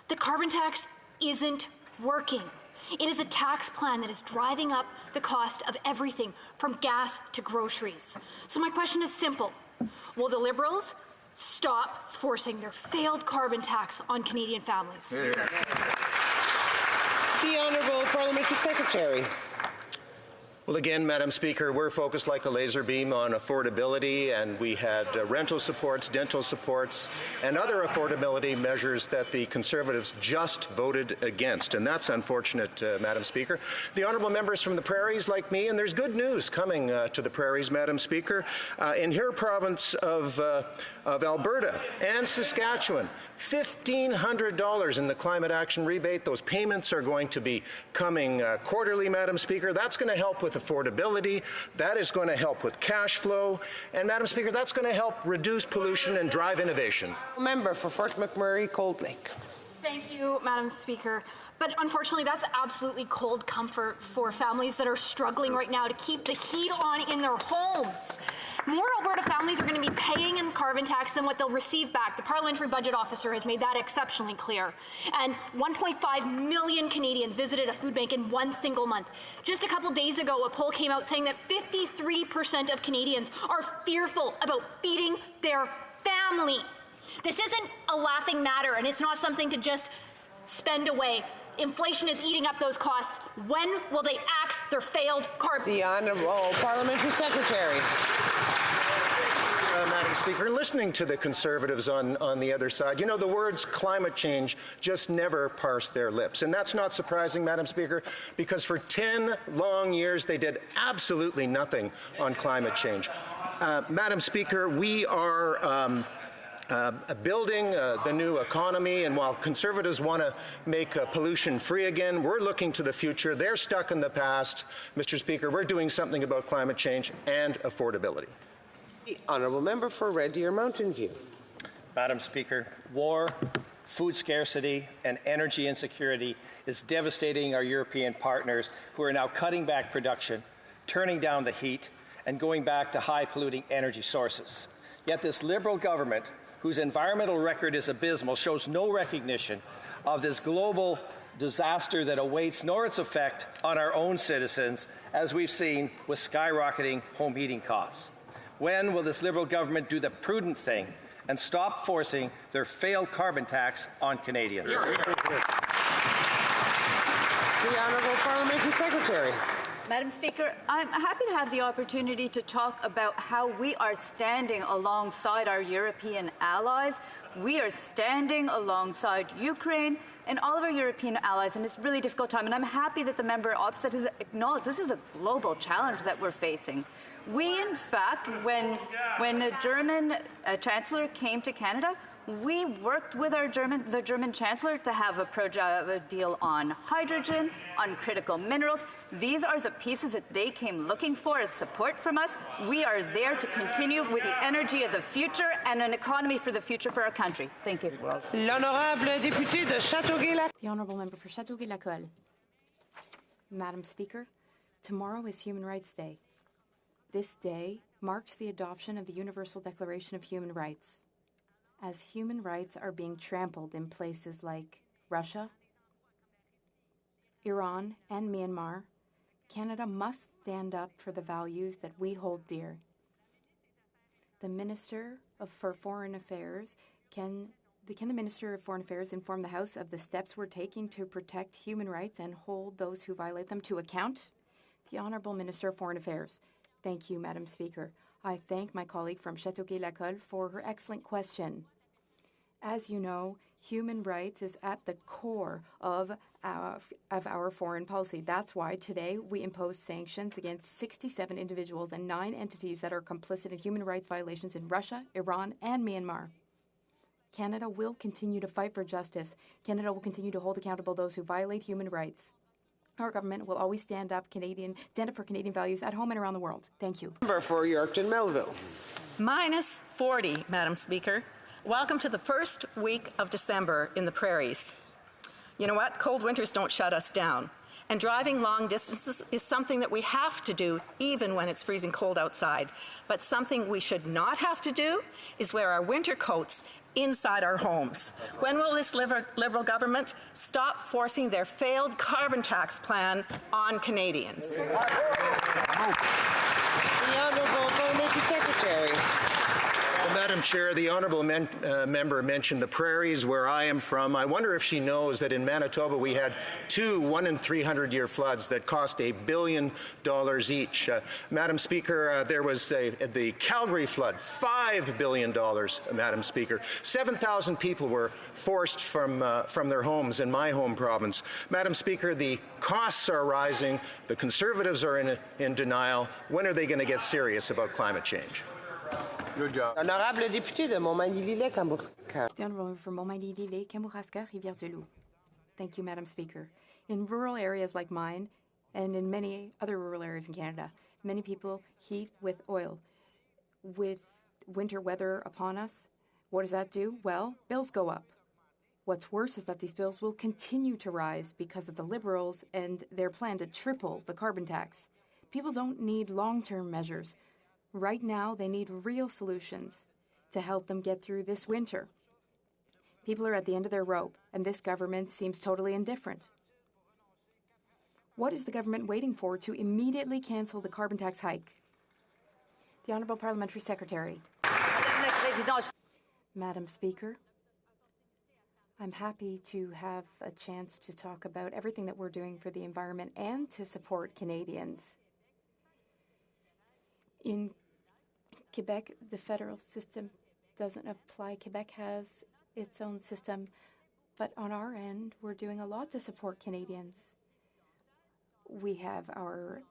Speaker 10: The carbon tax isn't working. It is a tax plan that is driving up the cost of everything from gas to groceries. So my question is simple. Will the Liberals stop forcing their failed carbon tax on Canadian families?
Speaker 1: The Honourable Parliamentary Secretary.
Speaker 14: Well, again, Madam Speaker, we're focused like a laser beam on affordability, and we had rental supports, dental supports, and other affordability measures that the Conservatives just voted against. And that's unfortunate, Madam Speaker. The honourable members from the prairies like me, and there's good news coming to the prairies, Madam Speaker. In her province of Alberta and Saskatchewan, $1,500 in the climate action rebate. Those payments are going to be coming quarterly, Madam Speaker. That's going to help with affordability. That is going to help with cash flow. And, Madam Speaker, that's going to help reduce pollution and drive innovation.
Speaker 1: Member for Fort McMurray, Cold Lake.
Speaker 10: Thank you, Madam Speaker. But unfortunately, that's absolutely cold comfort for families that are struggling right now to keep the heat on in their homes. More Alberta families are going to be paying in carbon tax than what they'll receive back. The Parliamentary Budget Officer has made that exceptionally clear. And 1.5 million Canadians visited a food bank in one single month. Just a couple days ago, a poll came out saying that 53% of Canadians are fearful about feeding their family. This isn't a laughing matter, and it's not something to just spend away. Inflation is eating up those costs. When will they axe their failed carbon?
Speaker 1: The Honourable Parliamentary Secretary.
Speaker 14: Madam Speaker, listening to the Conservatives on the other side, you know, the words climate change just never parse their lips. And that's not surprising, Madam Speaker, because for 10 long years they did absolutely nothing on climate change. Madam Speaker, we are building the new economy, and while Conservatives want to make pollution free again, we're looking to the future. They're stuck in the past. Mr. Speaker, we're doing something about climate change and affordability.
Speaker 1: The Honourable Member for Red Deer Mountain View.
Speaker 15: Madam Speaker, war, food scarcity, and energy insecurity is devastating our European partners who are now cutting back production, turning down the heat, and going back to high-polluting energy sources. Yet this Liberal government, whose environmental record is abysmal, shows no recognition of this global disaster that awaits, nor its effect on our own citizens, as we've seen with skyrocketing home heating costs. When will this Liberal government do the prudent thing and stop forcing their failed carbon tax on Canadians?
Speaker 1: The Honourable Parliamentary Secretary.
Speaker 11: Madam Speaker, I'm happy to have the opportunity to talk about how we are standing alongside our European allies. We are standing alongside Ukraine and all of our European allies in this really difficult time. And I'm happy that the member opposite has acknowledged this is a global challenge that we're facing. We, in fact, when the German Chancellor came to Canada, we worked with the German Chancellor to have a deal on hydrogen, on critical minerals. These are the pieces that they came looking for as support from us. We are there to continue with the energy of the future and an economy for the future for our country. Thank you.
Speaker 1: L'honorable député de Châteauguay-Lac.
Speaker 9: The Honourable Member for Châteauguay-Lac. Madam Speaker, tomorrow is Human Rights Day. This day marks the adoption of the Universal Declaration of Human Rights. As human rights are being trampled in places like Russia, Iran, and Myanmar, Canada must stand up for the values that we hold dear. The Minister for Foreign Affairs, can the Minister of Foreign Affairs inform the House of the steps we're taking to protect human rights and hold those who violate them to account? The Honourable Minister of Foreign Affairs. Thank you, Madam Speaker. I thank my colleague from Châteauguay-Lacolle for her excellent question. As you know, human rights is at the core of our foreign policy. That's why today we impose sanctions against 67 individuals and 9 entities that are complicit in human rights violations in Russia, Iran, and Myanmar. Canada will continue to fight for justice. Canada will continue to hold accountable those who violate human rights. Our government will always stand up for Canadian values at home and around the world. Thank you.
Speaker 1: Member for Yorkton Melville.
Speaker 6: Minus 40, Madam Speaker. Welcome to the first week of December in the prairies. You know what? Cold winters don't shut us down. And driving long distances is something that we have to do even when it's freezing cold outside. But something we should not have to do is wear our winter coats inside our homes. When will this Liberal government stop forcing their failed carbon tax plan on Canadians?
Speaker 1: The Honourable Parliamentary Secretary.
Speaker 14: Madam Chair, the honourable member mentioned the prairies where I am from. I wonder if she knows that in Manitoba we had 2 1-in-300-year floods that cost $1 billion each. Madam Speaker, there was the Calgary flood, $5 billion, Madam Speaker. 7,000 people were forced from their homes in my home province. Madam Speaker, the costs are rising. The Conservatives are in denial. When are they going to get serious about climate change?
Speaker 1: Good job. Honorable député de Montmagny-Lillet, Kamouraska.
Speaker 9: The Honourable from Montmagny-Lillet, Kamouraska, Rivière-du-Loup. Thank you, Madam Speaker. In rural areas like mine, and in many other rural areas in Canada, many people heat with oil. With winter weather upon us, what does that do? Well, bills go up. What's worse is that these bills will continue to rise because of the Liberals and their plan to triple the carbon tax. People don't need long-term measures. Right now, they need real solutions to help them get through this winter. People are at the end of their rope, and this government seems totally indifferent. What is the government waiting for to immediately cancel the carbon tax hike? The Honourable Parliamentary Secretary. Madam Speaker, I'm happy to have a chance to talk about everything that we're doing for the environment and to support Canadians. In Quebec, the federal system doesn't apply. Quebec has its own system, but on our end, we're doing a lot to support Canadians. We have our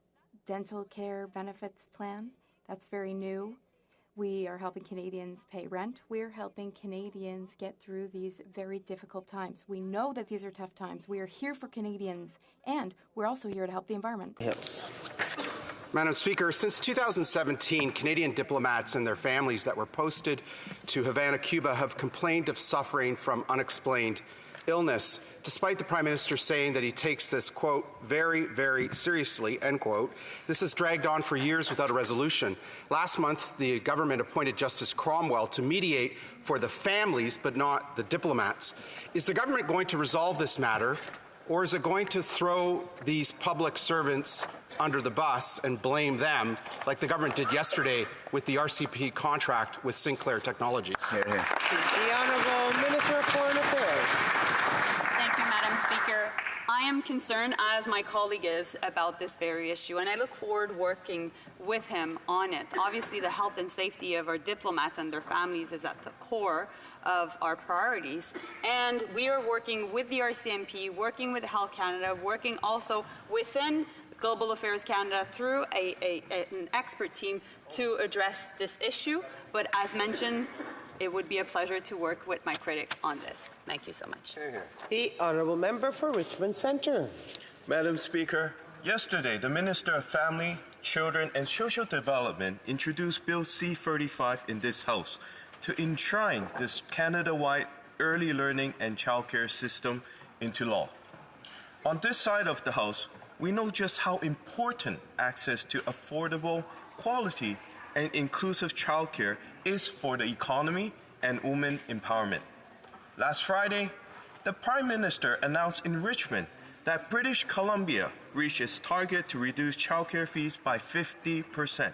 Speaker 9: dental care benefits plan. That's very new. We are helping Canadians pay rent. We're helping Canadians get through these very difficult times. We know that these are tough times. We are here for Canadians, and we're also here to help the environment.
Speaker 1: Yes.
Speaker 12: Madam Speaker, since 2017, Canadian diplomats and their families that were posted to Havana, Cuba, have complained of suffering from unexplained illness, despite the Prime Minister saying that he takes this, quote, very, very seriously, end quote. This has dragged on for years without a resolution. Last month, the government appointed Justice Cromwell to mediate for the families, but not the diplomats. Is the government going to resolve this matter, or is it going to throw these public servants under the bus and blame them, like the government did yesterday with the RCP contract with Sinclair Technologies?
Speaker 1: The Honourable Minister of Foreign Affairs.
Speaker 13: Thank you, Madam Speaker. I am concerned, as my colleague is, about this very issue, and I look forward to working with him on it. Obviously, the health and safety of our diplomats and their families is at the core of our priorities, and we are working with the RCMP, working with Health Canada, working also within Global Affairs Canada through an expert team to address this issue. But as mentioned, it would be a pleasure to work with my critic on this. Thank you so much.
Speaker 1: The Honourable Member for Richmond Centre.
Speaker 16: Madam Speaker, yesterday the Minister of Family, Children and Social Development introduced Bill C-35 in this House to enshrine this Canada-wide early learning and childcare system into law. On this side of the House, we know just how important access to affordable, quality, and inclusive childcare is for the economy and women empowerment. Last Friday, the Prime Minister announced in Richmond that British Columbia reached its target to reduce childcare fees by 50%.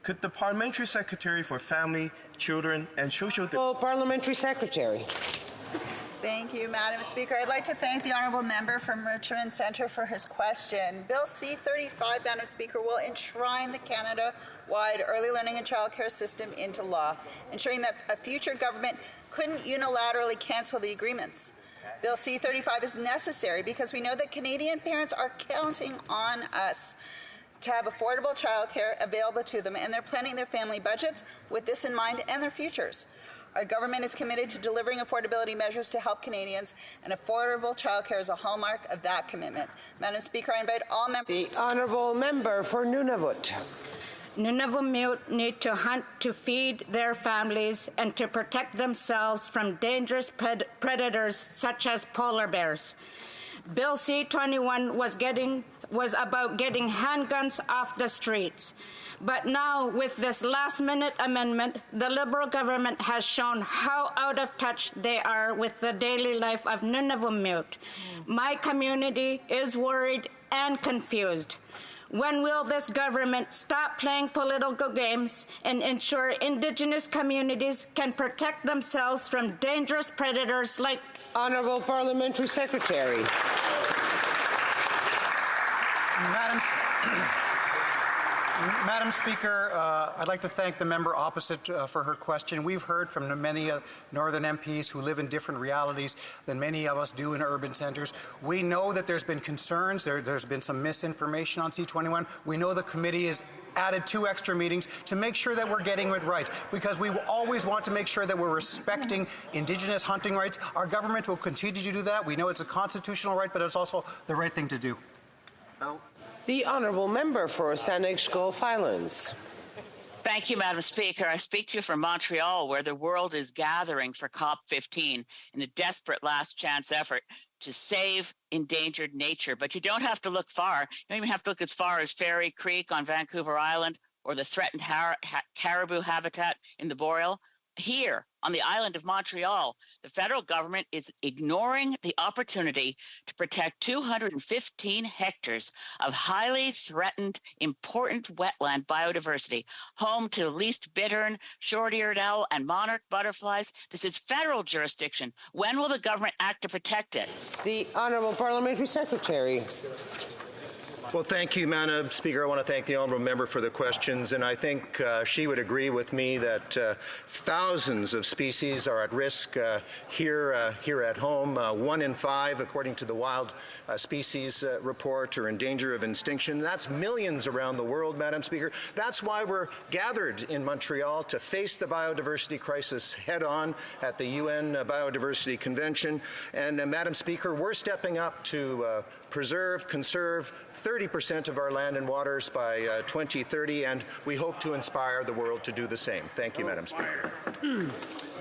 Speaker 16: Could the Parliamentary Secretary for Family, Children and Social Development...
Speaker 1: Parliamentary Secretary.
Speaker 4: Thank you, Madam Speaker. I'd like to thank the honourable member from Richmond Centre for his question. Bill C-35, Madam Speaker, will enshrine the Canada-wide early learning and childcare system into law, ensuring that a future government couldn't unilaterally cancel the agreements. Bill C-35 is necessary because we know that Canadian parents are counting on us to have affordable childcare available to them, and they're planning their family budgets with this in mind and their futures. Our government is committed to delivering affordability measures to help Canadians, and affordable childcare is a hallmark of that commitment. Madam Speaker, I invite all members...
Speaker 1: The honourable member for Nunavut.
Speaker 2: Nunavut need to hunt to feed their families and to protect themselves from dangerous predators such as polar bears. Bill C-21 was about getting handguns off the streets. But now, with this last-minute amendment, the Liberal government has shown how out of touch they are with the daily life of Nunavut. My community is worried and confused. When will this government stop playing political games and ensure Indigenous communities can protect themselves from dangerous predators like...
Speaker 1: Honourable Parliamentary Secretary.
Speaker 23: Madam Speaker, I'd like to thank the member opposite for her question. We've heard from many Northern MPs who live in different realities than many of us do in urban centres. We know that there's been concerns. There's been some misinformation on C-21. We know the committee has added 2 extra meetings to make sure that we're getting it right, because we always want to make sure that we're respecting Indigenous hunting rights. Our government will continue to do that. We know it's a constitutional right, but it's also the right thing to do.
Speaker 1: The honourable member for Saanich Gulf Islands.
Speaker 7: Thank you, Madam Speaker. I speak to you from Montreal, where the world is gathering for COP15 in a desperate last-chance effort to save endangered nature. But you don't have to look far. You don't even have to look as far as Fairy Creek on Vancouver Island or the threatened caribou habitat in the Boreal. Here, on the island of Montreal, the federal government is ignoring the opportunity to protect 215 hectares of highly threatened, important wetland biodiversity, home to least bittern, short-eared owl, and monarch butterflies. This is federal jurisdiction. When will the government act to protect it?
Speaker 1: The Honourable Parliamentary Secretary.
Speaker 14: Well, thank you, Madam Speaker. I want to thank the honourable member for the questions, and I think she would agree with me that thousands of species are at risk here at home. 1 in 5, according to the Wild Species Report, are in danger of extinction. That's millions around the world, Madam Speaker. That's why we're gathered in Montreal to face the biodiversity crisis head-on at the UN Biodiversity Convention. And, Madam Speaker, we're stepping up to preserve, conserve 30% of our land and waters by 2030, and we hope to inspire the world to do the same. Thank you, Madam Speaker.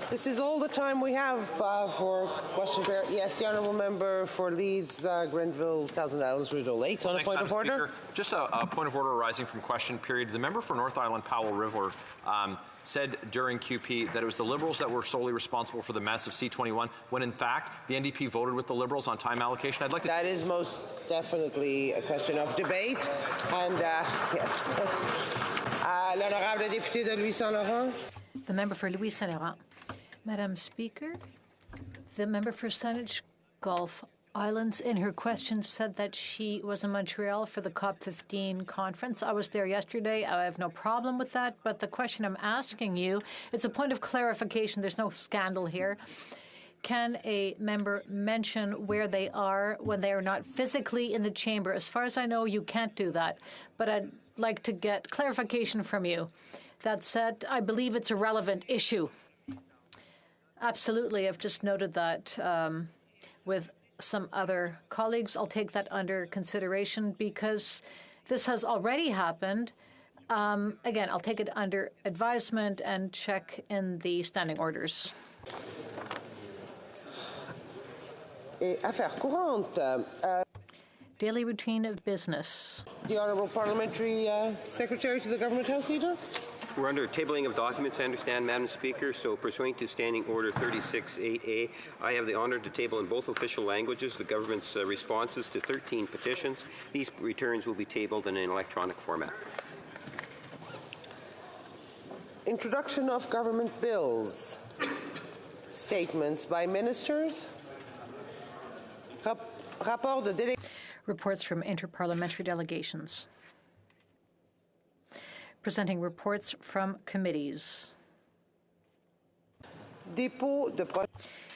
Speaker 1: This is all the time we have for question period. Yes, the honourable member for Leeds, Grenville, Thousand Islands, Rideau Lakes. On a point of order?
Speaker 17: Just a point of order arising from question period. The member for North Island, Powell River, said during QP that it was the Liberals that were solely responsible for the mess of C-21, when in fact the NDP voted with the Liberals on time allocation. I'd like to...
Speaker 1: That is most definitely a question of debate, and yes. L'honorable député de Louis-Saint-Laurent.
Speaker 18: The member for Louis-Saint-Laurent. Madam Speaker, the member for Saanich Gulf Islands, in her question, said that she was in Montreal for the COP15 conference. I was there yesterday. I have no problem with that. But the question I'm asking you, it's a point of clarification. There's no scandal here. Can a member mention where they are when they are not physically in the chamber? As far as I know, you can't do that. But I'd like to get clarification from you. That said, I believe it's a relevant issue. Absolutely. I've just noted that with some other colleagues. I'll take that under consideration because this has already happened. Again, I'll take it under advisement and check in the standing orders.
Speaker 1: Affaires courantes.
Speaker 18: Daily routine of business.
Speaker 1: The Honourable Parliamentary Secretary to the Government House Leader.
Speaker 19: We're under tabling of documents, I understand, Madam Speaker, so pursuant to Standing Order 36.8a, I have the honour to table in both official languages the government's responses to 13 petitions. These returns will be tabled in an electronic format.
Speaker 1: Introduction of government bills. Statements by ministers. Rapport de délégation.
Speaker 18: Reports from interparliamentary delegations. Presenting reports from committees.
Speaker 1: Dépôt de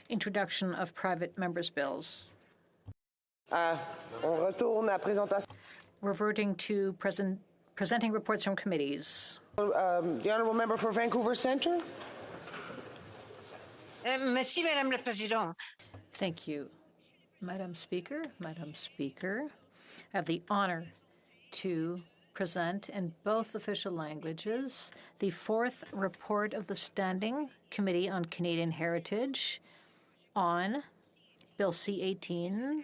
Speaker 18: Introduction of private members' bills.
Speaker 1: On retourne à présentation.
Speaker 18: Reverting to presenting reports from committees.
Speaker 1: The honourable member for Vancouver Centre.
Speaker 3: Merci, Madame la Présidente.
Speaker 18: Thank you, Madam Speaker. Madam Speaker, I have the honor to present in both official languages the fourth report of the Standing Committee on Canadian Heritage on Bill C-18.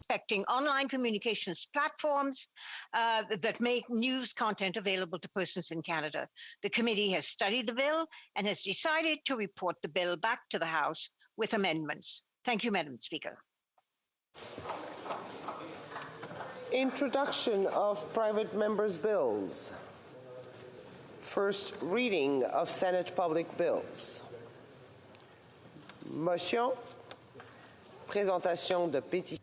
Speaker 3: Respecting online communications platforms that make news content available to persons in Canada. The committee has studied the bill and has decided to report the bill back to the House with amendments. Thank you, Madam Speaker.
Speaker 1: Introduction of private members' bills. First reading of Senate public bills. Motion. Présentation de pétitions.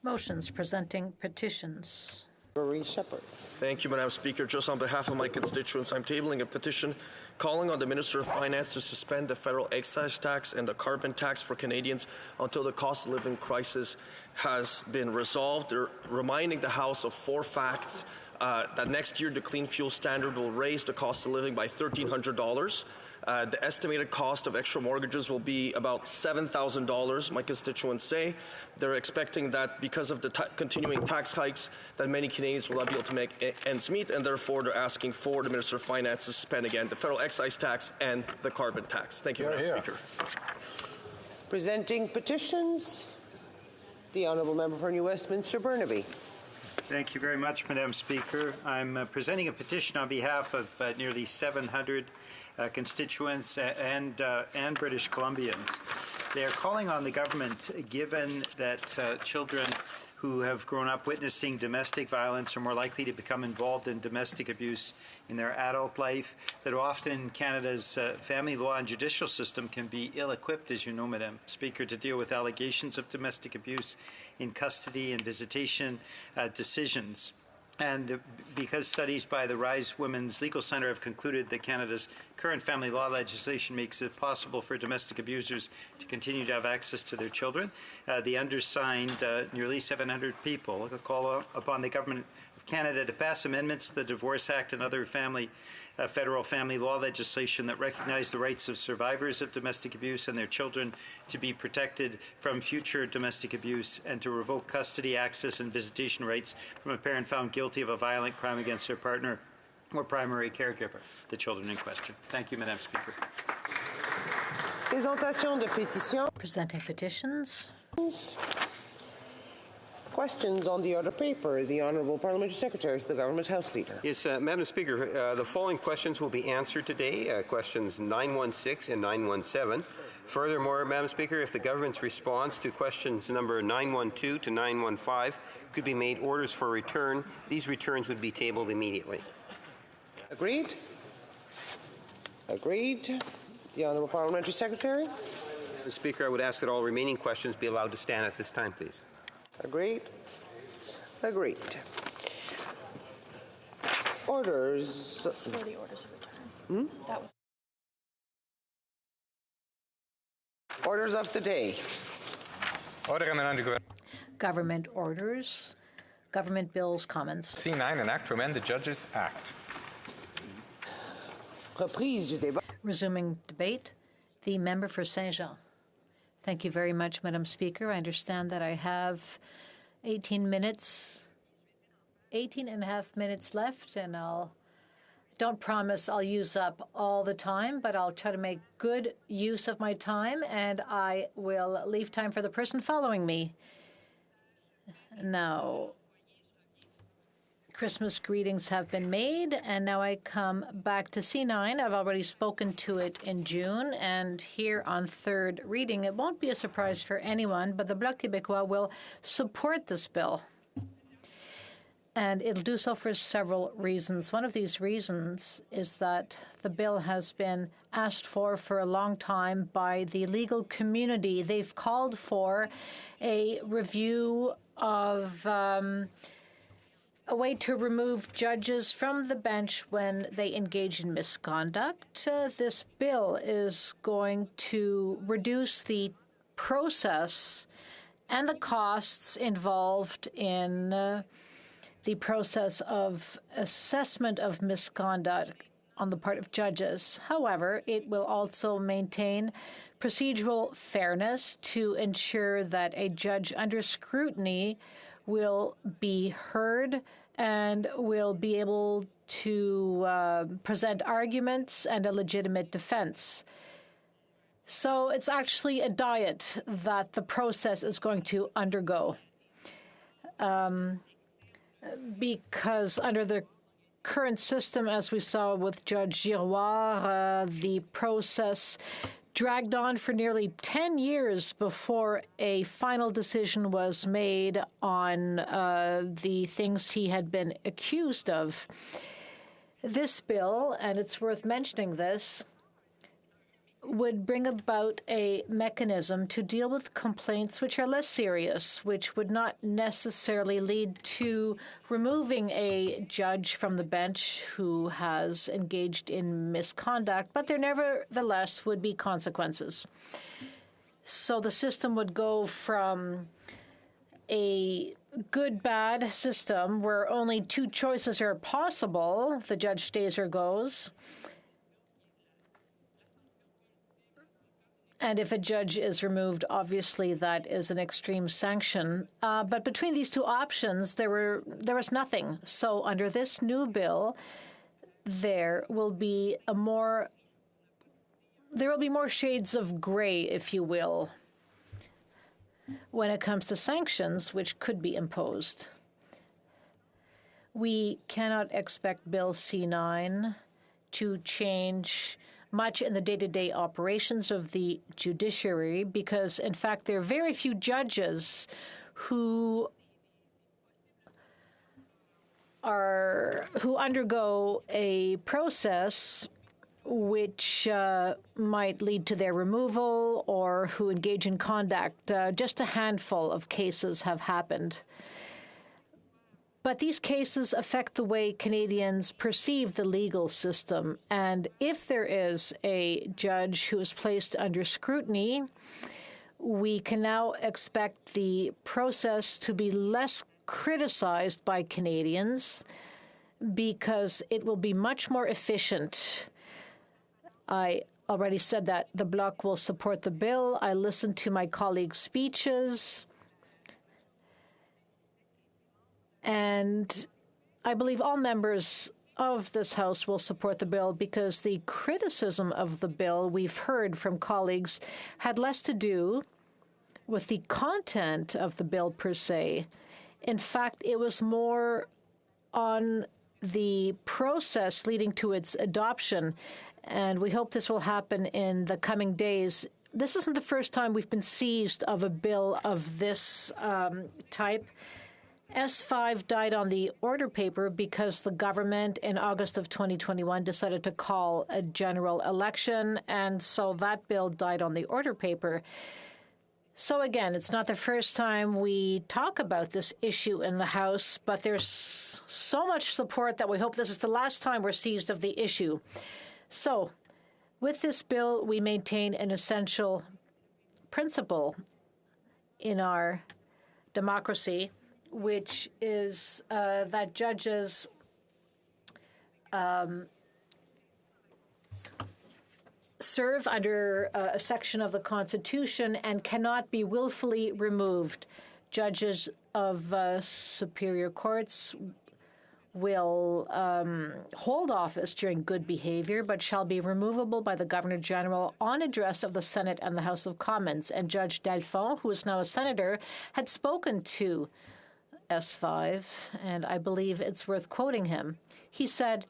Speaker 18: Motions presenting petitions.
Speaker 1: Marie Shepherd.
Speaker 20: Thank you, Madam Speaker. Just on behalf of my constituents, I'm tabling a petition calling on the Minister of Finance to suspend the federal excise tax and the carbon tax for Canadians until the cost of living crisis has been resolved. They're reminding the House of 4 facts that next year the Clean Fuel Standard will raise the cost of living by $1,300. The estimated cost of extra mortgages will be about $7,000, my constituents say. They're expecting that because of the continuing tax hikes that many Canadians will not be able to make ends meet, and therefore they're asking for the Minister of Finance to suspend again the federal excise tax and the carbon tax. Thank you, Madam Speaker.
Speaker 1: Presenting petitions, the Honourable Member for New Westminster Burnaby.
Speaker 22: Thank you very much, Madam Speaker. I'm presenting a petition on behalf of nearly 700 constituents and British Columbians. They are calling on the government, given that children who have grown up witnessing domestic violence are more likely to become involved in domestic abuse in their adult life, that often Canada's family law and judicial system can be ill-equipped, as you know, Madam Speaker, to deal with allegations of domestic abuse in custody and visitation decisions. And because studies by the Rise Women's Legal Centre have concluded that Canada's current family law legislation makes it possible for domestic abusers to continue to have access to their children, the undersigned, nearly 700 people, call upon the Government of Canada to pass amendments to the Divorce Act and other federal family law legislation that recognize the rights of survivors of domestic abuse and their children to be protected from future domestic abuse, and to revoke custody, access, and visitation rights from a parent found guilty of a violent crime against their partner or primary caregiver, the children in question. Thank you, Madam Speaker.
Speaker 1: Présentation de pétitions.
Speaker 18: Presenting petitions.
Speaker 1: Questions on the order paper. The Honourable Parliamentary Secretary to the Government House Leader.
Speaker 19: Yes, Madam Speaker, the following questions will be answered today, questions 916 and 917. Furthermore, Madam Speaker, if the government's response to questions number 912 to 915 could be made orders for return, these returns would be tabled immediately.
Speaker 1: Agreed? Agreed. The Honourable Parliamentary Secretary.
Speaker 19: Madam Speaker, I would ask that all remaining questions be allowed to stand at this time, please.
Speaker 1: Agreed. Agreed. Orders.
Speaker 24: For the orders of return. That was.
Speaker 1: Orders of the day.
Speaker 18: Government orders. Government bills, comments.
Speaker 25: C9, an act to amend the Judges Act.
Speaker 1: Reprise du débat.
Speaker 18: Resuming debate. The member for Saint-Jean. Thank you very much, Madam Speaker. I understand that I have 18 and a half minutes left, and don't promise I'll use up all the time, but I'll try to make good use of my time, and I will leave time for the person following me. Now, Christmas greetings have been made, and now I come back to C9. I've already spoken to it in June, and here on third reading, it won't be a surprise for anyone, but the Bloc Québécois will support this bill. And it'll do so for several reasons. One of these reasons is that the bill has been asked for a long time by the legal community. They've called for a review of a way to remove judges from the bench when they engage in misconduct. This bill is going to reduce the process and the costs involved in the process of assessment of misconduct on the part of judges. However, it will also maintain procedural fairness to ensure that a judge under scrutiny will be heard and will be able to present arguments and a legitimate defense. So it's actually a diet that the process is going to undergo. Because under the current system, as we saw with Judge Giroir, the process dragged on for nearly 10 years before a final decision was made on the things he had been accused of. This bill, and it's worth mentioning this, would bring about a mechanism to deal with complaints which are less serious, which would not necessarily lead to removing a judge from the bench who has engaged in misconduct, but there nevertheless would be consequences. So the system would go from a good-bad system where only two choices are possible, the judge stays or goes, and if a judge is removed, obviously that is an extreme sanction. But between these two options, there was nothing. So under this new bill, there will be more shades of gray, if you will, when it comes to sanctions which could be imposed. We cannot expect Bill C-9 to change much in the day-to-day operations of the judiciary because, in fact, there are very few judges who undergo a process which might lead to their removal or who engage in conduct. Just a handful of cases have happened. But these cases affect the way Canadians perceive the legal system. And if there is a judge who is placed under scrutiny, we can now expect the process to be less criticized by Canadians because it will be much more efficient. I already said that the Bloc will support the bill. I listened to my colleagues' speeches. And I believe all members of this House will support the bill because the criticism of the bill we've heard from colleagues had less to do with the content of the bill per se. In fact, it was more on the process leading to its adoption, and we hope this will happen in the coming days. This isn't the first time we've been seized of a bill of this type. S5 died on the order paper because the government in August of 2021 decided to call a general election, and so that bill died on the order paper. So again, it's not the first time we talk about this issue in the House, but there's so much support that we hope this is the last time we're seized of the issue. So with this bill, we maintain an essential principle in our democracy, which is that judges serve under a section of the Constitution and cannot be willfully removed. Judges of superior courts will hold office during good behavior, but shall be removable by the Governor-General on address of the Senate and the House of Commons. And Judge Dalphon, who is now a senator, had spoken to S5, and I believe it's worth quoting him. He said,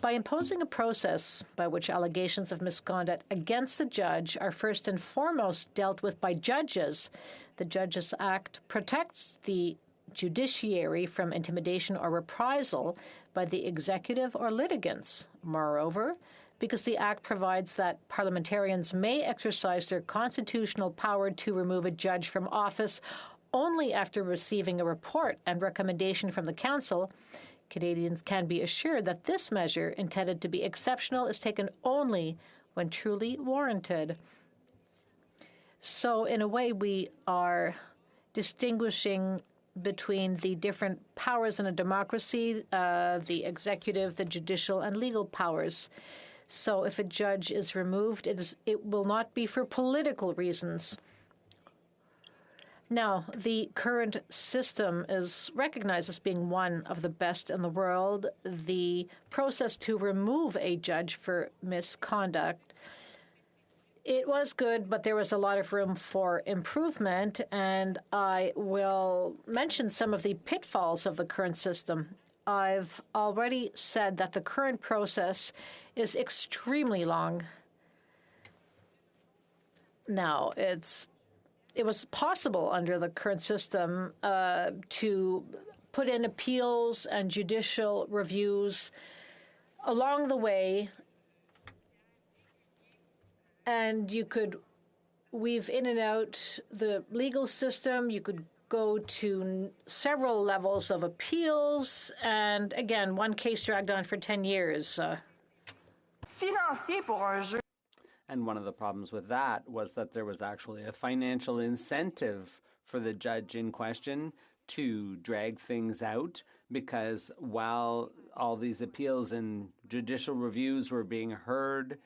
Speaker 18: "By imposing a process by which allegations of misconduct against the judge are first and foremost dealt with by judges, the Judges Act protects the judiciary from intimidation or reprisal by the executive or litigants. Moreover, because the Act provides that parliamentarians may exercise their constitutional power to remove a judge from office only after receiving a report and recommendation from the Council, Canadians can be assured that this measure, intended to be exceptional, is taken only when truly warranted. So, in a way, we are distinguishing between the different powers in a democracy, the executive, the judicial, and legal powers. So if a judge is removed, it will not be for political reasons. Now, the current system is recognized as being one of the best in the world. The process to remove a judge for misconduct, it was good, but there was a lot of room for improvement, and I will mention some of the pitfalls of the current system. I've already said that the current process is extremely long. Now, it was possible under the current system to put in appeals and judicial reviews along the way, and you could weave in and out the legal system. You could go to several levels of appeals, and again, one case dragged on for 10 years.
Speaker 5: And one of the problems with that was that there was actually a financial incentive for the judge in question to drag things out, because while all these appeals and judicial reviews were being heard,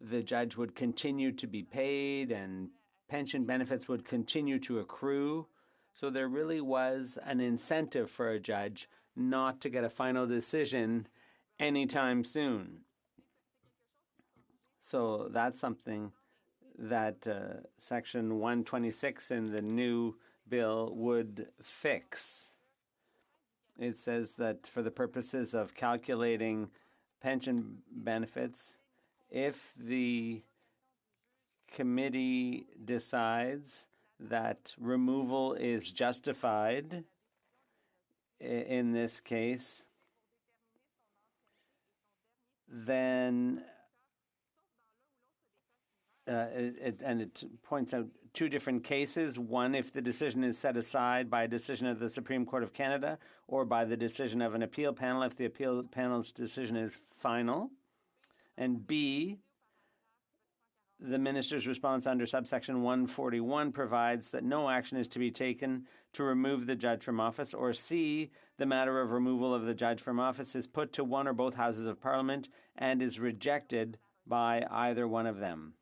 Speaker 5: the judge would continue to be paid and pension benefits would continue to accrue. So there really was an incentive for a judge not to get a final decision anytime soon. So that's something that Section 126 in the new bill would fix. It says that for the purposes of calculating pension benefits, if the committee decides that removal is justified in this case, then it points out two different cases. One, if the decision is set aside by a decision of the Supreme Court of Canada or by the decision of an appeal panel, if the appeal panel's decision is final. And B, the minister's response under subsection 141 provides that no action is to be taken to remove the judge from office. Or C, the matter of removal of the judge from office is put to one or both houses of parliament and is rejected by either one of them.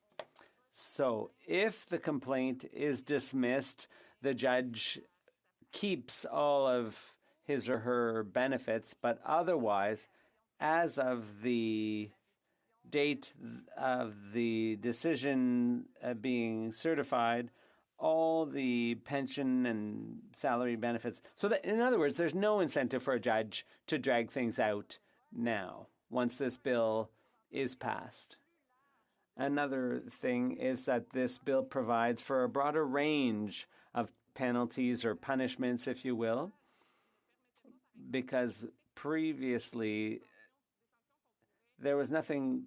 Speaker 5: So if the complaint is dismissed, the judge keeps all of his or her benefits, but otherwise, as of the date of the decision being certified, all the pension and salary benefits. So that, in other words, there's no incentive for a judge to drag things out now, once this bill is passed. Another thing is that this bill provides for a broader range of penalties or punishments, if you will, because previously there was nothing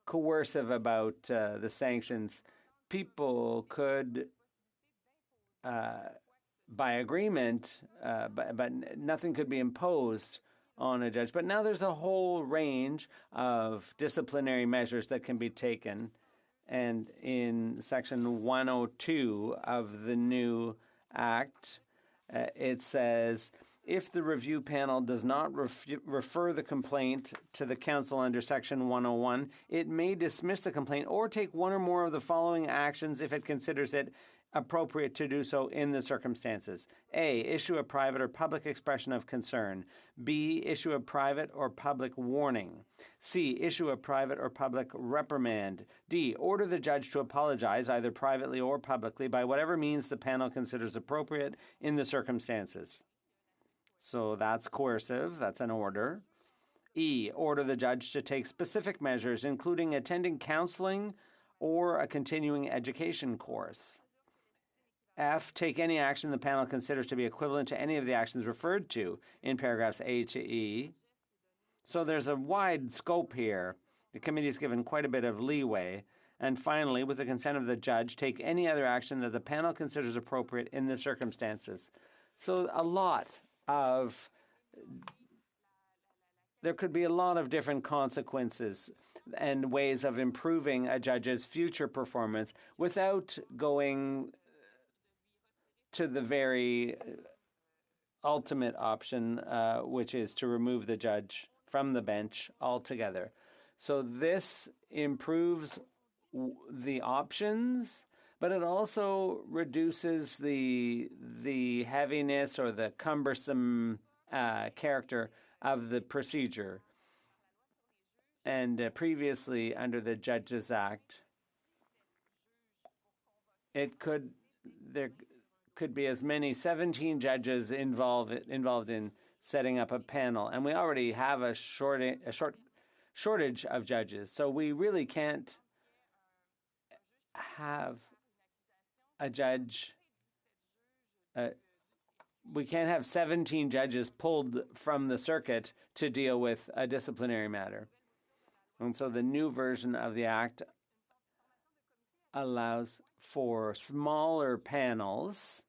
Speaker 5: coercive about the sanctions. People could, by agreement, but nothing could be imposed on a judge. But now there's a whole range of disciplinary measures that can be taken. And in Section 102 of the new Act, it says, if the review panel does not refer the complaint to the council under Section 101, it may dismiss the complaint or take one or more of the following actions if it considers it appropriate to do so in the circumstances. A, issue a private or public expression of concern. B, issue a private or public warning. C, issue a private or public reprimand. D, order the judge to apologize either privately or publicly by whatever means the panel considers appropriate in the circumstances. So that's coercive, that's an order. E, order the judge to take specific measures, including attending counseling or a continuing education course. F, take any action the panel considers to be equivalent to any of the actions referred to in paragraphs A to E. So there's a wide scope here. The committee is given quite a bit of leeway. And finally, with the consent of the judge, take any other action that the panel considers appropriate in the circumstances. So there could be a lot of different consequences and ways of improving a judge's future performance without going to the very ultimate option, which is to remove the judge from the bench altogether. So this improves the options, but it also reduces the heaviness or the cumbersome character of the procedure. And previously, under the Judges Act, there could be as many 17 judges involved in setting up a panel, and we already have a shortage of judges, so we really can't have a judge. We can't have 17 judges pulled from the circuit to deal with a disciplinary matter. And so the new version of the Act allows for smaller panels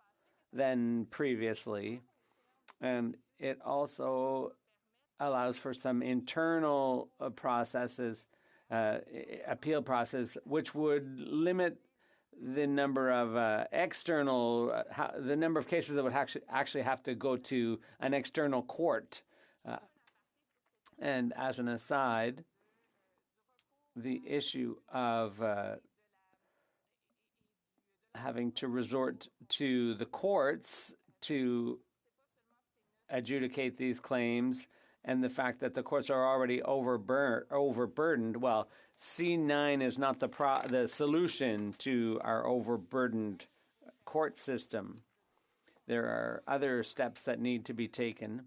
Speaker 5: than previously, and it also allows for some internal processes, appeal process, which would limit the number of the number of cases that would actually have to go to an external court. And as an aside, the issue of having to resort to the courts to adjudicate these claims, and the fact that the courts are already overburdened. Well, C9 is not the solution to our overburdened court system. There are other steps that need to be taken,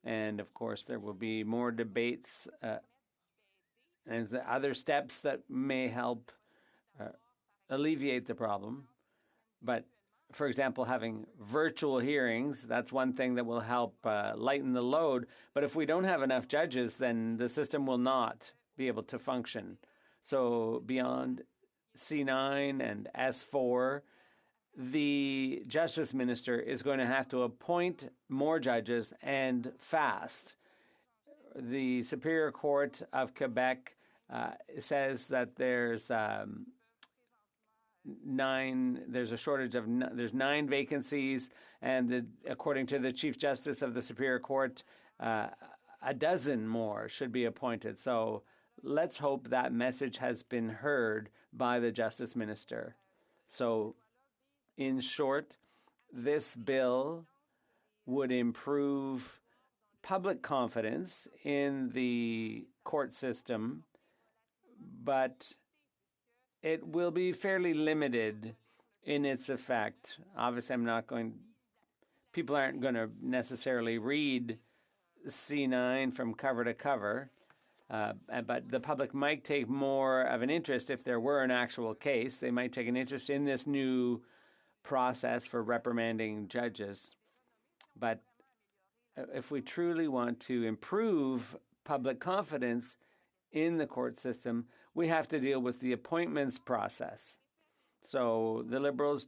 Speaker 5: and of course there will be more debates and the other steps that may help alleviate the problem. But for example, having virtual hearings, that's one thing that will help lighten the load. But if we don't have enough judges, then the system will not be able to function. So beyond C9 and S4, the Justice Minister is going to have to appoint more judges and fast. The Superior Court of Quebec says that there's there's 9 vacancies, and according to the Chief Justice of the Superior Court, a dozen more should be appointed. So let's hope that message has been heard by the Justice Minister. So in short, this bill would improve public confidence in the court system, but it will be fairly limited in its effect. Obviously, people aren't going to necessarily read C9 from cover to cover, but the public might take more of an interest if there were an actual case. They might take an interest in this new process for reprimanding judges. But if we truly want to improve public confidence in the court system, we have to deal with the appointments process. So the Liberals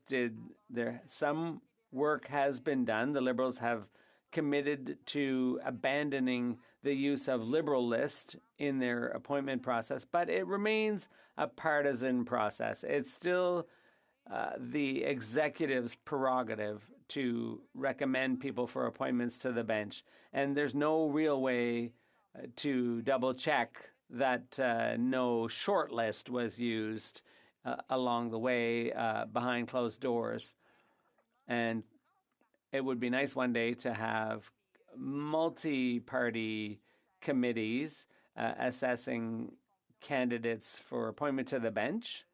Speaker 5: some work has been done. The Liberals have committed to abandoning the use of Liberal list in their appointment process, but it remains a partisan process. It's still the executive's prerogative to recommend people for appointments to the bench, and there's no real way to double check that no short list was used along the way behind closed doors. And it would be nice one day to have multi-party committees assessing candidates for appointment to the bench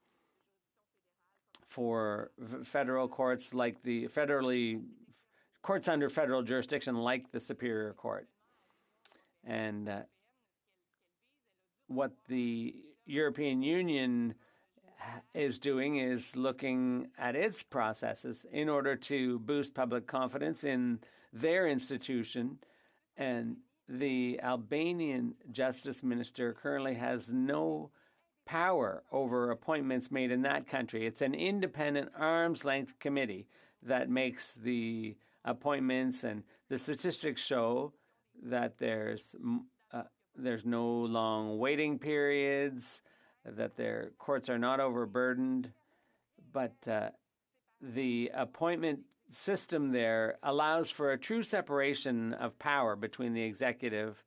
Speaker 5: for federal courts, like the courts under federal jurisdiction, like the Superior Court. And what the European Union is doing is looking at its processes in order to boost public confidence in their institution. And the Albanian Justice Minister currently has no power over appointments made in that country. It's an independent arm's-length committee that makes the appointments, and the statistics show that there's no long waiting periods, that their courts are not overburdened, but the appointment system there allows for a true separation of power between the executive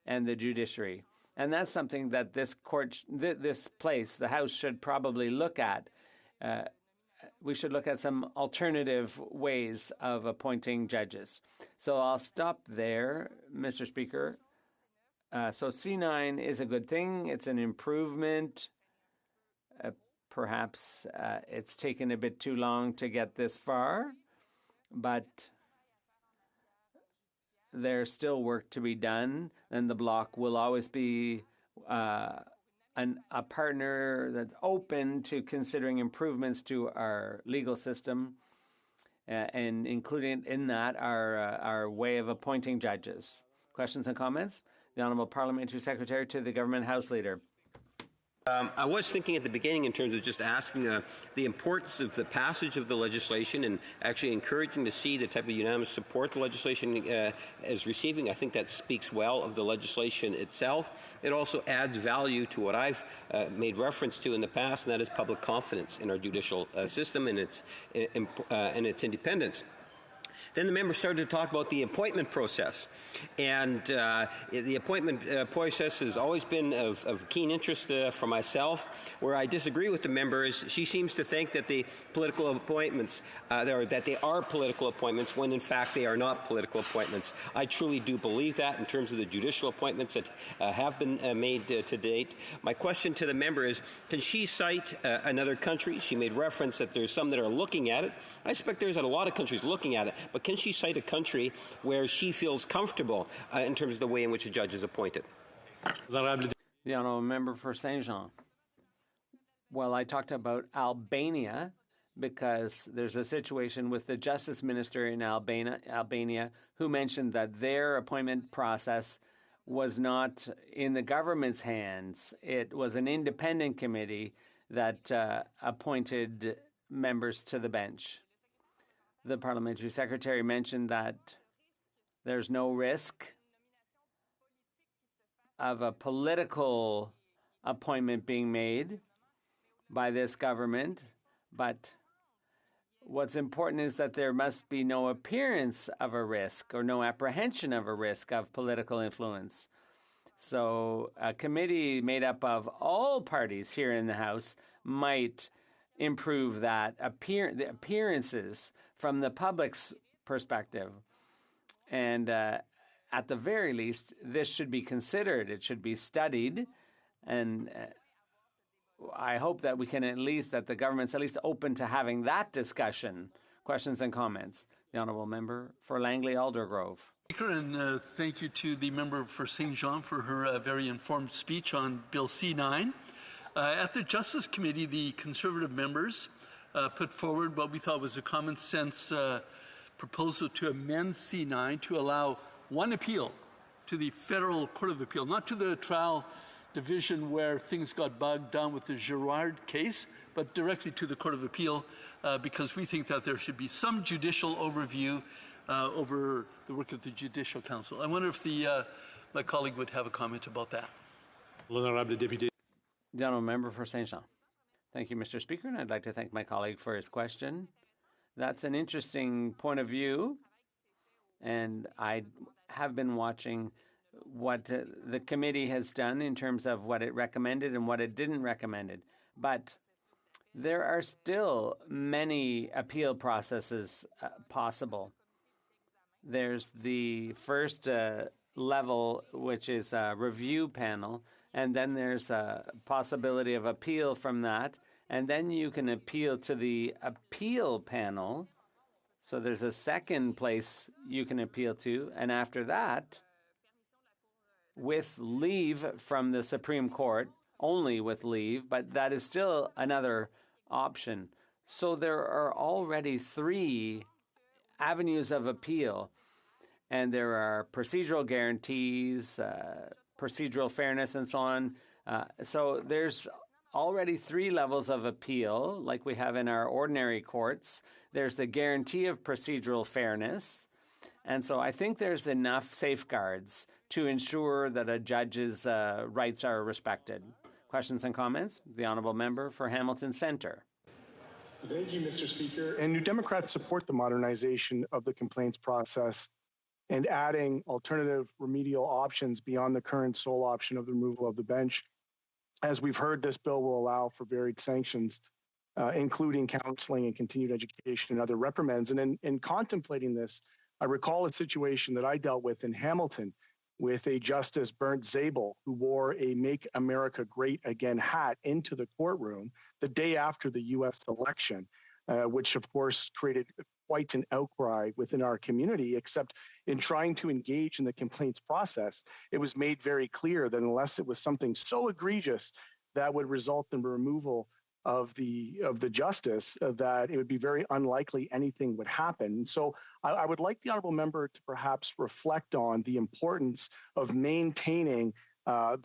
Speaker 5: and the judiciary. And that's something that this court, this place, the House, should probably look at. We should look at some alternative ways of appointing judges. So I'll stop there, Mr. Speaker. So C9 is a good thing. It's an improvement. Perhaps it's taken a bit too long to get this far, but there's still work to be done, and the Bloc will always be a partner that's open to considering improvements to our legal system, and including in that our way of appointing judges. Questions and comments? The Honourable Parliamentary Secretary to the Government House Leader.
Speaker 19: I was thinking at the beginning in terms of just asking the importance of the passage of the legislation and actually encouraging to see the type of unanimous support the legislation is receiving. I think that speaks well of the legislation itself. It also adds value to what I've made reference to in the past, and that is public confidence in our judicial system and its independence. Then the member started to talk about the appointment process. And the appointment process has always been of keen interest for myself. Where I disagree with the member is she seems to think that the political appointments, that they are political appointments when in fact they are not political appointments. I truly do believe that in terms of the judicial appointments that have been made to date. My question to the member is, can she cite another country? She made reference that there's some that are looking at it. I suspect there's a lot of countries looking at it, but can she cite a country where she feels comfortable in terms of the way in which a judge is appointed?
Speaker 5: The Honourable Member for Saint Jean. Well, I talked about Albania because there's a situation with the Justice Minister in Albania who mentioned that their appointment process was not in the government's hands. It was an independent committee that appointed members to the bench. The Parliamentary Secretary mentioned that there's no risk of a political appointment being made by this government, but what's important is that there must be no appearance of a risk or no apprehension of a risk of political influence. So a committee made up of all parties here in the House might improve that the appearances from the public's perspective. And at the very least, this should be considered. It should be studied. And I hope that we can that the government's at least open to having that discussion. Questions and comments? The Honourable Member for Langley Aldergrove.
Speaker 8: Speaker, and thank you to the member for Saint Jean for her very informed speech on Bill C9. At the Justice Committee, the Conservative members put forward what we thought was a common sense proposal to amend C9 to allow one appeal to the Federal Court of Appeal, not to the trial division where things got bogged down with the Girard case, but directly to the Court of Appeal, because we think that there should be some judicial overview over the work of the Judicial Council. I wonder if my colleague would have a comment about that.
Speaker 5: The Honourable Member for Saint Jean. Thank you, Mr. Speaker, and I'd like to thank my colleague for his question. That's an interesting point of view, and I have been watching what the committee has done in terms of what it recommended and what it didn't recommend. But there are still many appeal processes possible. There's the first level, which is a review panel, and then there's a possibility of appeal from that, and then you can appeal to the appeal panel. So there's a second place you can appeal to, and after that, with leave from the Supreme Court, only with leave, but that is still another option. So there are already 3 avenues of appeal, and there are procedural guarantees, procedural fairness, and so on. So there's already 3 levels of appeal, like we have in our ordinary courts. There's the guarantee of procedural fairness. And so I think there's enough safeguards to ensure that a judge's rights are respected. Questions and comments? The Honourable Member for Hamilton Centre.
Speaker 6: Thank you, Mr. Speaker. And New Democrats support the modernization of the complaints process and adding alternative remedial options beyond the current sole option of the removal of the bench. As we've heard, this bill will allow for varied sanctions, including counseling and continued education and other reprimands. And in contemplating this, I recall a situation that I dealt with in Hamilton with a Justice Bernd Zabel, who wore a Make America Great Again hat into the courtroom the day after the U.S. election, which of course created quite an outcry within our community, except in trying to engage in the complaints process, it was made very clear that unless it was something so egregious that would result in the removal of the justice, that it would be very unlikely anything would happen. So I would like the honourable member to perhaps reflect on the importance of maintaining a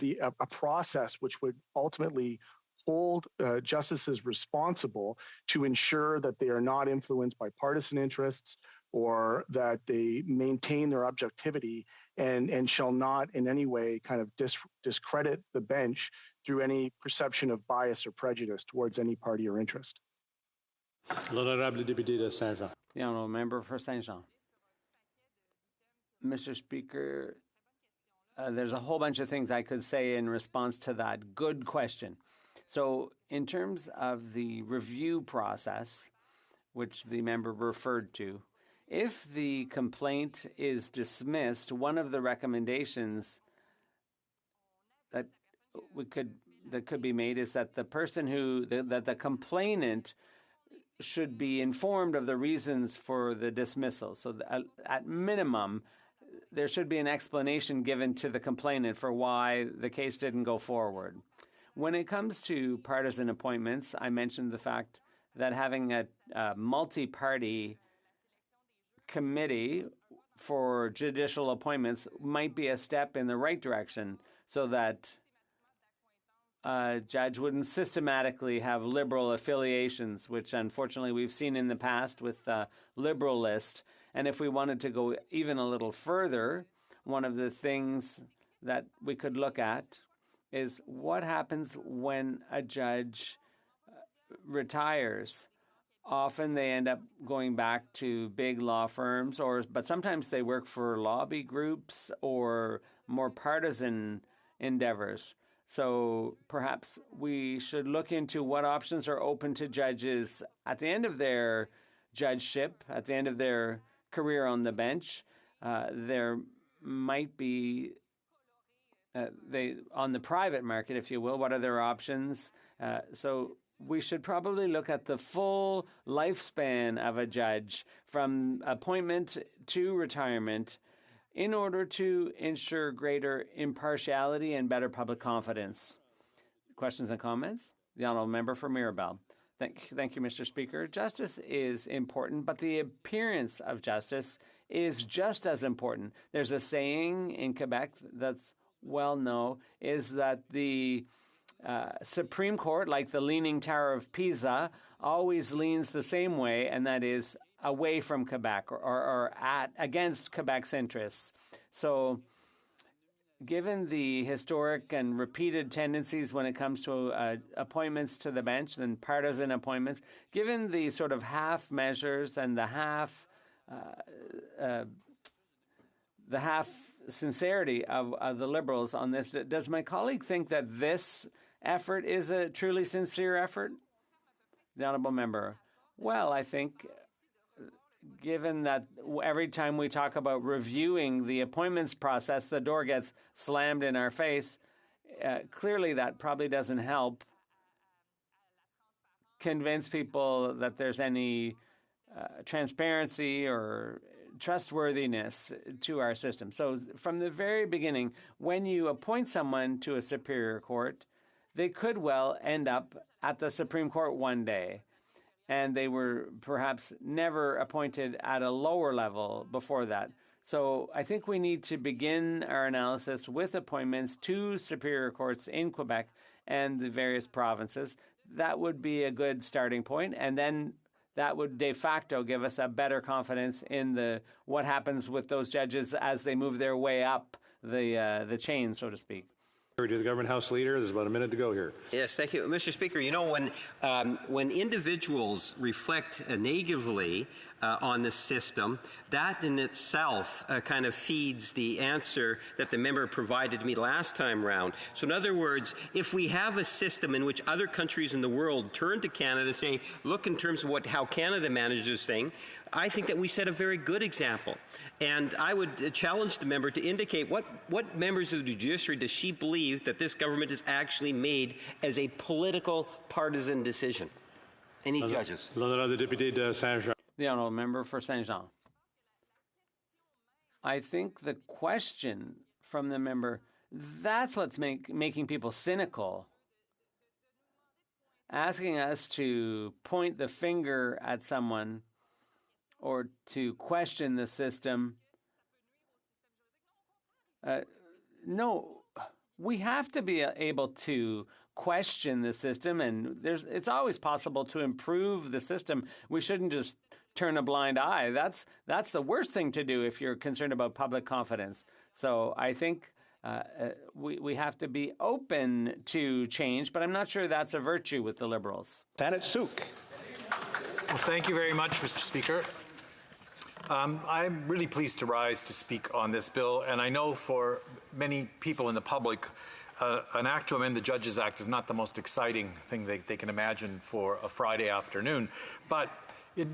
Speaker 6: process which would ultimately hold justices responsible to ensure that they are not influenced by partisan interests, or that they maintain their objectivity and shall not in any way kind of discredit the bench through any perception of bias or prejudice towards any party or interest.
Speaker 10: L'honorable député de Saint-Jean.
Speaker 5: The Honourable Member for Saint-Jean. Mr. Speaker, there's a whole bunch of things I could say in response to that. Good question. So in terms of the review process, which the member referred to, if the complaint is dismissed, one of the recommendations that could be made is that the person that the complainant should be informed of the reasons for the dismissal. So at minimum, there should be an explanation given to the complainant for why the case didn't go forward. When it comes to partisan appointments, I mentioned the fact that having a multi-party committee for judicial appointments might be a step in the right direction, so that a judge wouldn't systematically have liberal affiliations, which unfortunately we've seen in the past with Liberal List. And if we wanted to go even a little further, one of the things that we could look at is what happens when a judge retires. Often they end up going back to big law firms, but sometimes they work for lobby groups or more partisan endeavors. So perhaps we should look into what options are open to judges at the end of their judgeship, at the end of their career on the bench. There might be, on the private market, if you will, what are their options? So we should probably look at the full lifespan of a judge from appointment to retirement in order to ensure greater impartiality and better public confidence. Questions and comments? The Honourable Member for Mirabel. Thank you, Mr. Speaker. Justice is important, but the appearance of justice is just as important. There's a saying in Quebec that's well known, is that the Supreme Court, like the Leaning Tower of Pisa, always leans the same way, and that is away from Quebec or against Quebec's interests. So given the historic and repeated tendencies when it comes to appointments to the bench and partisan appointments, given the sort of half measures and the half sincerity of the Liberals on this, does my colleague think that this effort is a truly sincere effort? The Honourable Member. Well, I think given that every time we talk about reviewing the appointments process, the door gets slammed in our face, clearly that probably doesn't help convince people that there's any transparency or trustworthiness to our system. So from the very beginning, when you appoint someone to a superior court, they could well end up at the Supreme Court one day. And they were perhaps never appointed at a lower level before that. So I think we need to begin our analysis with appointments to superior courts in Quebec and the various provinces. That would be a good starting point, and then that would de facto give us a better confidence in what happens with those judges as they move their way up the chain, so to speak.
Speaker 10: To the Government House Leader, there's about a minute to go here.
Speaker 19: Yes, thank you. Mr. Speaker, you know, when individuals reflect negatively on the system, that in itself kind of feeds the answer that the member provided me last time round. So in other words, if we have a system in which other countries in the world turn to Canada to say, look in terms of how Canada manages this thing, I think that we set a very good example. And I would challenge the member to indicate what members of the judiciary does she believe that this government has actually made as a political partisan decision. Any judges?
Speaker 5: The Honourable Member for Saint-Jean. I think the question from the member, that's what's making people cynical. Asking us to point the finger at someone or to question the system. No, we have to be able to question the system, and it's always possible to improve the system. We shouldn't just turn a blind eye. That's the worst thing to do if you're concerned about public confidence. So I think we have to be open to change, but I'm not sure that's a virtue with the Liberals.
Speaker 10: Senate Souk.
Speaker 9: Well, thank you very much, Mr. Speaker. I'm really pleased to rise to speak on this bill, and I know for many people in the public, an act to amend the Judges Act is not the most exciting thing they can imagine for a Friday afternoon, but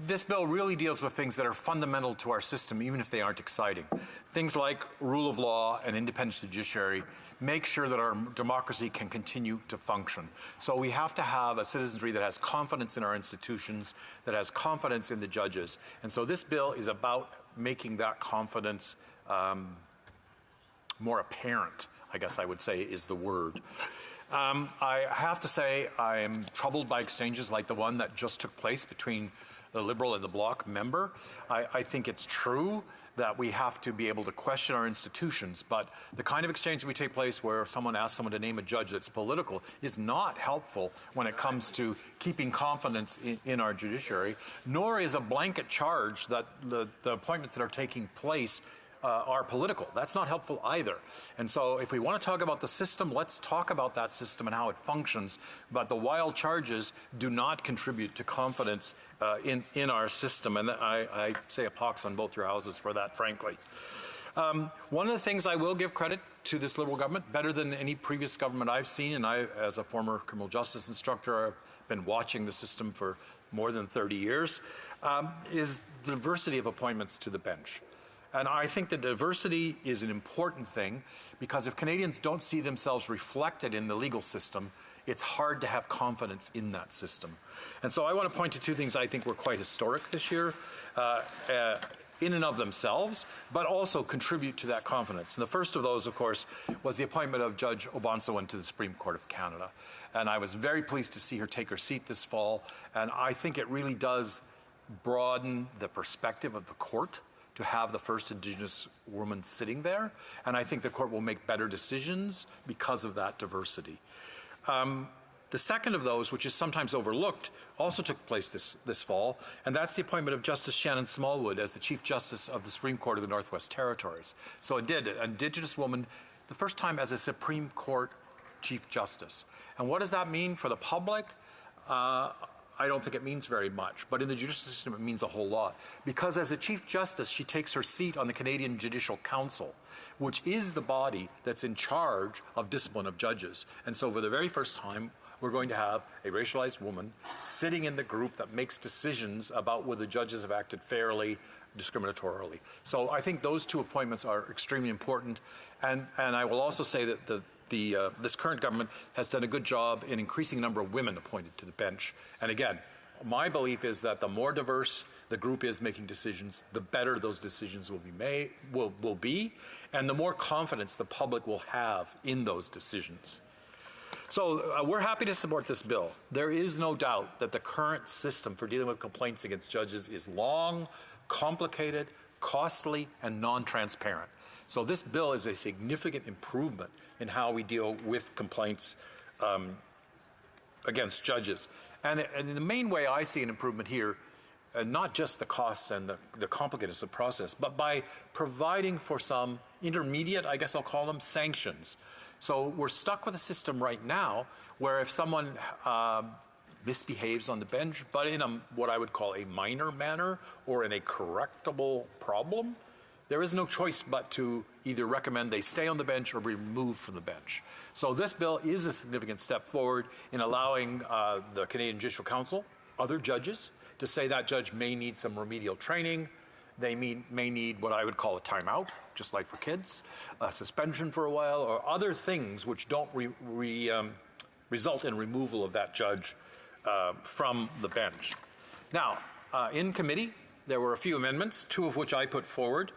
Speaker 9: this bill really deals with things that are fundamental to our system, even if they aren't exciting. Things like rule of law and independence of the judiciary make sure that our democracy can continue to function. So we have to have a citizenry that has confidence in our institutions, that has confidence in the judges. And so this bill is about making that confidence more apparent, I guess I would say is the word. I have to say I am troubled by exchanges like the one that just took place between the Liberal and the Bloc member. I think it's true that we have to be able to question our institutions, but the kind of exchange that we take place where someone asks someone to name a judge that's political is not helpful when it comes to keeping confidence in our judiciary, nor is a blanket charge that the appointments that are taking place are political. That's not helpful either. And so if we want to talk about the system, let's talk about that system and how it functions. But the wild charges do not contribute to confidence in our system. And I say a pox on both your houses for that, frankly. One of the things I will give credit to this Liberal government, better than any previous government I've seen, and I, as a former criminal justice instructor, have been watching the system for more than 30 years, is the diversity of appointments to the bench. And I think that diversity is an important thing because if Canadians don't see themselves reflected in the legal system, it's hard to have confidence in that system. And so I want to point to two things I think were quite historic this year in and of themselves, but also contribute to that confidence. And the first of those, of course, was the appointment of Judge Obonsawin to the Supreme Court of Canada. And I was very pleased to see her take her seat this fall. And I think it really does broaden the perspective of the court to have the first Indigenous woman sitting there. And I think the court will make better decisions because of that diversity. The second of those, which is sometimes overlooked, also took place this fall, and that's the appointment of Justice Shannon Smallwood as the Chief Justice of the Supreme Court of the Northwest Territories. So an Indigenous woman, the first time as a Supreme Court Chief Justice. And what does that mean for the public? I don't think it means very much, but in the judicial system it means a whole lot. Because as a Chief Justice, she takes her seat on the Canadian Judicial Council, which is the body that's in charge of discipline of judges. And so for the very first time, we're going to have a racialized woman sitting in the group that makes decisions about whether judges have acted fairly, discriminatorily. So I think those two appointments are extremely important. And I will also say that this current government has done a good job in increasing the number of women appointed to the bench. And again, my belief is that the more diverse the group is making decisions, the better those decisions will be, and the more confidence the public will have in those decisions. So we're happy to support this bill. There is no doubt that the current system for dealing with complaints against judges is long, complicated, costly, and non-transparent. So this bill is a significant improvement in how we deal with complaints against judges. And the main way I see an improvement here, not just the costs and the complicatedness of the process, but by providing for some intermediate, I guess I'll call them, sanctions. So we're stuck with a system right now where if someone misbehaves on the bench, but in what I would call a minor manner or in a correctable problem, there is no choice but to either recommend they stay on the bench or be removed from the bench. So this bill is a significant step forward in allowing the Canadian Judicial Council, other judges, to say that judge may need some remedial training. They may need what I would call a timeout, just like for kids, a suspension for a while, or other things which don't result in removal of that judge from the bench. Now, in committee, there were a few amendments, two of which I put forward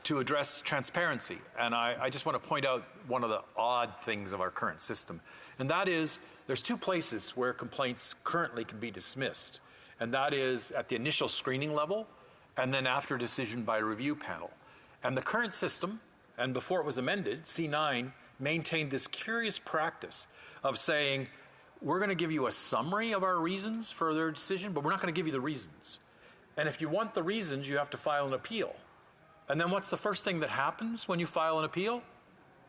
Speaker 9: to address transparency. And I just want to point out one of the odd things of our current system. And that is, there's two places where complaints currently can be dismissed. And that is at the initial screening level, and then after decision by a review panel. And the current system, and before it was amended, C9 maintained this curious practice of saying, we're going to give you a summary of our reasons for their decision, but we're not going to give you the reasons. And if you want the reasons, you have to file an appeal. And then what's the first thing that happens when you file an appeal?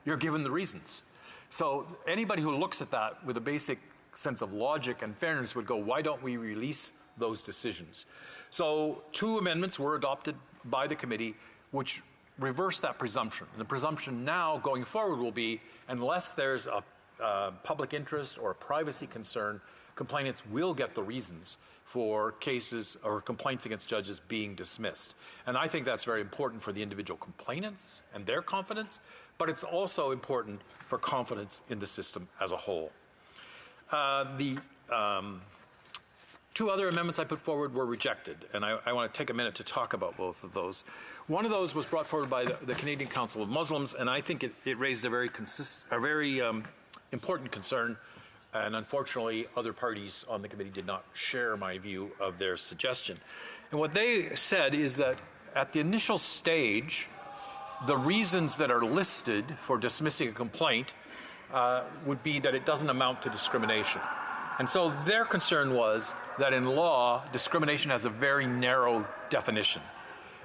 Speaker 9: You're given the reasons. So anybody who looks at that with a basic sense of logic and fairness would go, why don't we release those decisions? So two amendments were adopted by the committee which reverse that presumption. And the presumption now going forward will be, unless there's a public interest or a privacy concern, complainants will get the reasons for cases or complaints against judges being dismissed. And I think that's very important for the individual complainants and their confidence, but it's also important for confidence in the system as a whole. The two other amendments I put forward were rejected, and I want to take a minute to talk about both of those. One of those was brought forward by the Canadian Council of Muslims, and I think it raised a very important concern, and unfortunately other parties on the committee did not share my view of their suggestion. And what they said is that at the initial stage, the reasons that are listed for dismissing a complaint would be that it doesn't amount to discrimination. And so their concern was that in law, discrimination has a very narrow definition.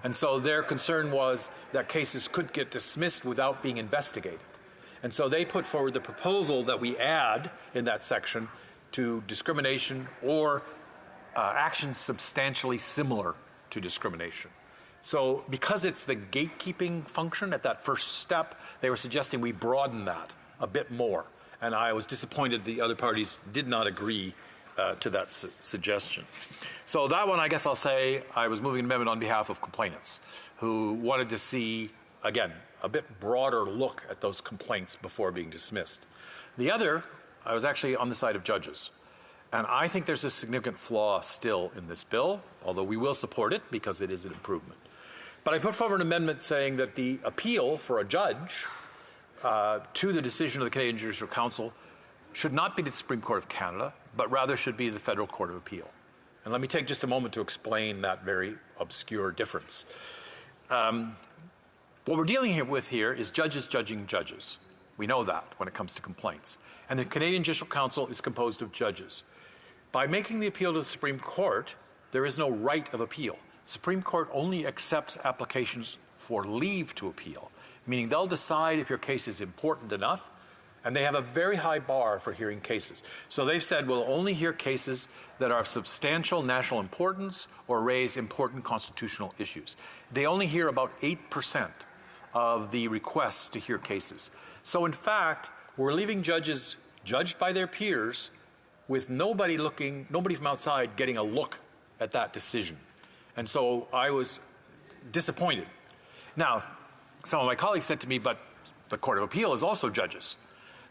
Speaker 9: And so their concern was that cases could get dismissed without being investigated. And so they put forward the proposal that we add in that section to discrimination or actions substantially similar to discrimination. So because it's the gatekeeping function at that first step, they were suggesting we broaden that a bit more. And I was disappointed the other parties did not agree to that suggestion. So that one, I guess I'll say, I was moving an amendment on behalf of complainants who wanted to see, again, a bit broader look at those complaints before being dismissed. The other, I was actually on the side of judges. And I think there's a significant flaw still in this bill, although we will support it because it is an improvement. But I put forward an amendment saying that the appeal for a judge to the decision of the Canadian Judicial Council should not be the Supreme Court of Canada, but rather should be the Federal Court of Appeal. And let me take just a moment to explain that very obscure difference. What we're dealing with here is judges judging judges. We know that when it comes to complaints. And the Canadian Judicial Council is composed of judges. By making the appeal to the Supreme Court, there is no right of appeal. The Supreme Court only accepts applications for leave to appeal, meaning they'll decide if your case is important enough, and they have a very high bar for hearing cases. So they've said we'll only hear cases that are of substantial national importance or raise important constitutional issues. They only hear about 8% of the requests to hear cases. So in fact, we're leaving judges judged by their peers with nobody from outside getting a look at that decision. And so I was disappointed. Now, some of my colleagues said to me, but the Court of Appeal is also judges.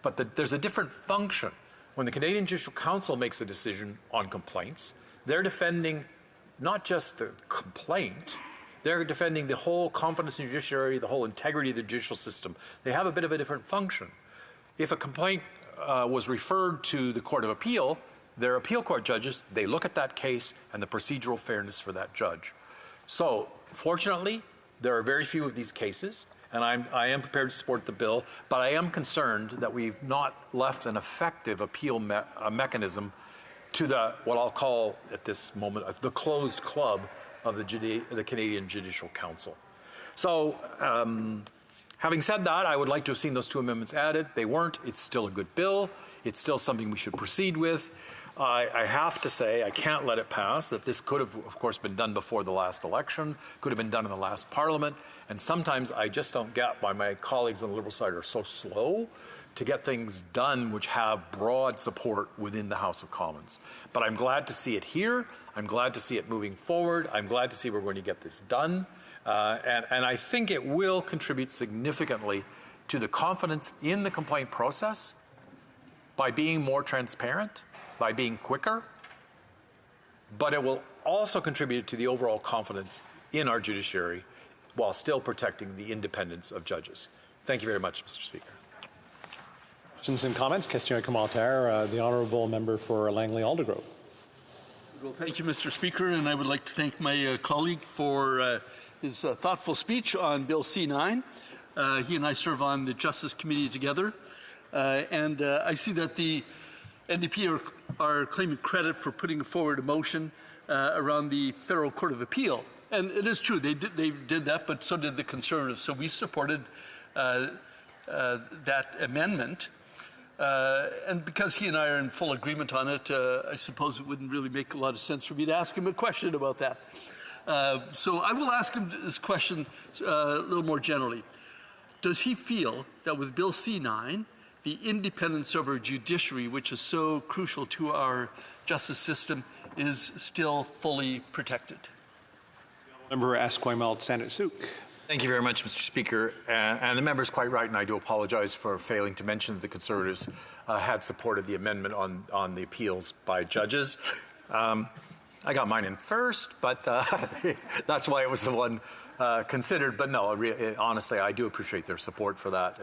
Speaker 9: But there's a different function. When the Canadian Judicial Council makes a decision on complaints, they're defending not just the complaint, they're defending the whole confidence in the judiciary, the whole integrity of the judicial system. They have a bit of a different function. If a complaint was referred to the Court of Appeal, their appeal court judges, they look at that case and the procedural fairness for that judge. So, fortunately, there are very few of these cases, and I am prepared to support the bill, but I am concerned that we've not left an effective appeal mechanism to the, what I'll call at this moment, the closed club of the Canadian Judicial Council. So, having said that, I would like to have seen those two amendments added. They weren't. It's still a good bill. It's still something we should proceed with. I have to say, I can't let it pass, that this could have, of course, been done before the last election, could have been done in the last Parliament, and sometimes I just don't get why my colleagues on the Liberal side are so slow to get things done which have broad support within the House of Commons. But I'm glad to see it here. I'm glad to see it moving forward. I'm glad to see we're going to get this done. And I think it will contribute significantly to the confidence in the complaint process by being more transparent, by being quicker, but it will also contribute to the overall confidence in our judiciary while still protecting the independence of judges. Thank you very much, Mr. Speaker.
Speaker 10: Questions and comments? Question and commentaire. The honourable member for Langley-Aldergrove.
Speaker 8: Well, thank you, Mr. Speaker, and I would like to thank my colleague for his thoughtful speech on Bill C-9. He and I serve on the Justice Committee together, and I see that the NDP are claiming credit for putting forward a motion around the Federal Court of Appeal. And it is true, they did that, but so did the Conservatives. So we supported that amendment. And because he and I are in full agreement on it, I suppose it wouldn't really make a lot of sense for me to ask him a question about that. So I will ask him this question a little more generally. Does he feel that with Bill C-9, the independence of our judiciary, which is so crucial to our justice system, is still fully protected?
Speaker 10: Member Esquimalt, Saanich.
Speaker 9: Thank you very much, Mr. Speaker. And the member is quite right, and I do apologize for failing to mention that the Conservatives had supported the amendment on the appeals by judges. I got mine in first, but that's why it was the one considered. But no, honestly, I do appreciate their support for that,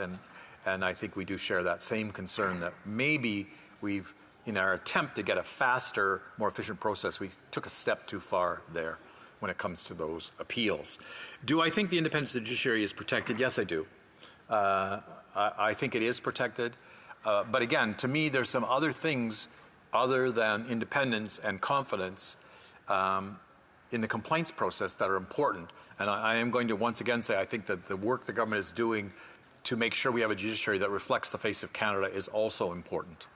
Speaker 9: and I think we do share that same concern that maybe we've, in our attempt to get a faster, more efficient process, we took a step too far there when it comes to those appeals. Do I think the independence of the judiciary is protected? Yes, I do. I think it is protected. But again, to me, there's some other things other than independence and confidence in the complaints process that are important. And I am going to once again say I think that the work the government is doing to make sure we have a judiciary that reflects the face of Canada is also important.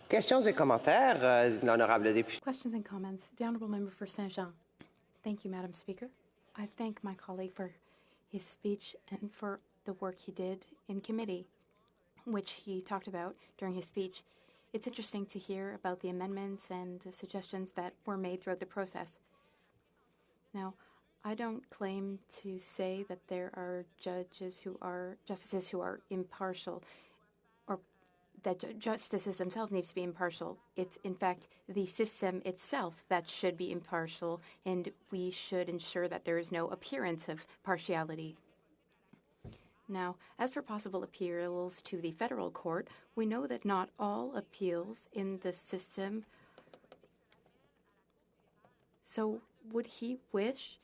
Speaker 1: Questions et commentaires, l'honorable député.
Speaker 24: Questions and comments. The Honourable Member for Saint-Jean. Thank you, Madam Speaker. I thank my colleague for his speech and for the work he did in committee, which he talked about during his speech. It's interesting to hear about the amendments and suggestions that were made throughout the process. Now, I don't claim to say that there are justices who are impartial, or that justices themselves need to be impartial. It's, in fact, the system itself that should be impartial, and we should ensure that there is no appearance of partiality. Now, as for possible appeals to the federal court, we know that not all appeals in the system. So would he wish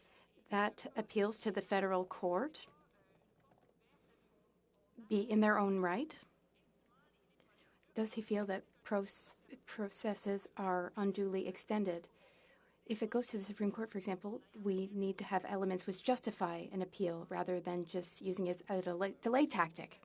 Speaker 24: that appeals to the federal court be in their own right? Does he feel that processes are unduly extended? If it goes to the Supreme Court, for example, we need to have elements which justify an appeal rather than just using it as a delay tactic.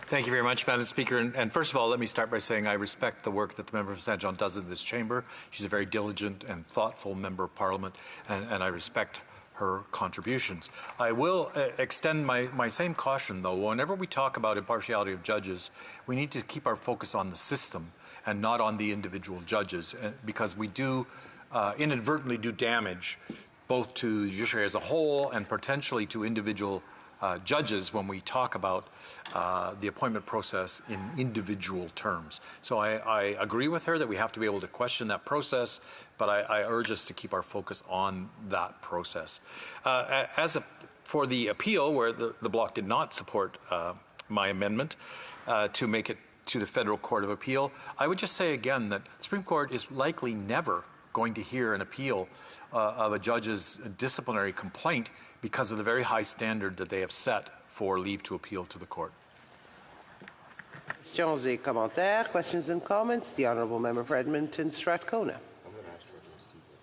Speaker 9: Thank you very much, Madam Speaker. And first of all, let me start by saying I respect the work that the member from Saint John does in this chamber. She's a very diligent and thoughtful member of Parliament, and I respect her contributions. I will extend my same caution, though. Whenever we talk about impartiality of judges, we need to keep our focus on the system and not on the individual judges, because we do inadvertently do damage both to the judiciary as a whole and potentially to individual judges when we talk about the appointment process in individual terms. So I agree with her that we have to be able to question that process, but I urge us to keep our focus on that process. As a for the appeal, where the bloc did not support my amendment to make it to the Federal Court of Appeal, I would just say again that the Supreme Court is likely never going to hear an appeal of a judge's disciplinary complaint because of the very high standard that they have set for leave to appeal to the court.
Speaker 1: Questions et commentaires, questions and comments. The Honourable Member for Edmonton Strathcona.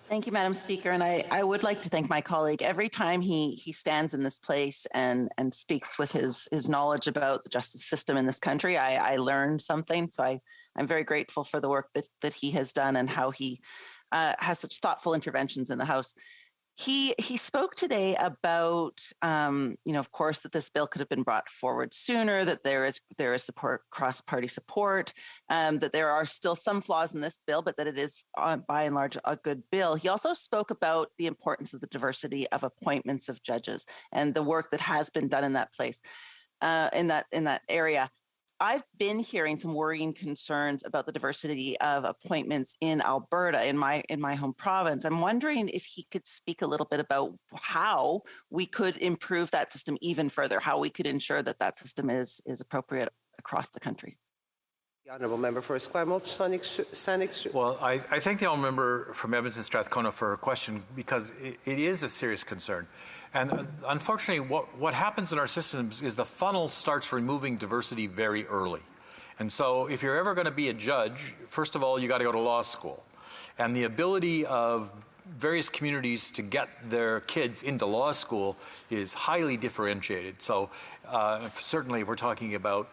Speaker 11: Thank you, Madam Speaker. And I would like to thank my colleague. Every time he stands in this place and speaks with his knowledge about the justice system in this country, I learn something. So I'm very grateful for the work that he has done and how he has such thoughtful interventions in the House. He spoke today about, of course, that this bill could have been brought forward sooner, that there is support, cross-party support, that there are still some flaws in this bill, but that it is, by and large, a good bill. He also spoke about the importance of the diversity of appointments of judges and the work that has been done in that place, in that area. I've been hearing some worrying concerns about the diversity of appointments in Alberta, in my home province. I'm wondering if he could speak a little bit about how we could improve that system even further, how we could ensure that system is appropriate across the country.
Speaker 1: The Honourable Member for Esquimalt, Saanich.
Speaker 9: Well, I thank the Honourable Member from Edmonton Strathcona for her question because it is a serious concern. And unfortunately, what happens in our systems is the funnel starts removing diversity very early. And so if you're ever going to be a judge, first of all, you got to go to law school. And the ability of various communities to get their kids into law school is highly differentiated. So certainly if we're talking about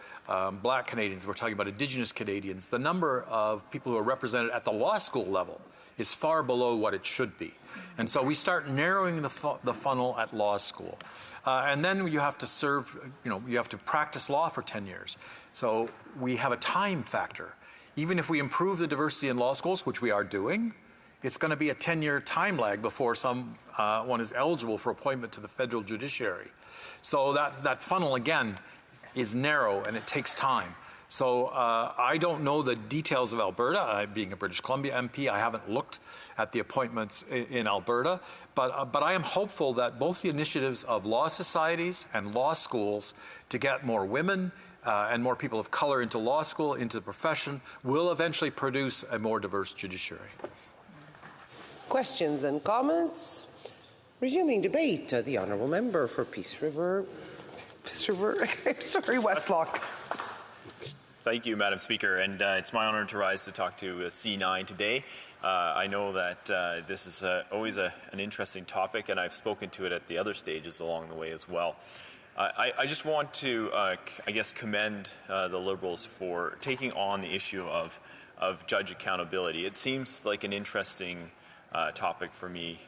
Speaker 9: Black Canadians, we're talking about Indigenous Canadians, the number of people who are represented at the law school level is far below what it should be. And so we start narrowing the funnel at law school. And then you have to serve, you have to practice law for 10 years. So we have a time factor. Even if we improve the diversity in law schools, which we are doing, it's going to be a 10-year time lag before someone is eligible for appointment to the federal judiciary. So that funnel, again, is narrow and it takes time. So I don't know the details of Alberta. Being a British Columbia MP, I haven't looked at the appointments in Alberta. But I am hopeful that both the initiatives of law societies and law schools to get more women and more people of color into law school, into the profession, will eventually produce a more diverse judiciary.
Speaker 1: Questions and comments? Resuming debate, the Honourable Member for Peace River, Westlock.
Speaker 12: Thank you, Madam Speaker, and it's my honor to rise to talk to C9 today. I know that this is always an interesting topic, and I've spoken to it at the other stages along the way as well. I just want to, commend the Liberals for taking on the issue of judge accountability. It seems like an interesting topic for me,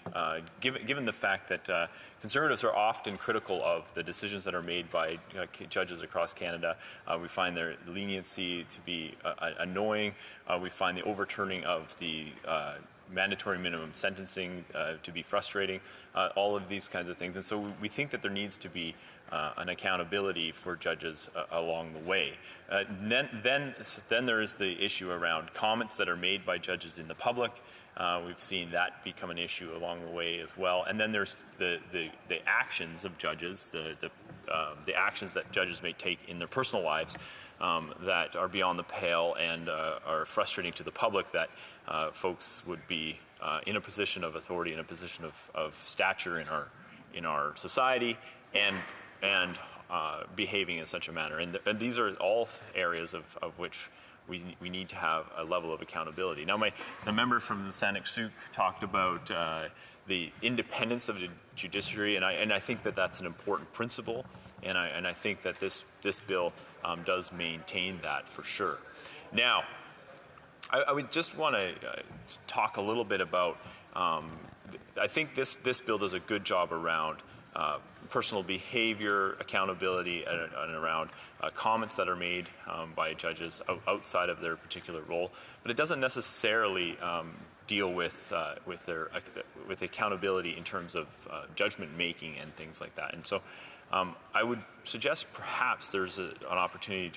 Speaker 12: given the fact that Conservatives are often critical of the decisions that are made by judges across Canada. We find their leniency to be annoying. We find the overturning of the mandatory minimum sentencing to be frustrating, all of these kinds of things. And so we think that there needs to be an accountability for judges along the way. Then there is the issue around comments that are made by judges in the public. We've seen that become an issue along the way as well. And then there's the actions of judges, the actions that judges may take in their personal lives that are beyond the pale and are frustrating to the public, that folks would be in a position of authority, in a position of stature in our society, and behaving in such a manner. And these are all areas of which we need to have a level of accountability. Now, the member from the Saanich talked about the independence of the judiciary, and I think that that's an important principle, and I think that this bill does maintain that for sure. Now, I would just want to talk a little bit about. I think this bill does a good job around personal behavior, accountability, and around comments that are made by judges outside of their particular role, but it doesn't necessarily deal with accountability in terms of judgment making and things like that. And so, I would suggest perhaps there's an opportunity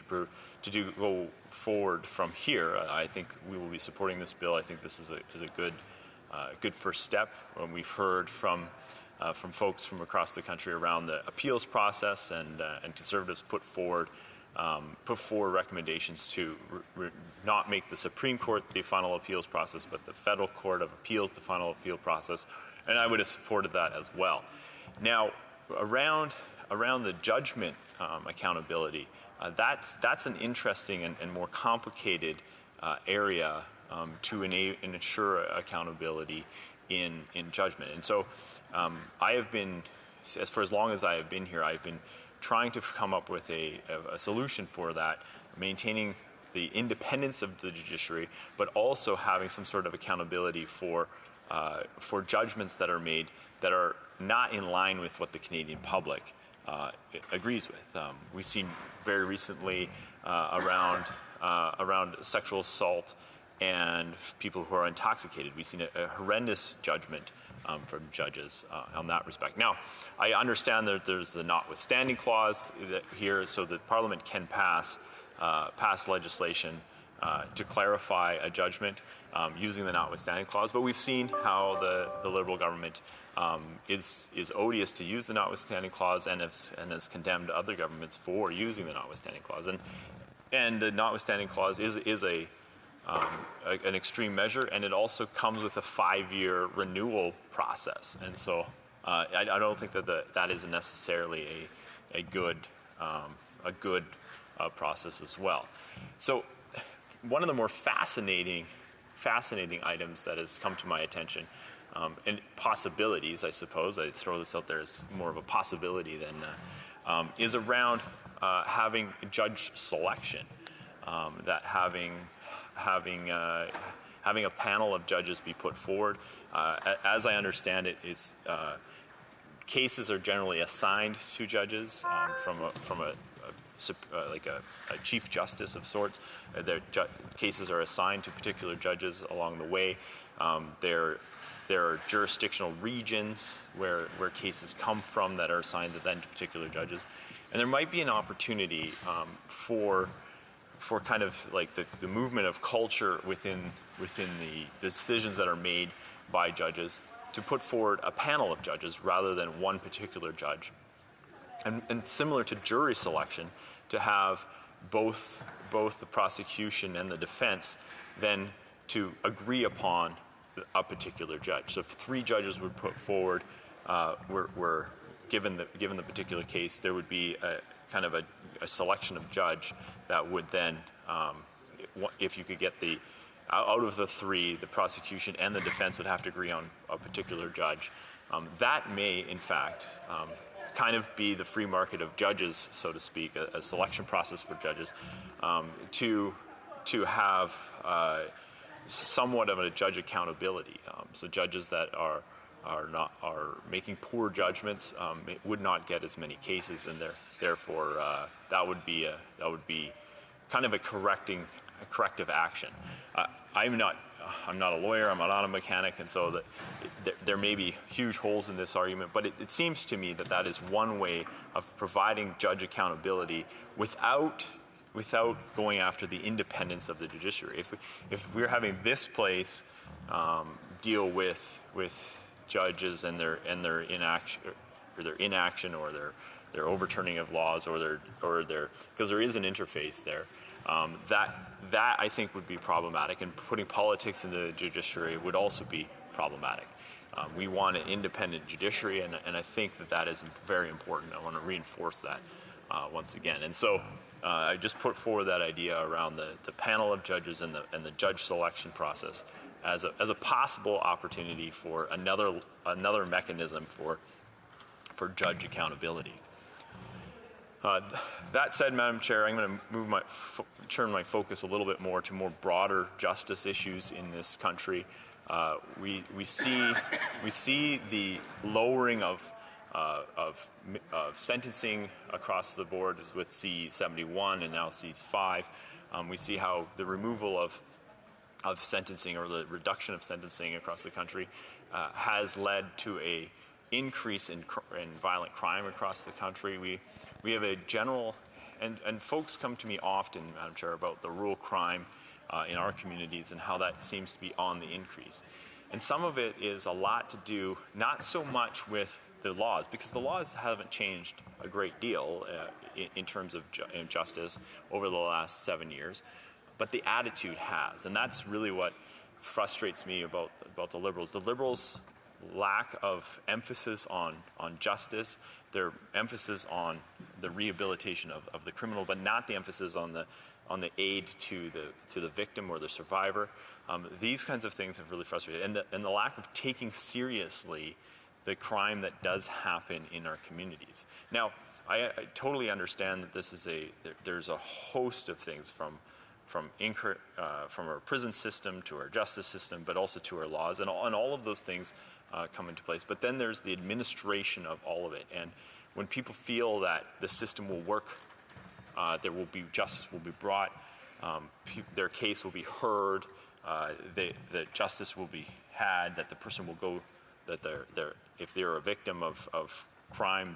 Speaker 12: to go forward from here. I think we will be supporting this bill. I think this is a good first step. We've heard from from folks from across the country around the appeals process, and Conservatives put forward recommendations to not make the Supreme Court the final appeals process, but the Federal Court of Appeals the final appeal process, and I would have supported that as well. Now, around the judgment accountability, that's an interesting and more complicated area to ensure accountability in judgment. And so I have been, for as long as I have been here, I've been trying to come up with a solution for that, maintaining the independence of the judiciary, but also having some sort of accountability for judgments that are made that are not in line with what the Canadian public agrees with. We've seen very recently around sexual assault and people who are intoxicated. We've seen a horrendous judgment from judges on that respect. Now, I understand that there's the notwithstanding clause here, so that Parliament can pass legislation to clarify a judgment using the notwithstanding clause. But we've seen how the Liberal government is odious to use the notwithstanding clause, and has condemned other governments for using the notwithstanding clause. And the notwithstanding clause is an extreme measure, and it also comes with a 5-year renewal process. And so I don't think that is necessarily a good process as well. So one of the more fascinating items that has come to my attention, and possibilities, I suppose, I throw this out there as more of a possibility than, is around having judge selection, that having a panel of judges be put forward. As I understand it, cases are generally assigned to judges from a chief justice of sorts. Their cases are assigned to particular judges along the way. There are jurisdictional regions where cases come from that are assigned then to particular judges, and there might be an opportunity for kind of like the movement of culture within the decisions that are made by judges, to put forward a panel of judges rather than one particular judge. And similar to jury selection, to have both the prosecution and the defense then to agree upon a particular judge. So if 3 judges were put forward, were given the particular case, there would be a kind of a selection of judge that would then, if you could get out of the 3, the prosecution and the defense would have to agree on a particular judge. That may, in fact, kind of be the free market of judges, so to speak, a selection process for judges, to have somewhat of a judge accountability. So judges that are making poor judgments would not get as many cases, and therefore that would be kind of a corrective action. I'm not a lawyer, I'm not a mechanic, and so there may be huge holes in this argument, but it seems to me that is one way of providing judge accountability without going after the independence of the judiciary. If we're having this place deal with judges and their inaction or their overturning of laws or their because there is an interface there, that I think would be problematic, and putting politics in the judiciary would also be problematic. We want an independent judiciary, and I think that is very important. I want to reinforce that once again. And so I just put forward that idea around the panel of judges and the judge selection process as a possible opportunity for another mechanism for judge accountability. That said, Madam Chair, I'm going to turn my focus a little bit more to more broader justice issues in this country. We see the lowering of sentencing across the board with C-71 and now C-5. We see how the removal of sentencing, or the reduction of sentencing across the country, has led to a increase in violent crime across the country. We have a general, and folks come to me often, Madam Chair, about the rural crime in our communities and how that seems to be on the increase. And some of it is a lot to do, not so much with the laws, because the laws haven't changed a great deal in terms of justice over the last 7 years, but the attitude has, and that's really what frustrates me about the Liberals. The Liberals' lack of emphasis on justice, their emphasis on the rehabilitation of the criminal, but not the emphasis on the aid to the victim or the survivor. These kinds of things have really frustrated, and the lack of taking seriously the crime that does happen in our communities. Now, I totally understand that this is there's a host of things from our prison system to our justice system, but also to our laws, and all of those things come into place. But then there's the administration of all of it, and when people feel that the system will work, justice will be brought, their case will be heard, that justice will be had, that the person will go, that if they're a victim of crime,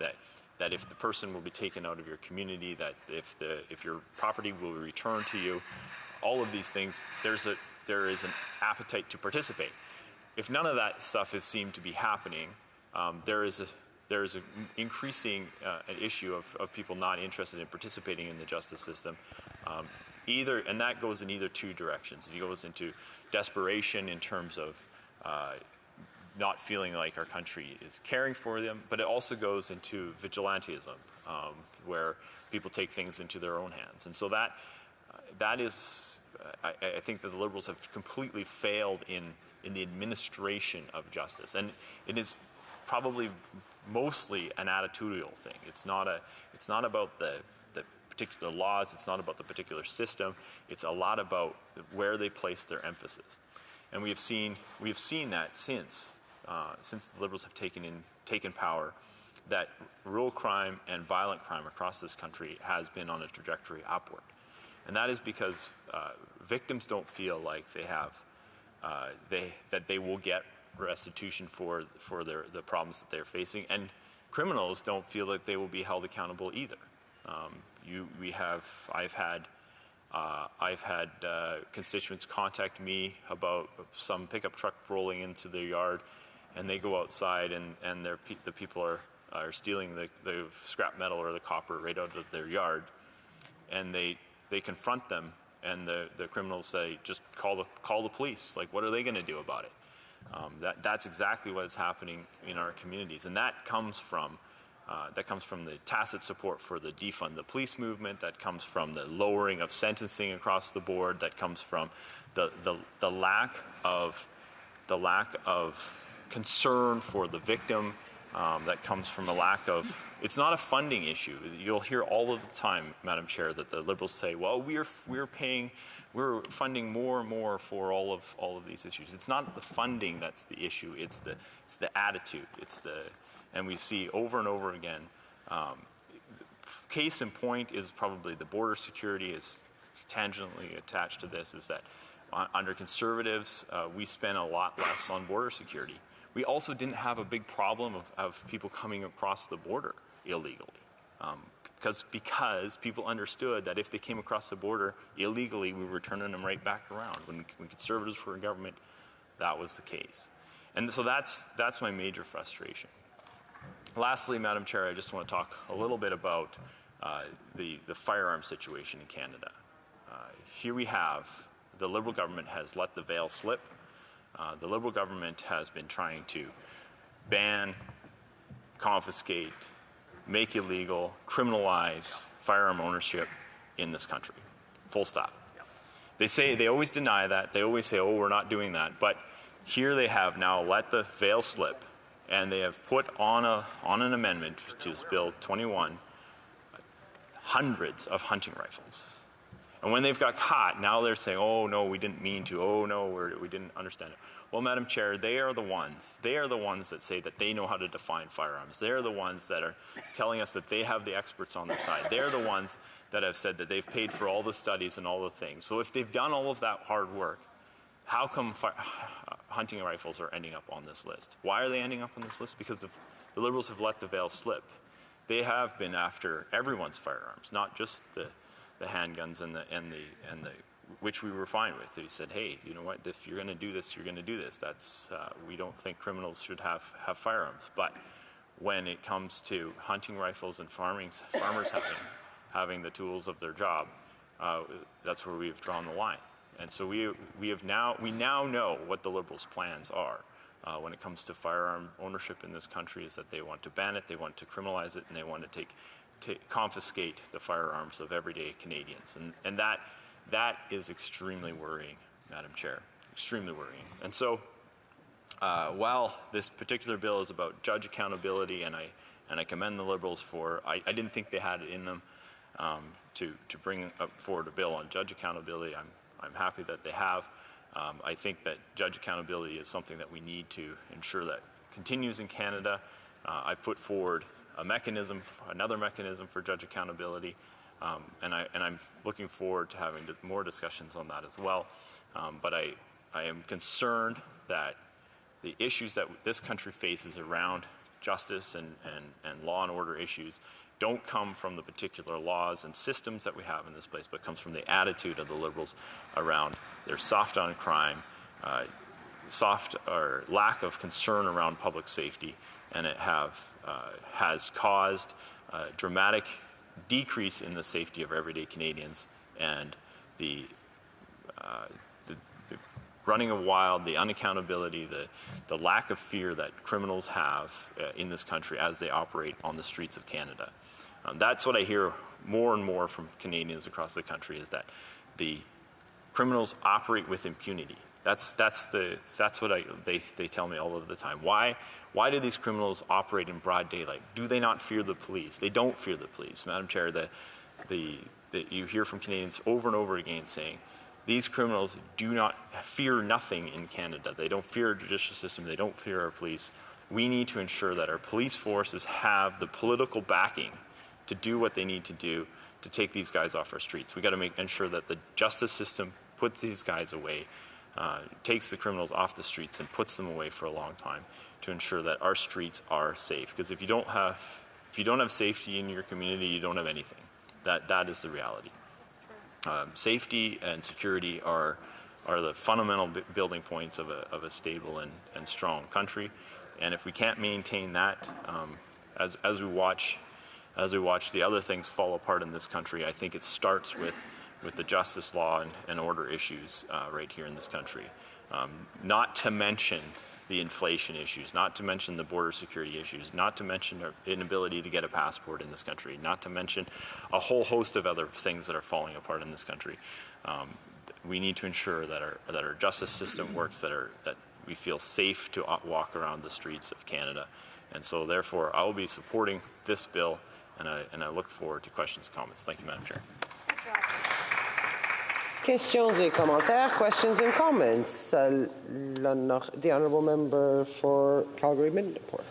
Speaker 12: that if the person will be taken out of your community, that if your property will be returned to you, all of these things, there is an appetite to participate. If none of that stuff is seemed to be happening, there is an increasing issue of people not interested in participating in the justice system. And that goes in either two directions. It goes into desperation in terms of not feeling like our country is caring for them, but it also goes into vigilantism, where people take things into their own hands. And so that is, I think that the Liberals have completely failed in the administration of justice. And it is probably mostly an attitudinal thing. It's not about the particular laws, it's not about the particular system, it's a lot about where they place their emphasis. And we have seen that since the Liberals have taken power, that rural crime and violent crime across this country has been on a trajectory upward. And that is because victims don't feel like they have that they will get restitution for the problems that they're facing, and criminals don't feel like they will be held accountable either. I've had constituents contact me about some pickup truck rolling into their yard, and they go outside and the people are stealing the scrap metal or the copper right out of their yard, and they confront them, and the criminals say, just call the police. Like, what are they going to do about it? That's exactly what is happening in our communities, and that comes from the tacit support for the defund the police movement. That comes from the lowering of sentencing across the board. That comes from the lack of concern for the victim. That comes from a lack of. It's not a funding issue. You'll hear all of the time, Madam Chair, that the Liberals say, "Well, we're funding more and more for all of these issues." It's not the funding that's the issue. It's the attitude. And we see over and over again. Case in point is probably the border security is tangentially attached to this. Is that under Conservatives, we spend a lot less on border security. We also didn't have a big problem of people coming across the border illegally, because people understood that if they came across the border illegally, we were turning them right back around. When Conservatives were in government, that was the case. And so that's my major frustration. Lastly, Madam Chair, I just want to talk a little bit about the firearm situation in Canada. Here we have the Liberal government has let the veil slip. The Liberal government has been trying to ban, confiscate, make illegal, criminalize firearm ownership in this country. Full stop. They always deny that. They always say, "Oh, we're not doing that." But here they have now let the veil slip, and they have put on an amendment to Bill 21 hundreds of hunting rifles. And when they've got caught, now they're saying, "Oh, no, we didn't mean to. Oh, no, we didn't understand it." Well, Madam Chair, they are the ones that say that they know how to define firearms. They're the ones that are telling us that they have the experts on their side. They're the ones that have said that they've paid for all the studies and all the things. So if they've done all of that hard work, how come hunting rifles are ending up on this list? Why are they ending up on this list? Because the Liberals have let the veil slip. They have been after everyone's firearms, not just the handguns and the which we were fine with. They said, "Hey, you know what? If you're going to do this, you're going to do this. That's we don't think criminals should have firearms." But when it comes to hunting rifles and farmers having the tools of their job, that's where we've drawn the line. And so we now know what the Liberals' plans are when it comes to firearm ownership in this country, is that they want to ban it, they want to criminalize it, and they want to confiscate the firearms of everyday Canadians. And that is extremely worrying, Madam Chair, extremely worrying. And so while this particular bill is about judge accountability, and I commend the Liberals for, I didn't think they had it in them to bring forward a bill on judge accountability. I'm happy that they have. I think that judge accountability is something that we need to ensure that continues in Canada. I've put forward another mechanism for judge accountability, and I'm looking forward to having more discussions on that as well. But I am concerned that the issues that this country faces around justice and law and order issues don't come from the particular laws and systems that we have in this place, but comes from the attitude of the Liberals around their soft on crime, soft or lack of concern around public safety, and it has caused a dramatic decrease in the safety of everyday Canadians, and the running of wild, the unaccountability, the lack of fear that criminals have in this country as they operate on the streets of Canada. That's what I hear more and more from Canadians across the country, is that the criminals operate with impunity. That's what they tell me all of the time. Why do these criminals operate in broad daylight? Do they not fear the police? They don't fear the police, Madam Chair. You hear from Canadians over and over again saying, these criminals do not fear nothing in Canada. They don't fear our judicial system. They don't fear our police. We need to ensure that our police forces have the political backing to do what they need to do to take these guys off our streets. We got to ensure that the justice system puts these guys away, takes the criminals off the streets and puts them away for a long time, to ensure that our streets are safe. Because if you don't have safety in your community, you don't have anything. That is the reality. Safety and security are the fundamental building points of a stable and strong country, and if we can't maintain that, as we watch the other things fall apart in this country, I think it starts with the justice law and order issues right here in this country. Not to mention the inflation issues, not to mention the border security issues, not to mention our inability to get a passport in this country, not to mention a whole host of other things that are falling apart in this country. We need to ensure that our justice system works, that we feel safe to walk around the streets of Canada. And so therefore, I will be supporting this bill, and I look forward to questions and comments. Thank you, Madam Chair.
Speaker 1: Questions et commentaires, questions and comments. The Honourable Member for Calgary-Midnapore.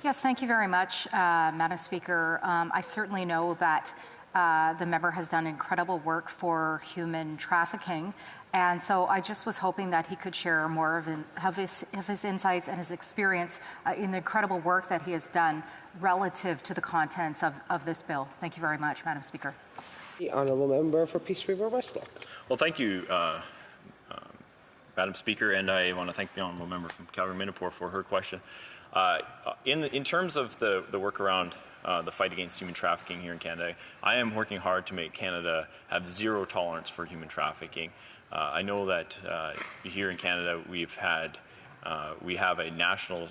Speaker 4: Yes, thank you very much, Madam Speaker. I certainly know that the member has done incredible work for human trafficking, and so I just was hoping that he could share more of his insights and his experience in the incredible work that he has done relative to the contents of this bill. Thank you very much, Madam Speaker.
Speaker 1: The Honourable Member for Peace River West Block.
Speaker 12: Well, thank you, Madam Speaker, and I want to thank the Honourable Member from Calgary-Midnapore for her question. In terms of the work around the fight against human trafficking here in Canada, I am working hard to make Canada have zero tolerance for human trafficking. I know that here in Canada we have a national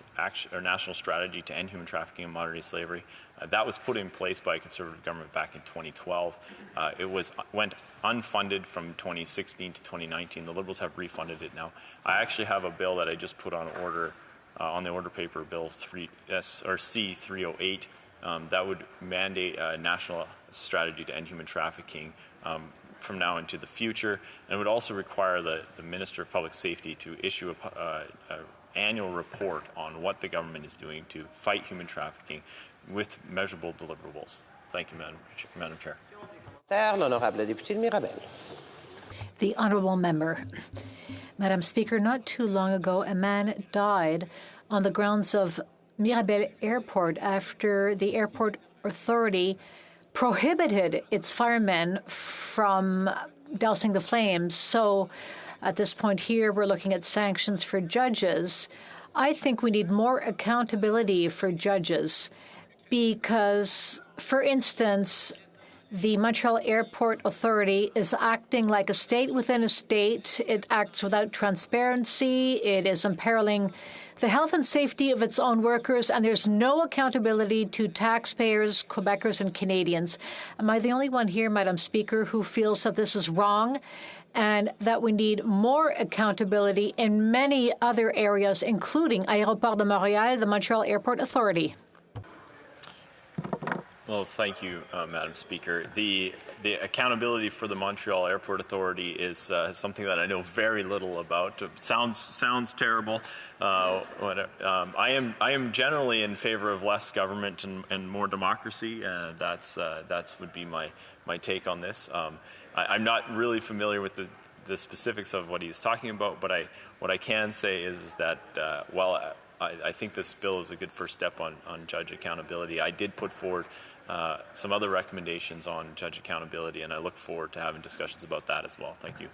Speaker 12: strategy to end human trafficking and modern-day slavery. That was put in place by a Conservative government back in 2012. It went unfunded from 2016 to 2019. The Liberals have refunded it now. I actually have a bill that I just put on the order paper, Bill C-308, that would mandate a national strategy to end human trafficking from now into the future, and it would also require the Minister of Public Safety to issue an annual report on what the government is doing to fight human trafficking with measurable deliverables. Thank you, Madam Chair.
Speaker 1: L'honorable député de Mirabel.
Speaker 18: The Honourable Member. Madam Speaker, not too long ago, a man died on the grounds of Mirabel Airport after the airport authority prohibited its firemen from dousing the flames. So at this point here, we're looking at sanctions for judges. I think we need more accountability for judges because, for instance, the Montreal Airport Authority is acting like a state within a state. It acts without transparency. It is imperiling the health and safety of its own workers, and there's no accountability to taxpayers, Quebecers, and Canadians. Am I the only one here, Madam Speaker, who feels that this is wrong and that we need more accountability in many other areas, including Aéroport de Montréal, the Montreal Airport Authority?
Speaker 12: Well, thank you, Madam Speaker. The accountability for the Montreal Airport Authority is something that I know very little about. It sounds terrible. I am generally in favor of less government and more democracy. That's would be my take on this. I'm not really familiar with the specifics of what he's talking about, but what I can say is that while I think this bill is a good first step on judge accountability, I did put forward some other recommendations on judge accountability, and I look forward to having discussions about that as well. Thank you.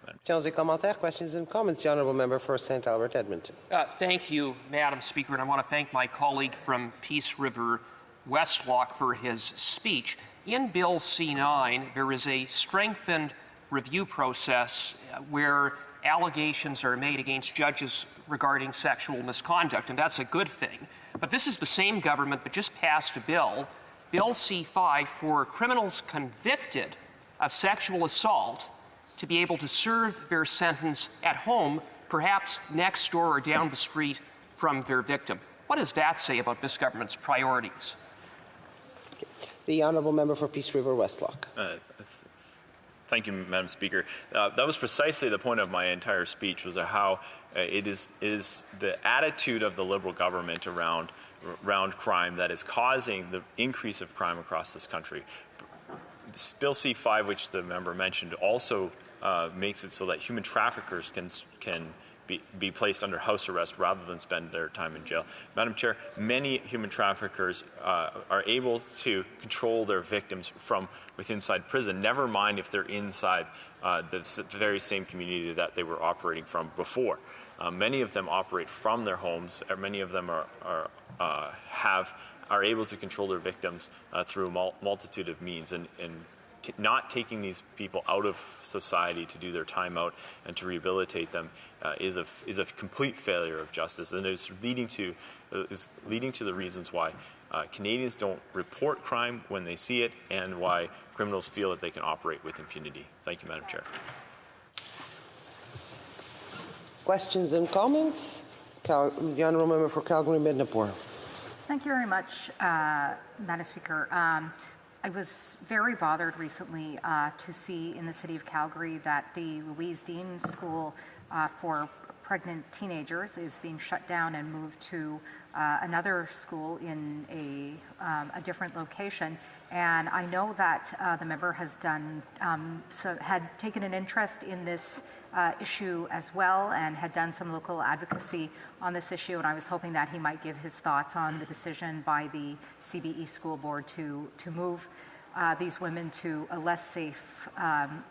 Speaker 1: Questions et commentaires, questions and comments. The Honourable Member for St. Albert Edmonton.
Speaker 2: Thank you, Madam Speaker, and I want to thank my colleague from Peace River Westlock for his speech. In Bill C-9, there is a strengthened review process where allegations are made against judges regarding sexual misconduct, and that's a good thing. But this is the same government that just passed a bill, Bill C-5, for criminals convicted of sexual assault to be able to serve their sentence at home, perhaps next door or down the street from their victim. What does that say about this government's priorities?
Speaker 1: The Honourable Member for Peace River Westlock.
Speaker 12: Thank you, Madam Speaker. That was precisely the point of my entire speech, was how it is the attitude of the Liberal government around crime that is causing the increase of crime across this country. This Bill C-5, which the member mentioned, also makes it so that human traffickers can be placed under house arrest rather than spend their time in jail. Madam Chair, many human traffickers are able to control their victims from inside prison, never mind if they're inside the very same community that they were operating from before. Many of them operate from their homes, or many of them are able to control their victims through a multitude of means, and not taking these people out of society to do their time out and to rehabilitate them is a complete failure of justice, and is leading to the reasons why Canadians don't report crime when they see it, and why criminals feel that they can operate with impunity. Thank you, Madam Chair.
Speaker 1: Questions and comments? The Honourable Member for Calgary-Midnapore.
Speaker 4: Thank you very much, Madam Speaker. I was very bothered recently to see in the city of Calgary that the Louise Dean School for pregnant teenagers is being shut down and moved to another school in a different location. And I know that the member has had taken an interest in this issue as well, and had done some local advocacy on this issue, and I was hoping that he might give his thoughts on the decision by the CBE school board to move these women to a less safe,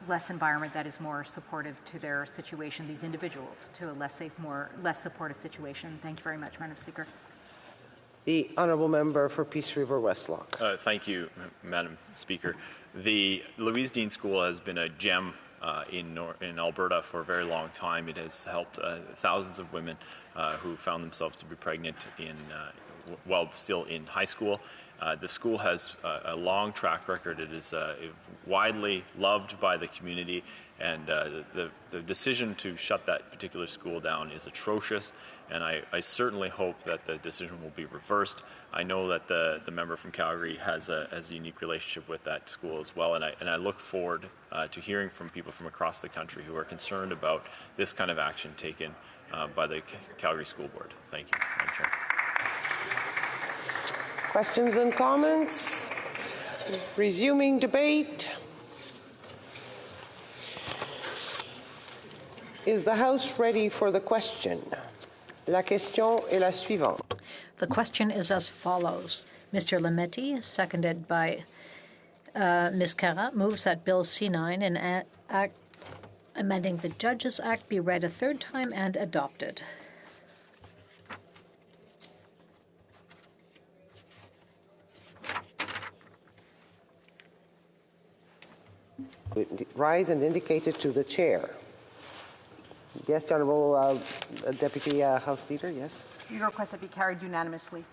Speaker 4: less environment that is more supportive to their situation, these individuals to a less safe, less supportive situation. Thank you very much, Madam Speaker.
Speaker 1: The Honourable Member for Peace River Westlock.
Speaker 12: Thank you, Madam Speaker. The Louise Dean School has been a gem in Alberta for a very long time. It has helped thousands of women who found themselves to be pregnant while still in high school. The school has a long track record. It is widely loved by the community, and the decision to shut that particular school down is atrocious, and I certainly hope that the decision will be reversed. I know that the member from Calgary has a unique relationship with that school as well, and I look forward to hearing from people from across the country who are concerned about this kind of action taken by the Calgary School Board. Thank you, Madam Chair.
Speaker 1: Questions and comments? Resuming debate. Is the House ready for the question? La question est la suivante.
Speaker 18: The question is as follows. Mr. Lametti, seconded by Ms. Carra, moves that Bill C-9, an act amending the Judges Act, be read a third time and adopted.
Speaker 1: Rise and indicate it to the chair. Yes, the Honourable Deputy House Leader, yes.
Speaker 13: Your request that be carried unanimously.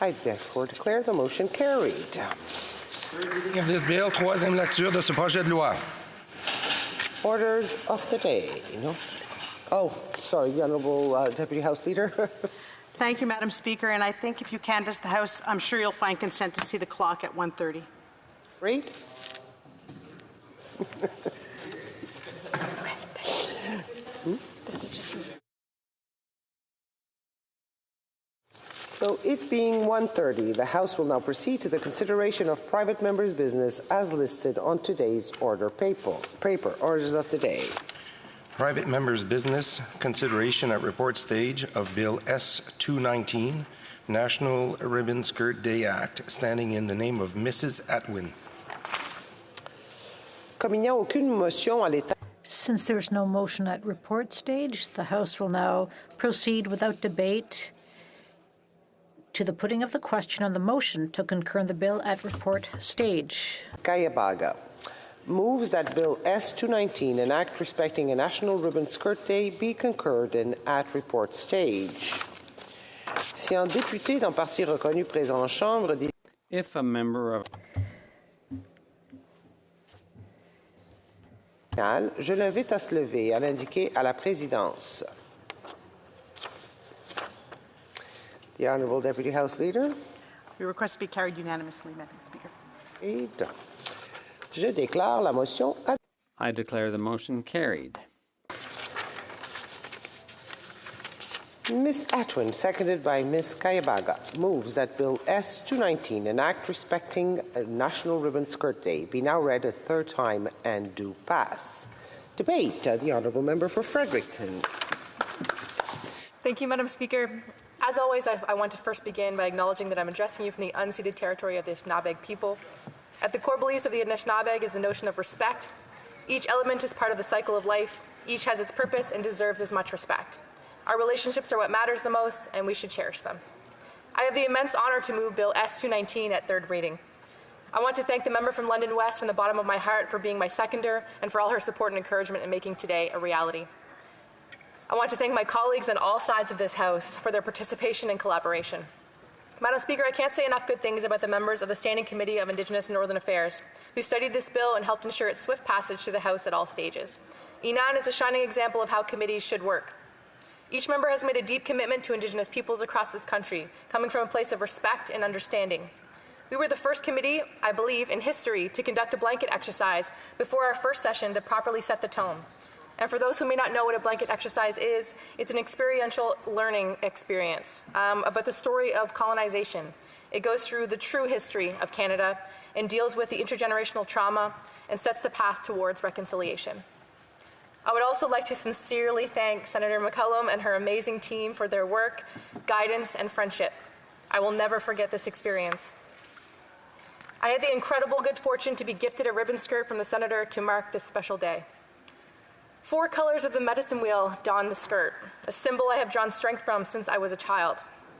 Speaker 1: I therefore declare the motion carried.
Speaker 15: Of this bill, troisième lecture de ce projet de loi.
Speaker 1: Orders of the day. Oh, sorry, the Honourable Deputy House Leader.
Speaker 13: Thank you, Madam Speaker. And I think if you canvass the House, I'm sure you'll find consent to see the clock at 1:30.
Speaker 1: Great.
Speaker 13: This is just.
Speaker 1: So it being 1:30, the House will now proceed to the consideration of private members' business as listed on today's order paper. Orders of the day.
Speaker 15: Private members' business consideration at report stage of Bill S-219, National Ribbon Skirt Day Act, standing in the name of Mrs. Atwin.
Speaker 1: Comme il n'y a aucune motion à l'état.
Speaker 18: Since there's no motion at report stage, the House will now proceed without debate to the putting of the question on the motion to concur in the bill at report stage.
Speaker 1: Kayabaga moves that Bill S-219, an act respecting a National Ribbon Skirt Day, be concurred in at report stage. Si un député d'un parti reconnu présent en chambre...
Speaker 5: If a member of...
Speaker 1: Je l'invite à se lever et à l'indiquer à la présidence. The Honourable Deputy House Leader.
Speaker 13: Your request to be carried unanimously, Madam Speaker.
Speaker 1: Je déclare la motion.
Speaker 5: I declare the motion carried.
Speaker 1: Ms. Atwin, seconded by Ms. Kayabaga, moves that Bill S-219, an act respecting a National Ribbon Skirt Day, be now read a third time and do pass. Debate. The Honourable Member for Fredericton.
Speaker 16: Thank you, Madam Speaker. As always, I want to first begin by acknowledging that I'm addressing you from the unceded territory of the Anishinaabe people. At the core beliefs of the Anishinaabe is the notion of respect. Each element is part of the cycle of life. Each has its purpose and deserves as much respect. Our relationships are what matters the most, and we should cherish them. I have the immense honor to move Bill S-219 at third reading. I want to thank the member from London West from the bottom of my heart for being my seconder and for all her support and encouragement in making today a reality. I want to thank my colleagues on all sides of this House for their participation and collaboration. Madam Speaker, I can't say enough good things about the members of the Standing Committee of Indigenous and Northern Affairs who studied this bill and helped ensure its swift passage through the House at all stages. Inan is a shining example of how committees should work. Each member has made a deep commitment to Indigenous peoples across this country, coming from a place of respect and understanding. We were the first committee, I believe, in history to conduct a blanket exercise before our first session to properly set the tone. And for those who may not know what a blanket exercise is, it's an experiential learning experience about the story of colonization. It goes through the true history of Canada and deals with the intergenerational trauma and sets the path towards reconciliation. I would also like to sincerely thank Senator McCollum and her amazing team for their work, guidance, and friendship. I will never forget this experience. I had the incredible good fortune to be gifted a ribbon skirt from the Senator to mark this special day. 4 colors of the medicine wheel don the skirt, a symbol I have drawn strength from since I was a child.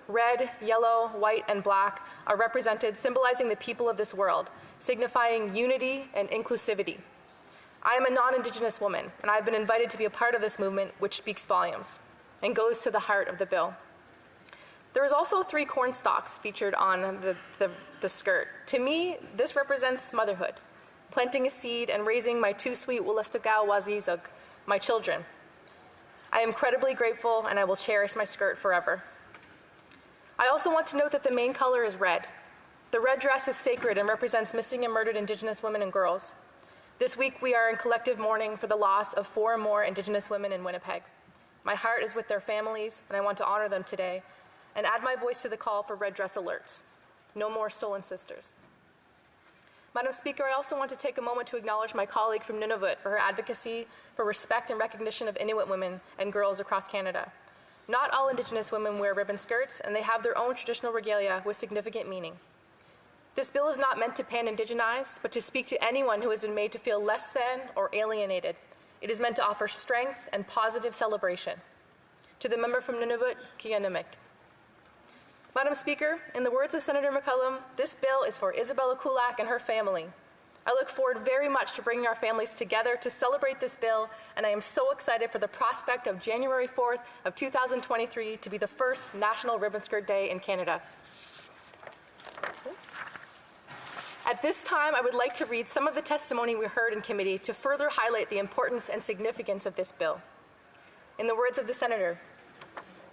Speaker 16: Red, yellow, white, and black are represented, symbolizing the people of this world, signifying unity and inclusivity. I am a non-Indigenous woman, and I have been invited to be a part of this movement, which speaks volumes and goes to the heart of the bill. There is also 3 corn stalks featured on the skirt. To me, this represents motherhood, planting a seed and raising my 2 sweet Wulastugao Wazizug, my children. I am incredibly grateful, and I will cherish my skirt forever. I also want to note that the main color is red. The red dress is sacred and represents missing and murdered Indigenous women and girls. This week, we are in collective mourning for the loss of 4 more Indigenous women in Winnipeg. My heart is with their families, and I want to honor them today and add my voice to the call for red dress alerts. No more stolen sisters. Madam Speaker, I also want to take a moment to acknowledge my colleague from Nunavut for her advocacy for respect and recognition of Inuit women and girls across Canada. Not all Indigenous women wear ribbon skirts, and they have their own traditional regalia with significant meaning. This bill is not meant to pan-Indigenize, but to speak to anyone who has been made to feel less than or alienated. It is meant to offer strength and positive celebration. To the member from Nunavut, Kianimik. Madam Speaker, in the words of Senator McCullum, this bill is for Isabella Kulak and her family. I look forward very much to bringing our families together to celebrate this bill, and I am so excited for the prospect of January 4th of 2023 to be the first National Ribbon Skirt Day in Canada. At this time, I would like to read some of the testimony we heard in committee to further highlight the importance and significance of this bill. In the words of the Senator,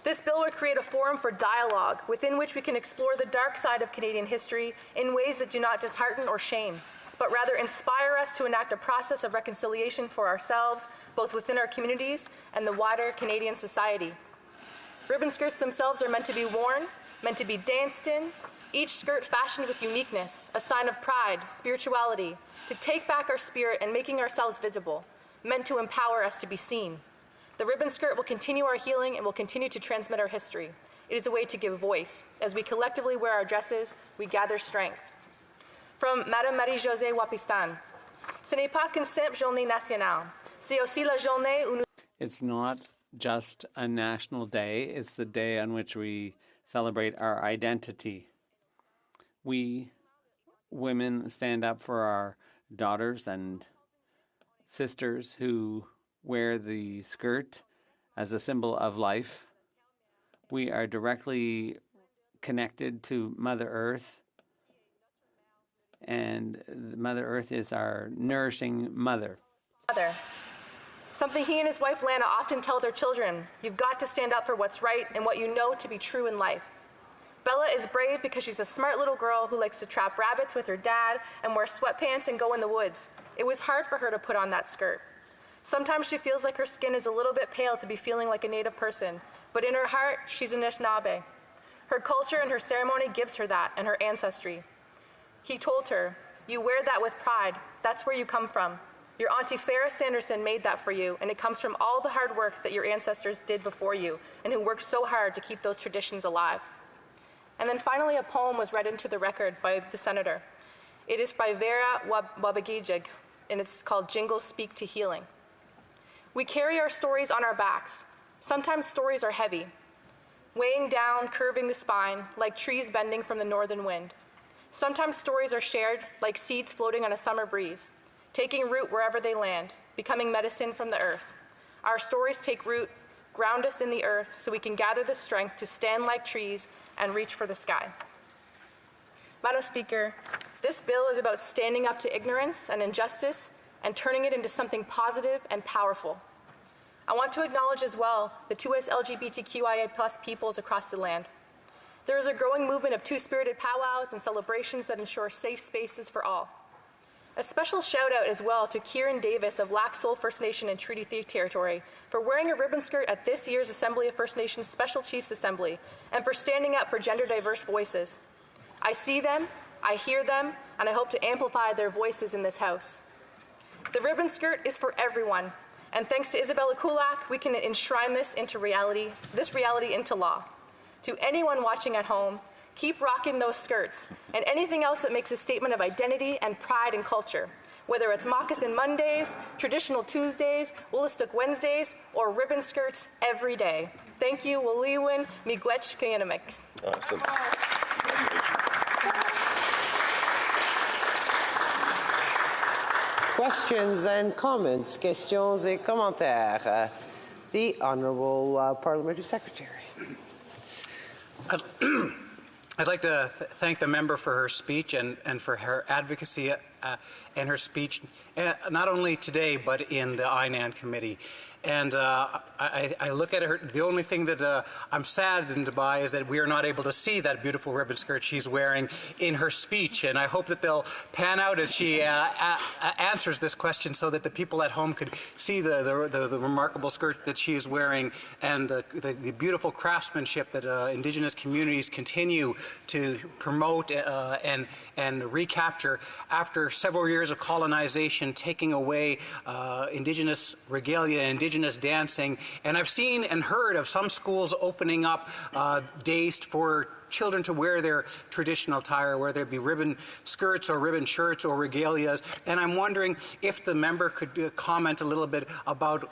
Speaker 16: this bill will create a forum for dialogue within which we can explore the dark side of Canadian history in ways that do not dishearten or shame, but rather inspire us to enact a process of reconciliation for ourselves, both within our communities and the wider Canadian society. Ribbon skirts themselves are meant to be worn, meant to be danced in, each skirt fashioned with uniqueness, a sign of pride, spirituality, to take back our spirit and making ourselves visible, meant to empower us to be seen. The ribbon skirt will continue our healing and will continue to transmit our history. It is a way to give voice. As we collectively wear our dresses, we gather strength. From Madame Marie-Josée Wapistan, ce n'est pas qu'une simple journée nationale, c'est aussi la journée où nous...
Speaker 5: It's not just a national day, it's the day on which we celebrate our identity. We, women, stand up for our daughters and sisters who wear the skirt as a symbol of life. We are directly connected to Mother Earth, and Mother Earth is our nourishing mother.
Speaker 16: Something he and his wife Lana often tell their children, you've got to stand up for what's right and what you know to be true in life. Bella is brave because she's a smart little girl who likes to trap rabbits with her dad and wear sweatpants and go in the woods. It was hard for her to put on that skirt. Sometimes she feels like her skin is a little bit pale to be feeling like a Native person, but in her heart, she's an Anishinaabe. Her culture and her ceremony gives her that and her ancestry. He told her, you wear that with pride. That's where you come from. Your Auntie Farrah Sanderson made that for you, and it comes from all the hard work that your ancestors did before you and who worked so hard to keep those traditions alive. And then finally, a poem was read into the record by the Senator. It is by Vera Wabagijig, and it's called Jingles Speak to Healing. We carry our stories on our backs. Sometimes stories are heavy, weighing down, curving the spine, like trees bending from the northern wind. Sometimes stories are shared like seeds floating on a summer breeze, taking root wherever they land, becoming medicine from the earth. Our stories take root, ground us in the earth so we can gather the strength to stand like trees and reach for the sky. Madam Speaker, this bill is about standing up to ignorance and injustice and turning it into something positive and powerful. I want to acknowledge as well the 2S LGBTQIA+ peoples across the land. There is a growing movement of two-spirited powwows and celebrations that ensure safe spaces for all. A special shout out as well to Kieran Davis of Lac Seul First Nation and Treaty 3 Territory for wearing a ribbon skirt at this year's Assembly of First Nations Special Chiefs Assembly and for standing up for gender diverse voices. I see them, I hear them, and I hope to amplify their voices in this House. The ribbon skirt is for everyone, and thanks to Isabella Kulak, we can enshrine this reality into law. To anyone watching at home, keep rocking those skirts and anything else that makes a statement of identity and pride and culture, whether it's Moccasin Mondays, Traditional Tuesdays, Woolastuk Wednesdays, or ribbon skirts every day. Thank you, Waliwin, Miigwech, Kayanamik.
Speaker 19: Awesome.
Speaker 1: Questions and comments, questions et commentaires. The Honourable Parliamentary Secretary.
Speaker 7: I'd like to thank the member for her speech and for her advocacy and her speech, not only today, but in the INAN committee. And I look at her, the only thing that I'm saddened by is that we are not able to see that beautiful ribbon skirt she's wearing in her speech. And I hope that they'll pan out as she answers this question so that the people at home could see the remarkable skirt that she is wearing and the beautiful craftsmanship that Indigenous communities continue to promote and recapture after several years of colonization, taking away Indigenous regalia, Indigenous dancing. And I've seen and heard of some schools opening up days for children to wear their traditional attire, whether it be ribbon skirts or ribbon shirts or regalias. And I'm wondering if the member could comment a little bit about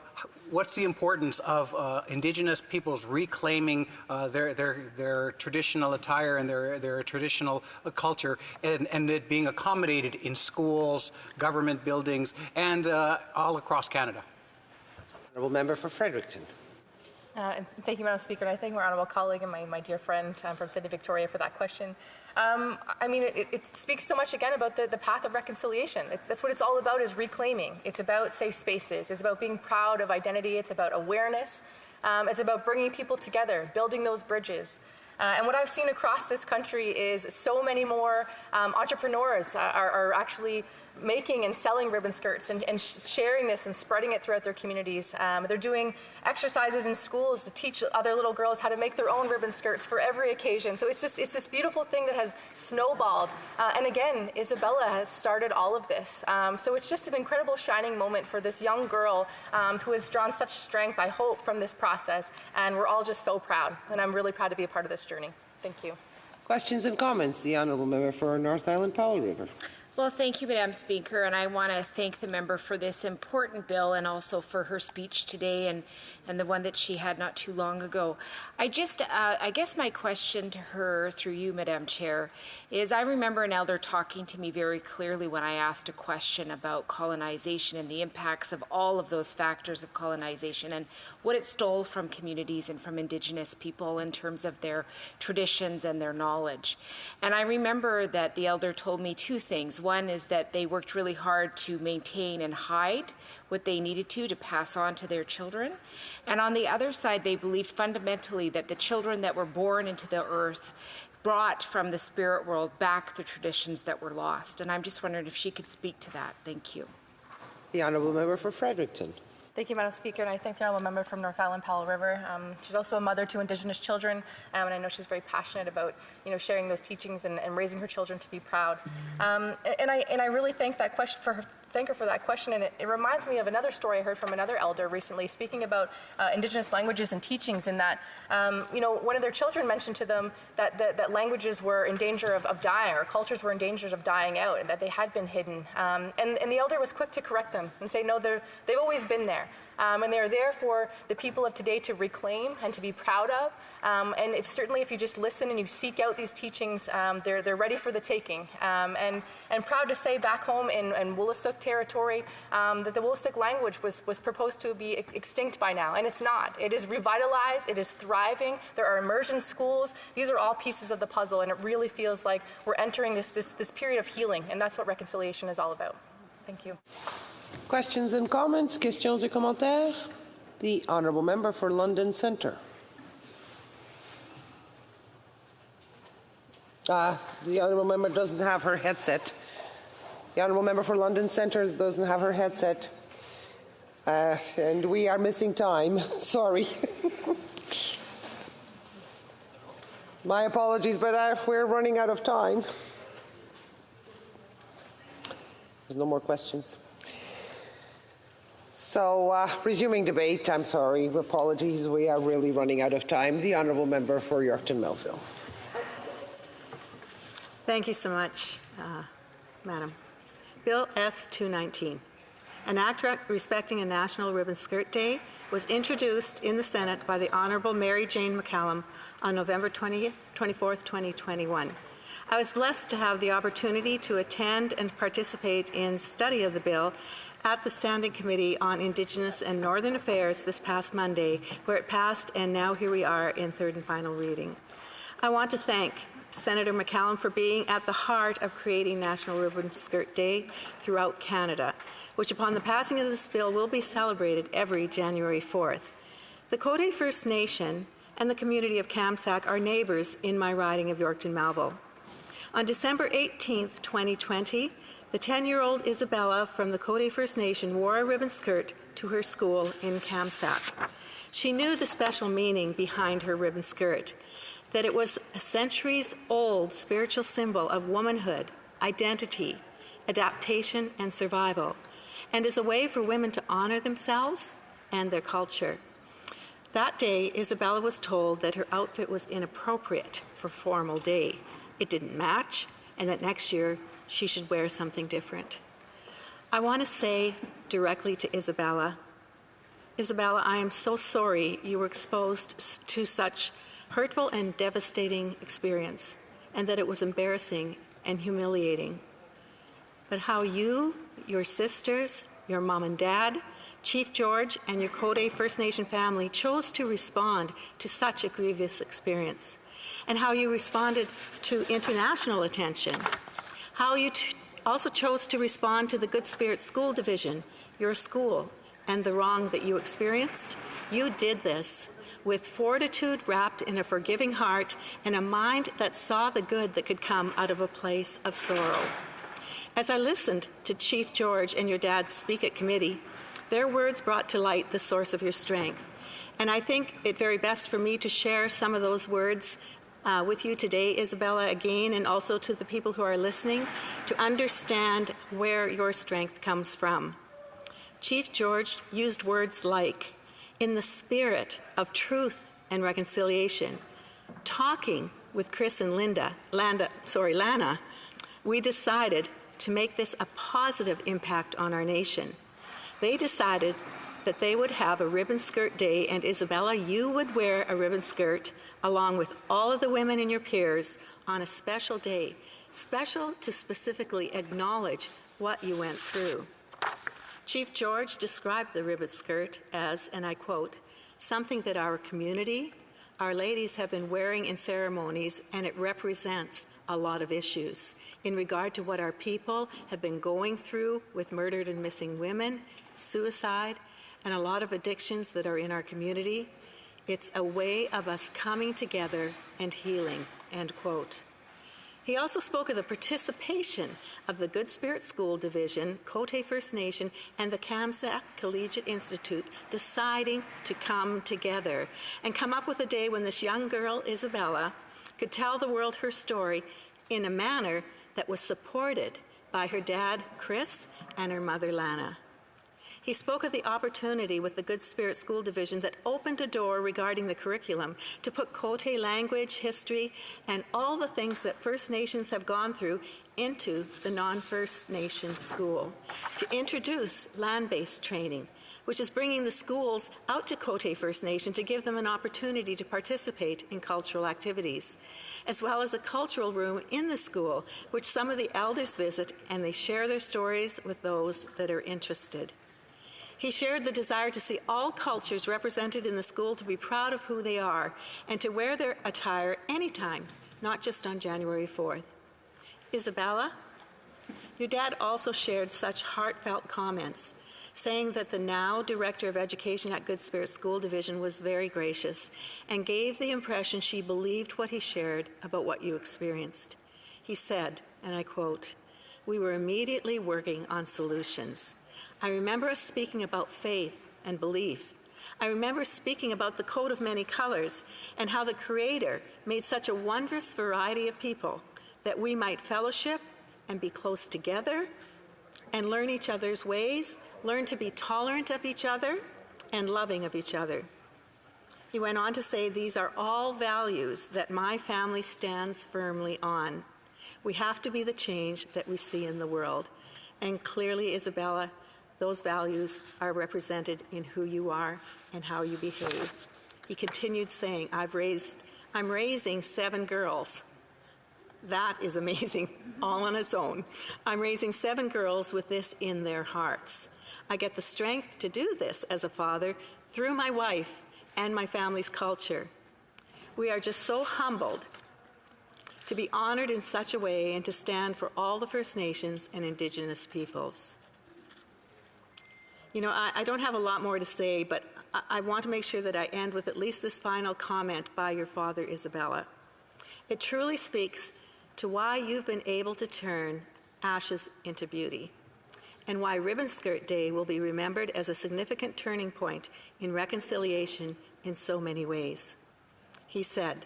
Speaker 7: what's the importance of Indigenous peoples reclaiming their traditional attire and their traditional culture, and it being accommodated in schools, government buildings, and all across Canada.
Speaker 1: Honourable Member for Fredericton.
Speaker 16: Thank you, Madam Speaker, and I thank my honourable colleague and my dear friend from Sydney, Victoria, for that question. I mean, it speaks so much again about the path of reconciliation. That's what it's all about, is reclaiming. It's about safe spaces. It's about being proud of identity. It's about awareness. It's about bringing people together, building those bridges. And what I've seen across this country is so many more entrepreneurs are actually making and selling ribbon skirts and sharing this and spreading it throughout their communities. They're doing exercises in schools to teach other little girls how to make their own ribbon skirts for every occasion. So it's this beautiful thing that has snowballed. And again, Isabella has started all of this. So it's just an incredible shining moment for this young girl who has drawn such strength, I hope, from this process. And we're all just so proud. And I'm really proud to be a part of this journey. Thank you.
Speaker 1: Questions and comments? The Honourable Member for North Island Powell River.
Speaker 3: Well, thank you, Madam Speaker, and I want to thank the member for this important bill and also for her speech today and the one that she had not too long ago. I guess my question to her, through you, Madam Chair, is I remember an elder talking to me very clearly when I asked a question about colonization and the impacts of all of those factors of colonization and what it stole from communities and from Indigenous people in terms of their traditions and their knowledge. And I remember that the elder told me two things. One is that they worked really hard to maintain and hide what they needed to pass on to their children. And on the other side, they believed fundamentally that the children that were born into the earth brought from the spirit world back the traditions that were lost. And I'm just wondering if she could speak to that. Thank you.
Speaker 1: The Honourable Member for Fredericton.
Speaker 16: Thank you, Madam Speaker, and I thank the honourable member from North Island Powell River. She's also a mother to Indigenous children, and I know she's very passionate about sharing those teachings and raising her children to be proud. And I really thank her for that question, and it reminds me of another story I heard from another elder recently speaking about Indigenous languages and teachings, in that one of their children mentioned to them that languages were in danger of dying, or cultures were in danger of dying out, and that they had been hidden. And the elder was quick to correct them and say, no, they've always been there. And they're there for the people of today to reclaim and to be proud of. And certainly if you just listen and you seek out these teachings, they're ready for the taking. And proud to say back home in Wolastoq territory that the Wolastoq language was proposed to be extinct by now. And it's not. It is revitalized. It is thriving. There are immersion schools. These are all pieces of the puzzle. And it really feels like we're entering this period of healing. And that's what reconciliation is all about. Thank you.
Speaker 1: Questions and comments? Questions et commentaires? The Honourable Member for London Centre. The Honourable Member doesn't have her headset. The Honourable Member for London Centre doesn't have her headset. And we are missing time. Sorry. My apologies, but we're running out of time. There's no more questions. So, resuming debate, I'm sorry, apologies, we are really running out of time. The Honourable Member for Yorkton Melville.
Speaker 14: Thank you so much, Madam. Bill S-219, an act respecting a National Ribbon Skirt Day, was introduced in the Senate by the Honourable Mary Jane McCallum on November 24th, 2021. I was blessed to have the opportunity to attend and participate in study of the bill at the Standing Committee on Indigenous and Northern Affairs this past Monday, where it passed, and now here we are in third and final reading. I want to thank Senator McCallum for being at the heart of creating National Ribbon Skirt Day throughout Canada, which upon the passing of this bill will be celebrated every January 4th. The Cote First Nation and the community of Kamsack are neighbours in my riding of Yorkton Melville. On December 18th, 2020, the 10-year-old Isabella from the Cote First Nation wore a ribbon skirt to her school in Kamsack. She knew the special meaning behind her ribbon skirt, that it was a centuries-old spiritual symbol of womanhood, identity, adaptation, and survival, and is a way for women to honor themselves and their culture. That day, Isabella was told that her outfit was inappropriate for a formal day. It didn't match, and that next year she should wear something different. I want to say directly to Isabella, Isabella, I am so sorry you were exposed to such hurtful and devastating experience, and that it was embarrassing and humiliating. But how you, your sisters, your mom and dad, Chief George, and your Cote First Nation family chose to respond to such a grievous experience, and how you responded to international attention, how you also chose to respond to the Good Spirit School Division, your school, and the wrong that you experienced. You did this with fortitude wrapped in a forgiving heart and a mind that saw the good that could come out of a place of sorrow. As I listened to Chief George and your dad speak at committee, their words brought to light the source of your strength. And I think it very best for me to share some of those words with you today, Isabella, again, and also to the people who are listening, to understand where your strength comes from. Chief George used words like, in the spirit of truth and reconciliation, talking with Chris and Lana, we decided to make this a positive impact on our nation. They decided that they would have a ribbon skirt day, and Isabella, you would wear a ribbon skirt along with all of the women in your peers on a special day, special to specifically acknowledge what you went through. Chief George described the ribbon skirt as, and I quote, something that our community, our ladies have been wearing in ceremonies, and it represents a lot of issues in regard to what our people have been going through with murdered and missing women, suicide, and a lot of addictions that are in our community. It's a way of us coming together and healing, end quote. He also spoke of the participation of the Good Spirit School Division, Cote First Nation, and the Kamsack Collegiate Institute deciding to come together and come up with a day when this young girl, Isabella, could tell the world her story in a manner that was supported by her dad, Chris, and her mother, Lana. He spoke of the opportunity with the Good Spirit School Division that opened a door regarding the curriculum to put Cote language, history, and all the things that First Nations have gone through into the non-First Nation school, to introduce land-based training, which is bringing the schools out to Cote First Nation to give them an opportunity to participate in cultural activities, as well as a cultural room in the school, which some of the elders visit, and they share their stories with those that are interested. He shared the desire to see all cultures represented in the school, to be proud of who they are, and to wear their attire anytime, not just on January 4th. Isabella, your dad also shared such heartfelt comments, saying that the now Director of Education at Good Spirit School Division was very gracious and gave the impression she believed what he shared about what you experienced. He said, and I quote, "We were immediately working on solutions. I remember us speaking about faith and belief. I remember speaking about the coat of many colors and how the Creator made such a wondrous variety of people that we might fellowship and be close together and learn each other's ways, learn to be tolerant of each other and loving of each other." He went on to say, "These are all values that my family stands firmly on. We have to be the change that we see in the world." And clearly, Isabella, those values are represented in who you are and how you behave. He continued saying, I'm raising 7 girls. That is amazing, all on its own. I'm raising 7 girls with this in their hearts. I get the strength to do this as a father through my wife and my family's culture. We are just so humbled to be honored in such a way and to stand for all the First Nations and Indigenous peoples. You know, I don't have a lot more to say, but I want to make sure that I end with at least this final comment by your father, Isabella. It truly speaks to why you've been able to turn ashes into beauty, and why Ribbon Skirt Day will be remembered as a significant turning point in reconciliation in so many ways. He said,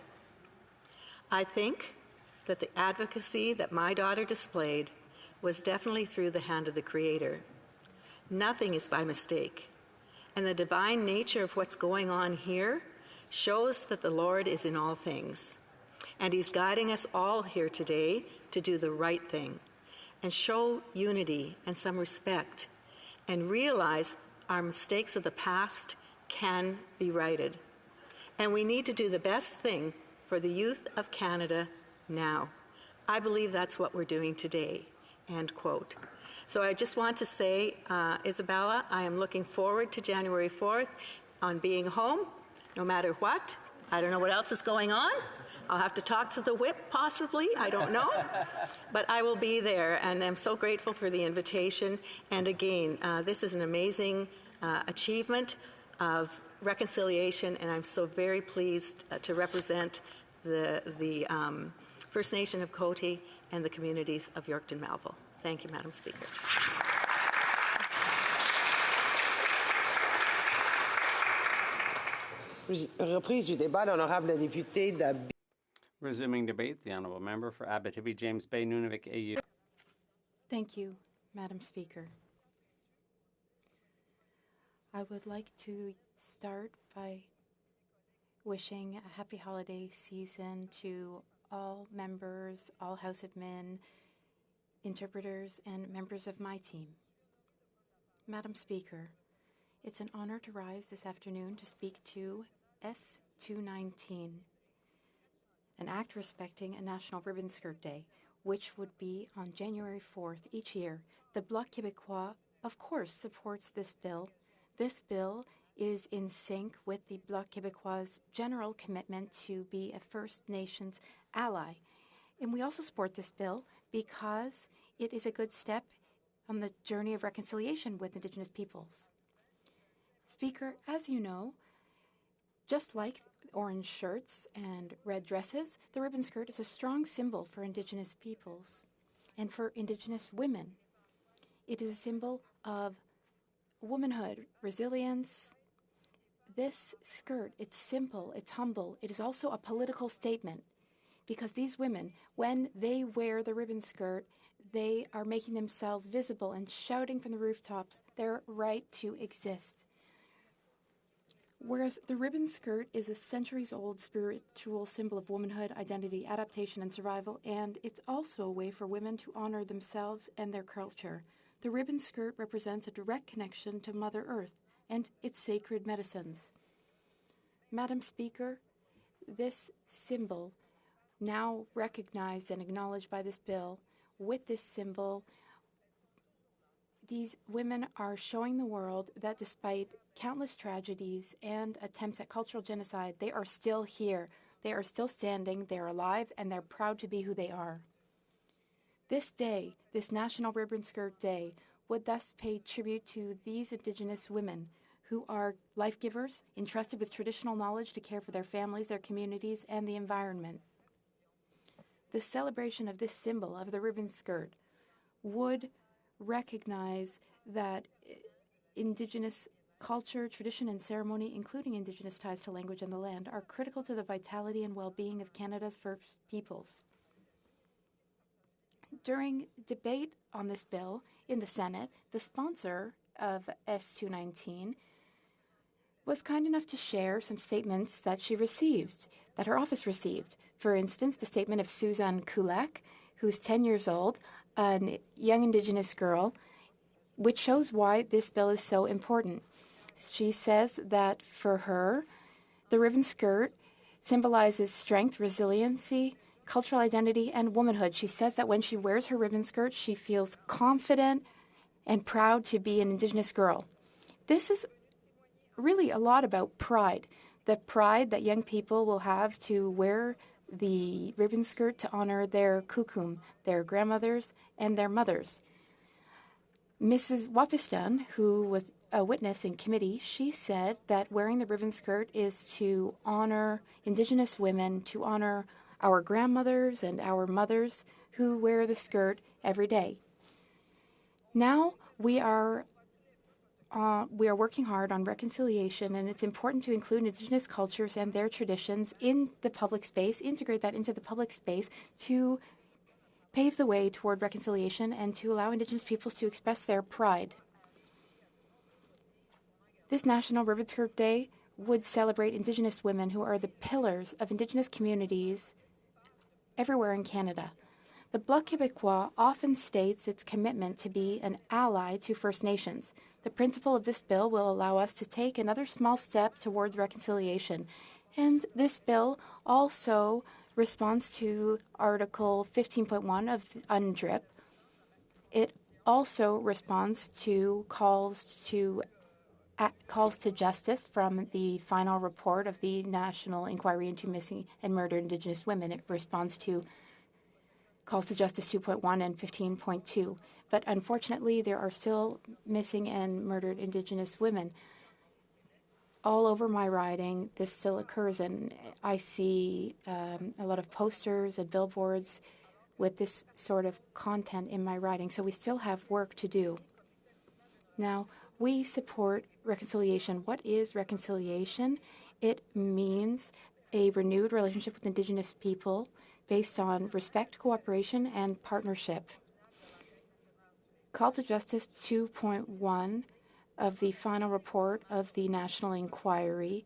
Speaker 14: "I think that the advocacy that my daughter displayed was definitely through the hand of the Creator. Nothing is by mistake, and the divine nature of what's going on here shows that the Lord is in all things, and He's guiding us all here today to do the right thing and show unity and some respect and realize our mistakes of the past can be righted. And we need to do the best thing for the youth of Canada now. I believe that's what we're doing today, end quote. So I just want to say, Isabella, I am looking forward to January 4th on being home, no matter what. I don't know what else is going on. I'll have to talk to the whip, possibly. I don't know. But I will be there, and I'm so grateful for the invitation. And again, this is an amazing achievement of reconciliation, and I'm so very pleased to represent the First Nation of Cote and the communities of Yorkton Melville. Thank you, Madam Speaker.
Speaker 1: Reprise du débat, l'honorable député d'Abitibi.
Speaker 5: Resuming debate, the honourable member for Abitibi, James Bay, Nunavik, AU.
Speaker 24: Thank you, Madam Speaker. I would like to start by wishing a happy holiday season to all members, all House of Men, interpreters, and members of my team. Madam Speaker, it's an honor to rise this afternoon to speak to S219, an act respecting a National Ribbon Skirt Day, which would be on January 4th each year. The Bloc Québécois, of course, supports this bill. This bill is in sync with the Bloc Québécois' general commitment to be a First Nations ally. And we also support this bill because it is a good step on the journey of reconciliation with Indigenous peoples. Speaker, as you know, just like orange shirts and red dresses, the ribbon skirt is a strong symbol for Indigenous peoples and for Indigenous women. It is a symbol of womanhood, resilience. This skirt, it's simple, it's humble. It is also a political statement because these women, when they wear the ribbon skirt, they are making themselves visible and shouting from the rooftops their right to exist. Whereas the ribbon skirt is a centuries-old spiritual symbol of womanhood, identity, adaptation, and survival, and it's also a way for women to honor themselves and their culture. The ribbon skirt represents a direct connection to Mother Earth and its sacred medicines. Madam Speaker, this symbol, now recognized and acknowledged by this bill, with this symbol, these women are showing the world that despite countless tragedies and attempts at cultural genocide, they are still here. They are still standing, they are alive, and they're proud to be who they are. This day, this National Ribbon Skirt Day, would thus pay tribute to these Indigenous women who are life givers, entrusted with traditional knowledge to care for their families, their communities, and the environment. The celebration of this symbol of the ribbon skirt would recognize that Indigenous culture, tradition, and ceremony, including Indigenous ties to language and the land, are critical to the vitality and well-being of Canada's First Peoples. During debate on this bill in the Senate, the sponsor of S219 was kind enough to share some statements that she received, that her office received. For instance, the statement of Suzanne Kulak, who's 10 years old, a young Indigenous girl, which shows why this bill is so important. She says that for her, the ribbon skirt symbolizes strength, resiliency, cultural identity, and womanhood. She says that when she wears her ribbon skirt, she feels confident and proud to be an Indigenous girl. This is really a lot about pride, the pride that young people will have to wear the ribbon skirt to honor their kukum, their grandmothers, and their mothers. Mrs. Wapistan, who was a witness in committee, she said that wearing the ribbon skirt is to honor Indigenous women, to honor our grandmothers and our mothers who wear the skirt every day. Now we are working hard on reconciliation, and it's important to include Indigenous cultures and their traditions in the public space, integrate that into the public space to pave the way toward reconciliation and to allow Indigenous peoples to express their pride. This National Ribbon Skirt Day would celebrate Indigenous women who are the pillars of Indigenous communities everywhere in Canada. The Bloc Québécois often states its commitment to be an ally to First Nations. The principle of this bill will allow us to take another small step towards reconciliation. And this bill also responds to Article 15.1 of UNDRIP. It also responds to calls to justice from the final report of the National Inquiry into Missing and Murdered Indigenous Women. It responds to calls to justice 2.1 and 15.2. But unfortunately, there are still missing and murdered Indigenous women. All over my riding, this still occurs, and I see a lot of posters and billboards with this sort of content in my riding. So we still have work to do. Now, we support reconciliation. What is reconciliation? It means a renewed relationship with Indigenous people based on respect, cooperation, and partnership. Call to Justice 2.1 of the final report of the National Inquiry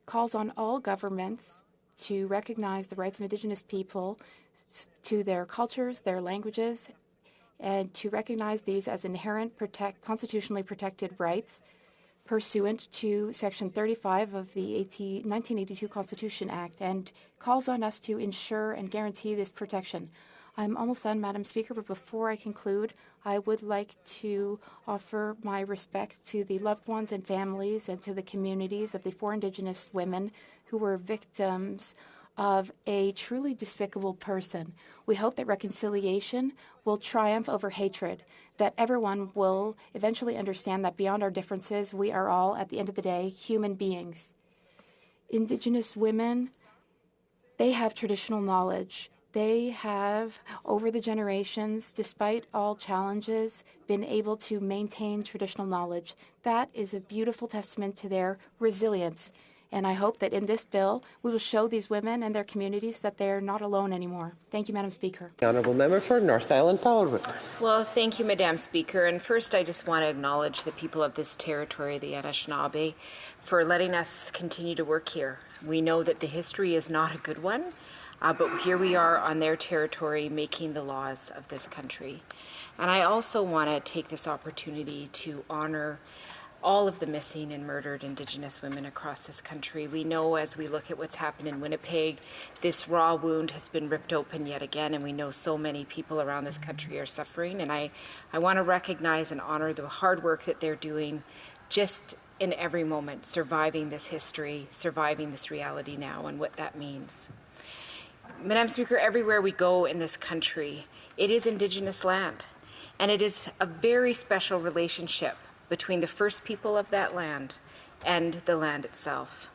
Speaker 24: calls on all governments to recognize the rights of Indigenous people to their cultures, their languages, and to recognize these as inherent constitutionally protected rights pursuant to Section 35 of the 1982 Constitution Act, and calls on us to ensure and guarantee this protection. I'm almost done, Madam Speaker, but before I conclude, I would like to offer my respect to the loved ones and families and to the communities of the 4 Indigenous women who were victims of a truly despicable person. We hope that reconciliation will triumph over hatred, that everyone will eventually understand that beyond our differences, we are all, at the end of the day, human beings. Indigenous women, they have traditional knowledge. They have, over the generations, despite all challenges, been able to maintain traditional knowledge. That is a beautiful testament to their resilience. And I hope that in this bill, we will show these women and their communities that they're not alone anymore. Thank you, Madam Speaker.
Speaker 1: The Honourable Member for North Island Powell River.
Speaker 3: Well, thank you, Madam Speaker. And first, I just want to acknowledge the people of this territory, the Anishinaabe, for letting us continue to work here. We know that the history is not a good one, but here we are on their territory making the laws of this country. And I also want to take this opportunity to honor all of the missing and murdered Indigenous women across this country. We know as we look at what's happened in Winnipeg, this raw wound has been ripped open yet again, and we know so many people around this country are suffering. And I want to recognize and honor the hard work that they're doing just in every moment, surviving this history, surviving this reality now, and what that means. Madam Speaker, everywhere we go in this country, it is Indigenous land, and it is a very special relationship between the first people of that land and the land itself.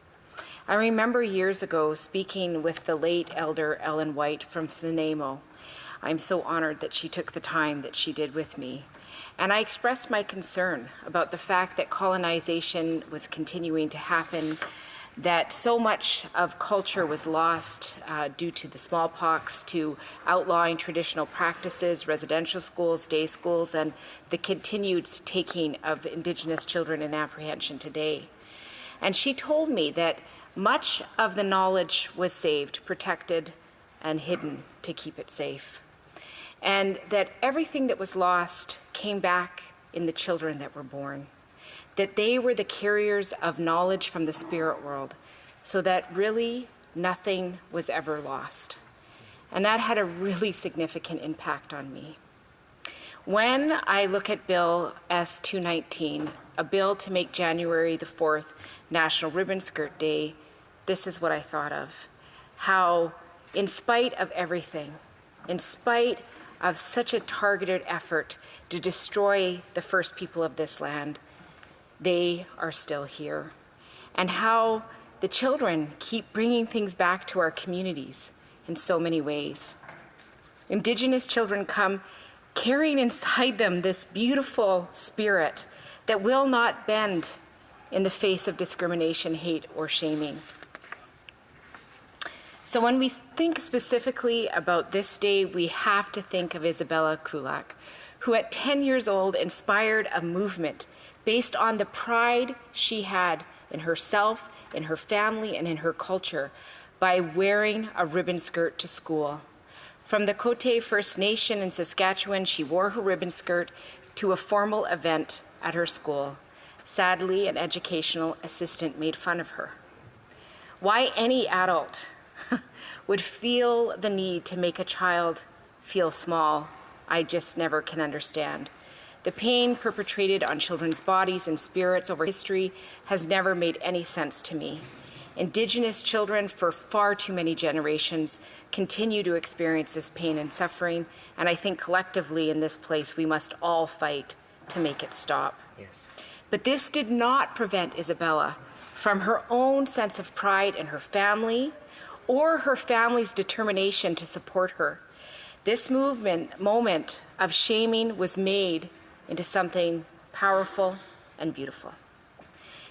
Speaker 3: I remember years ago speaking with the late Elder Ellen White from Snuneymuxw. I'm so honored that she took the time that she did with me. And I expressed my concern about the fact that colonization was continuing to happen, that so much of culture was lost due to the smallpox, to outlawing traditional practices, residential schools, day schools, and the continued taking of Indigenous children in apprehension today. And she told me that much of the knowledge was saved, protected, and hidden to keep it safe. And that everything that was lost came back in the children that were born. That they were the carriers of knowledge from the spirit world, so that really nothing was ever lost. And that had a really significant impact on me. When I look at Bill S-219, a bill to make January the 4th National Ribbon Skirt Day, this is what I thought of. How, in spite of everything, in spite of such a targeted effort to destroy the first people of this land, they are still here. And how the children keep bringing things back to our communities in so many ways. Indigenous children come carrying inside them this beautiful spirit that will not bend in the face of discrimination, hate, or shaming. So when we think specifically about this day, we have to think of Isabella Kulak, who at 10 years old inspired a movement based on the pride she had in herself, in her family, and in her culture by wearing a ribbon skirt to school. From the Cote First Nation in Saskatchewan, she wore her ribbon skirt to a formal event at her school. Sadly, an educational assistant made fun of her. Why any adult would feel the need to make a child feel small, I just never can understand. The pain perpetrated on children's bodies and spirits over history has never made any sense to me. Indigenous children for far too many generations continue to experience this pain and suffering, and I think collectively in this place we must all fight to make it stop.
Speaker 2: Yes.
Speaker 3: But this did not prevent Isabella from her own sense of pride in her family or her family's determination to support her. This moment of shaming was made into something powerful and beautiful.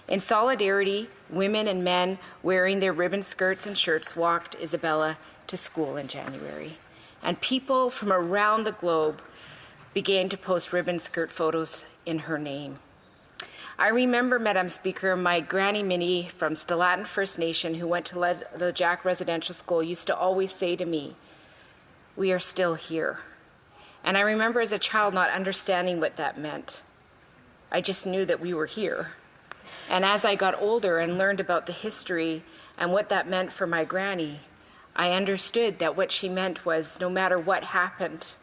Speaker 3: In solidarity, women and men wearing their ribbon skirts and shirts walked Isabella to school in January. And people from around the globe began to post ribbon skirt photos in her name. I remember, Madam Speaker, my Granny Minnie from Stillatin First Nation, who went to the Jack Residential School, used to always say to me, "We are still here." And I remember as a child not understanding what that meant. I just knew that we were here. And as I got older and learned about the history and what that meant for my granny, I understood that what she meant was no matter what happened,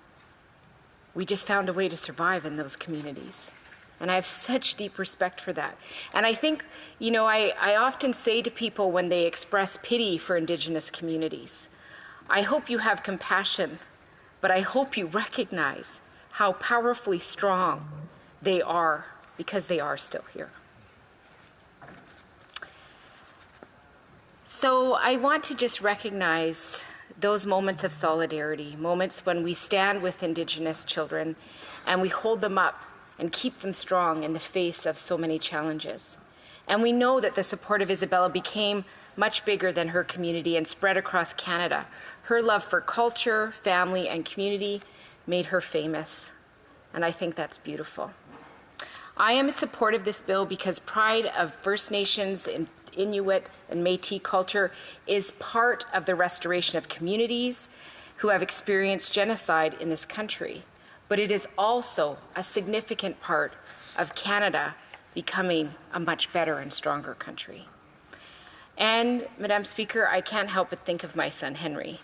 Speaker 3: we just found a way to survive in those communities. And I have such deep respect for that. And I think, I often say to people when they express pity for Indigenous communities, I hope you have compassion, but I hope you recognize how powerfully strong they are because they are still here. So I want to just recognize those moments of solidarity, moments when we stand with Indigenous children and we hold them up and keep them strong in the face of so many challenges. And we know that the support of Isabella became much bigger than her community and spread across Canada. Her love for culture, family, and community made her famous. And I think that's beautiful. I am in support of this bill because pride of First Nations, Inuit, and Métis culture is part of the restoration of communities who have experienced genocide in this country. But it is also a significant part of Canada becoming a much better and stronger country. And, Madam Speaker, I can't help but think of my son, Henry.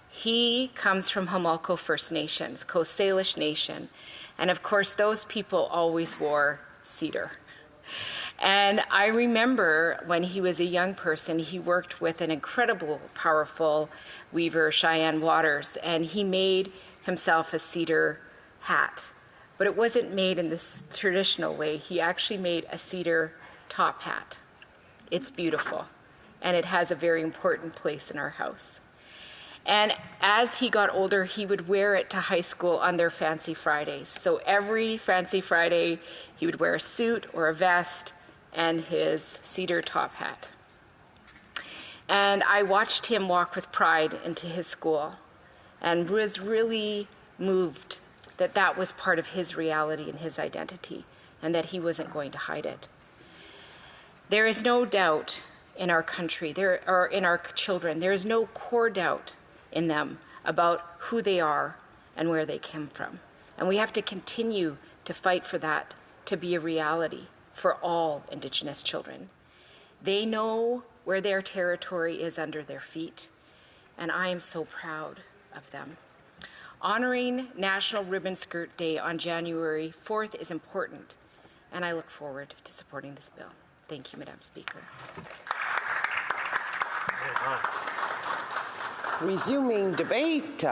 Speaker 3: He comes from Homolko First Nations, Coast Salish Nation, and of course those people always wore cedar. And I remember when he was a young person, he worked with an incredible, powerful weaver, Cheyenne Waters, and he made himself a cedar hat. But it wasn't made in this traditional way. He actually made a cedar top hat. It's beautiful, and it has a very important place in our house. And as he got older, he would wear it to high school on their Fancy Fridays. So every Fancy Friday, he would wear a suit or a vest and his cedar top hat. And I watched him walk with pride into his school and was really moved that that was part of his reality and his identity and that he wasn't going to hide it. There is no doubt in our country, or in our children, there is no core doubt in them about who they are and where they came from. And we have to continue to fight for that to be a reality for all Indigenous children. They know where their territory is under their feet, and I am so proud of them. Honoring National Ribbon Skirt Day on January 4th is important, and I look forward to supporting this bill. Thank you, Madam Speaker.
Speaker 1: Resuming debate,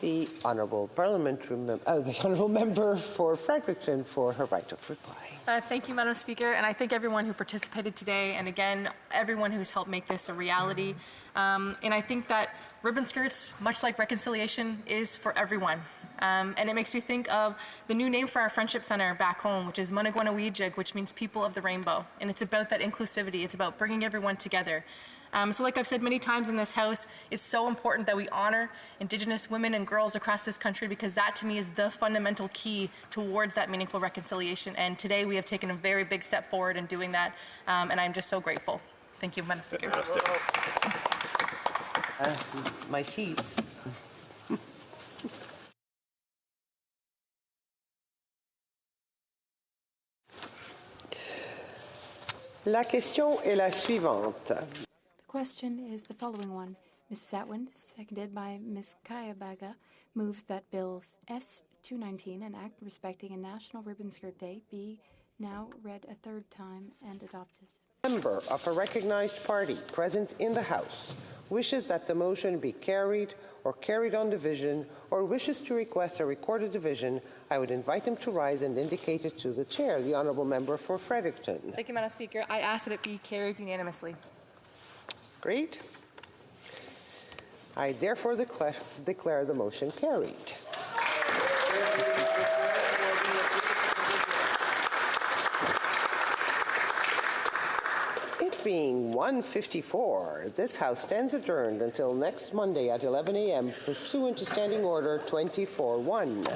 Speaker 1: the honourable member for Fredericton for her right of reply.
Speaker 16: Thank you, Madam Speaker, and I thank everyone who participated today, and again, everyone who's helped make this a reality. And I think that ribbon skirts, much like reconciliation, is for everyone. And it makes me think of the new name for our Friendship Center back home, which is Munagwanawijig, which means people of the rainbow. And it's about that inclusivity. It's about bringing everyone together. So like I've said many times in this House, it's so important that we honor Indigenous women and girls across this country because that, to me, is the fundamental key towards that meaningful reconciliation. And today we have taken a very big step forward in doing that, and I'm just so grateful. Thank you, Madam Speaker.
Speaker 12: Fantastic.
Speaker 1: My sheets. La question est la suivante.
Speaker 24: The question is the following one. Ms. Satwin, seconded by Ms. Kayabaga, moves that Bill S-219, an act respecting a National Ribbon Skirt Day, be now read a third time and adopted.
Speaker 1: A member of a recognized party present in the House wishes that the motion be carried or carried on division, or wishes to request a recorded division, I would invite him to rise and indicate it to the chair, the honourable member for Fredericton.
Speaker 16: Thank you, Madam Speaker. I ask that it be carried unanimously.
Speaker 1: Great. I therefore declare the motion carried. It being 1:54, this House stands adjourned until next Monday at 11 a.m. pursuant to Standing Order 24-1.